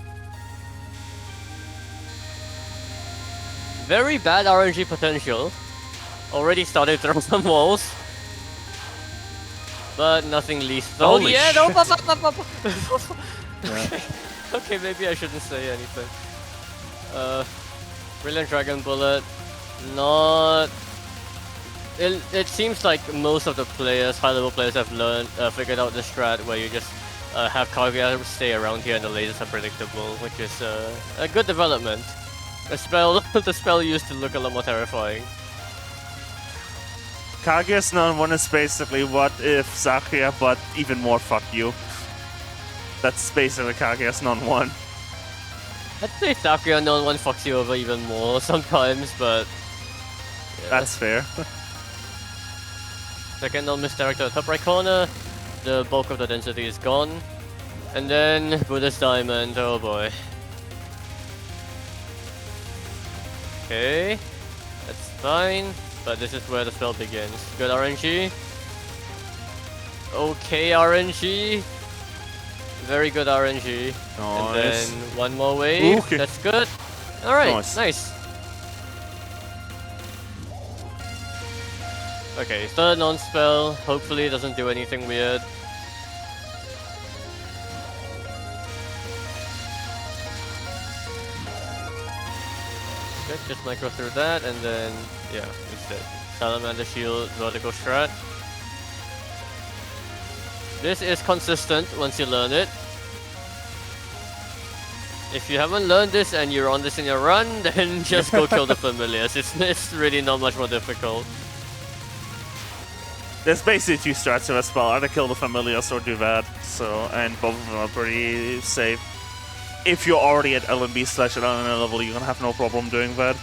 Very bad RNG potential. Already started throwing some walls. But nothing lethal. Holy yeah, no, shit. okay. Okay, maybe I shouldn't say anything. Brilliant Dragon Bullet. Not... It seems like most of the players, high-level players, have figured out the strat where you just have Kaguya stay around here and the lasers are predictable, which is a good development. The spell used to look a lot more terrifying. Kaguya's non-1 is basically what if Sakuya, but even more fuck you. That's basically Kaguya's non-1. I'd say Sakuya non one fucks you over even more sometimes, but... yeah. That's fair. Second non-misdirect to the top right corner. The bulk of the density is gone. And then Buddhist Diamond, oh boy. Okay, that's fine, but this is where the spell begins. Good RNG. Okay RNG. Very good RNG. And then one more wave. Okay. That's good. Alright, Nice. nice. Okay, third non-spell. Hopefully it doesn't do anything weird. Good, just micro through that, and then, yeah, it's dead. Salamander Shield, Vertical Strat. This is consistent once you learn it. If you haven't learned this and you're on this in your run, then just go kill the familiars. It's really not much more difficult. There's basically two strats to a spell, either kill the familiars or do that. So, and both of them are pretty safe. If you're already at LNB/LNN level, you're gonna have no problem doing that.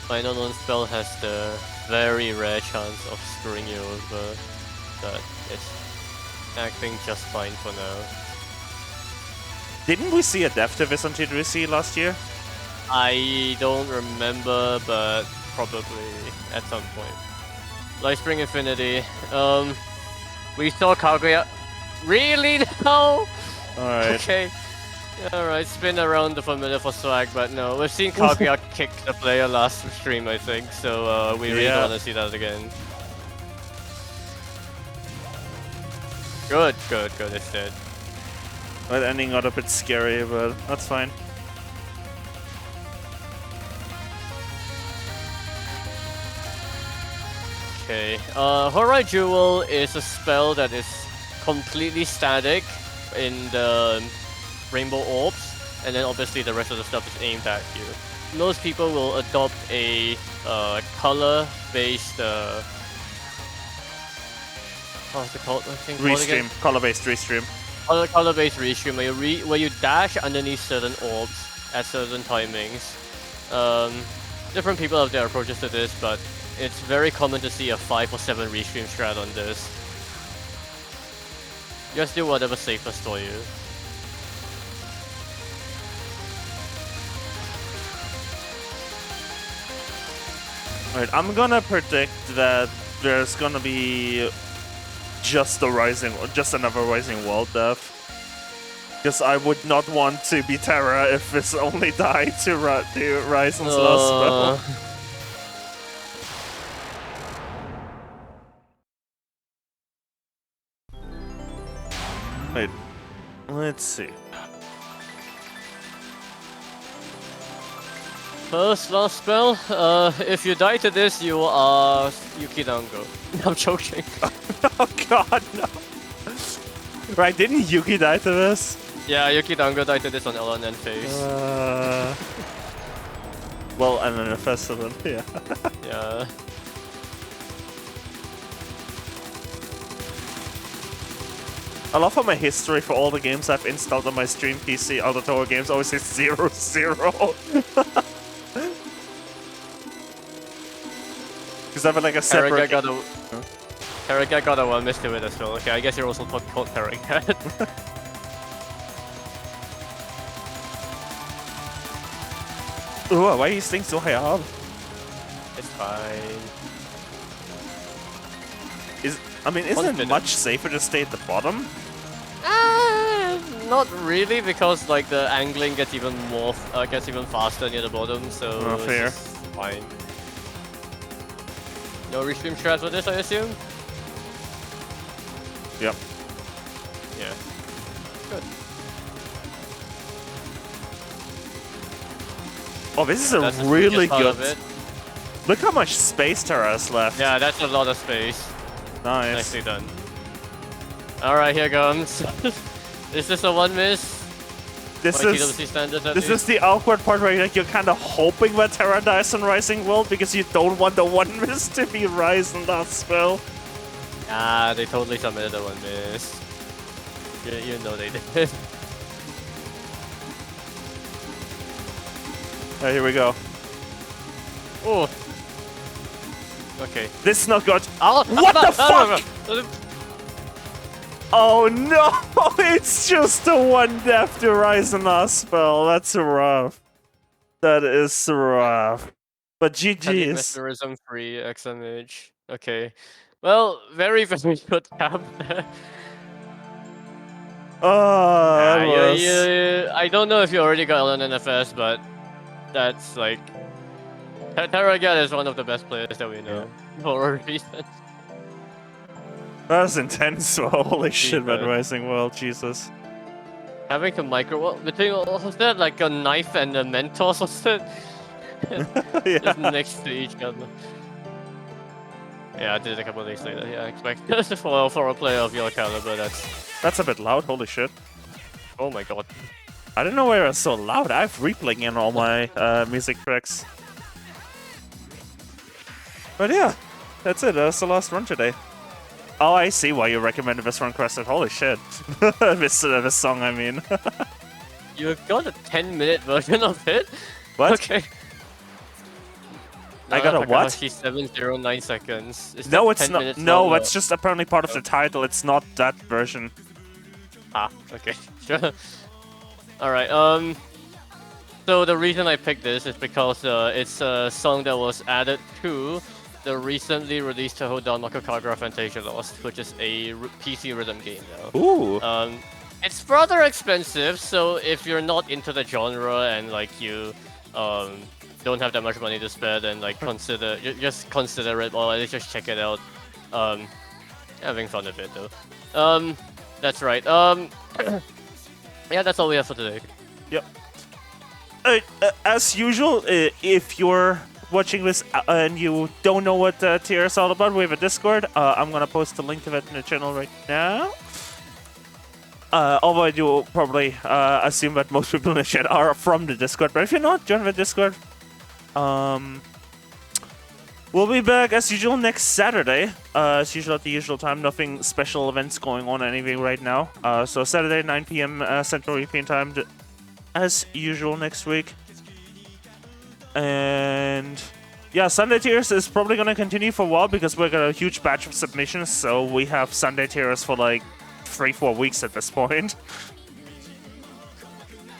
Final known spell has the very rare chance of screwing you over, but it's acting just fine for now. Didn't we see a death to this on T3C last year? I don't remember, but probably at some point. Lightspring Infinity. We saw Kaguya. Really now? Alright. Okay. Alright, spin around the familiar for swag, but no. We've seen Kaguya kick the player last stream, I think, so we really don't want to see that again. Good, it's dead. That ending got a bit scary, but that's fine. Okay, Horai Jewel is a spell that is completely static in the Rainbow Orbs, and then obviously the rest of the stuff is aimed at you. Most people will adopt a color-based, what's it called? I think Restream, color-based restream. Color-based restream where you dash underneath certain orbs at certain timings. Different people have their approaches to this, but it's very common to see a 5 or 7 restream strat on this. Just do whatever's safest for you. Alright, I'm gonna predict that there's gonna be just another Rising World death. Because I would not want to be Terra if it's only died to Ryzen's last spell. Wait, let's see. First, last spell. If you die to this, you are Yukidango. I'm joking. Oh god, no. Right, didn't Yuki die to this? Yeah, Yukidango died to this on LNN phase. Well, and then a festival, yeah. Yeah. I love how my history for all the games I've installed on my stream PC, all the Touhou games, always says 0-0. Because I have like a separate... Karaka got a 1 miss to it as well. Okay, I guess you're also called Karaka. Ooh, why are you staying so high up? It's fine. Isn't it much safer to stay at the bottom? Not really, because like the angling gets even faster near the bottom, so fair. It's fine. No restream strat for this, I assume? Yep. Yeah. Good. Oh, this is a really good... It. Look how much space Terra has left. Yeah, that's a lot of space. Nice. Nicely done. Alright, here comes. Is this a 1 miss? This is the awkward part where you're kind of hoping that Terra dies on Rising World because you don't want the 1 miss to be Ryzen last spell. Ah, they totally submitted the 1 miss. You know they did. Alright, here we go. Oh. Okay. This is not good. Oh, what the fuck? Oh no! It's just a 1 death to Ryzen last spell. That's rough. That is rough. But GG's. Mesmerism free XMH. Okay. Well, very, very good cap there. I don't know if you already got LNNFS, but that's like... Terragat is one of the best players that we know, for a reason. That was intense, holy shit, man, Rising World, Jesus. Having to was that like a knife and a Mentos or something? Just next to each other. Yeah, I did it a couple of days later, yeah, I expect for a player of your caliber, that's a bit loud, holy shit. Oh my god. I don't know why it was so loud. I have replaying in all my music tracks. But yeah, that's it. That's the last run today. Oh, I see why you recommended this run, Crested. Holy shit. this song, I mean. You've got a 10-minute version of it? What? Okay. I got a what? 709 seconds. Is No, that it's 10 not. minutes No, long, that's just apparently part of the title. It's not that version. Ah, okay, sure. Alright, so the reason I picked this is because it's a song that was added to the recently released Touhou Danmaku Kagura Fantasia Lost, which is a PC rhythm game now. Ooh. It's rather expensive, so if you're not into the genre and like you don't have that much money to spare, then like just consider it, or at least just check it out. Having fun with it though. That's right. Yeah, that's all we have for today. Yep. As usual, if you're watching this and you don't know what tier is all about, we have a Discord. I'm gonna post a link to that in the channel right now. Although I do probably assume that most people in the chat are from the Discord, but if you're not, join the Discord. We'll be back as usual next Saturday. As usual at the usual time. Nothing special events going on anything right now. So Saturday 9 PM Central European time, as usual next week. And yeah, Sunday tiers is probably gonna continue for a while because we got a huge batch of submissions. So we have Sunday tiers for like 3-4 weeks at this point.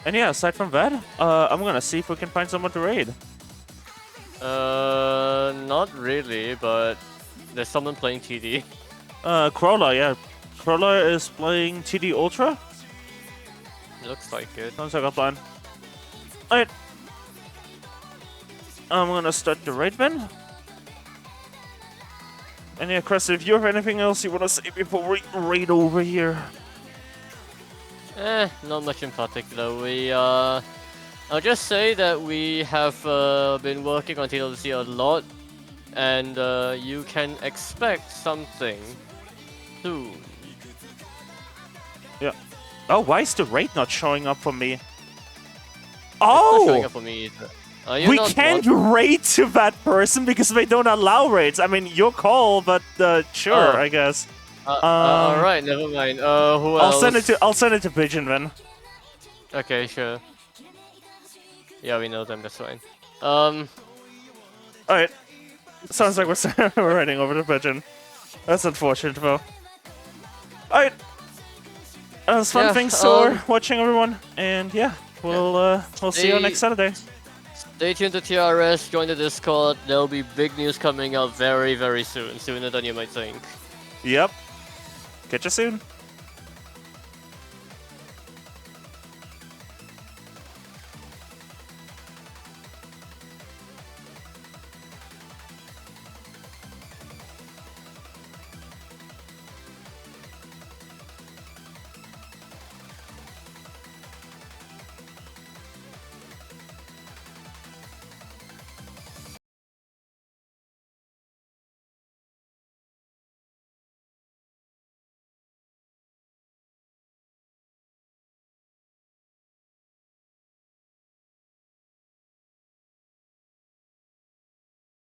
And yeah, aside from that, I'm gonna see if we can find someone to raid. Not really, but there's someone playing TD. Crawler, yeah. Crawler is playing TD Ultra. Looks like it. Sounds like a plan. Alright. I'm gonna start the raid then. And yeah, Chris, if you have anything else you wanna say before we raid over here? Not much in particular. I'll just say that we have been working on TLC a lot, and you can expect something soon. Yeah. Oh, why is the raid not showing up for me? It's not showing Oh! up for me either. We can't raid to that person because they don't allow raids. I mean, your call, but sure, I guess. Alright, never mind. Who else? I'll send it to Pigeon then. Okay, sure. Yeah, we know them, that's fine. Alright. Sounds like we're heading over to Pigeon. That's unfortunate, though. Alright. It was fun. Thanks for watching, everyone. And yeah, we'll see you next Saturday. Stay tuned to TRS, join the Discord. There'll be big news coming out very, very soon. Sooner than you might think. Yep. Catch you soon.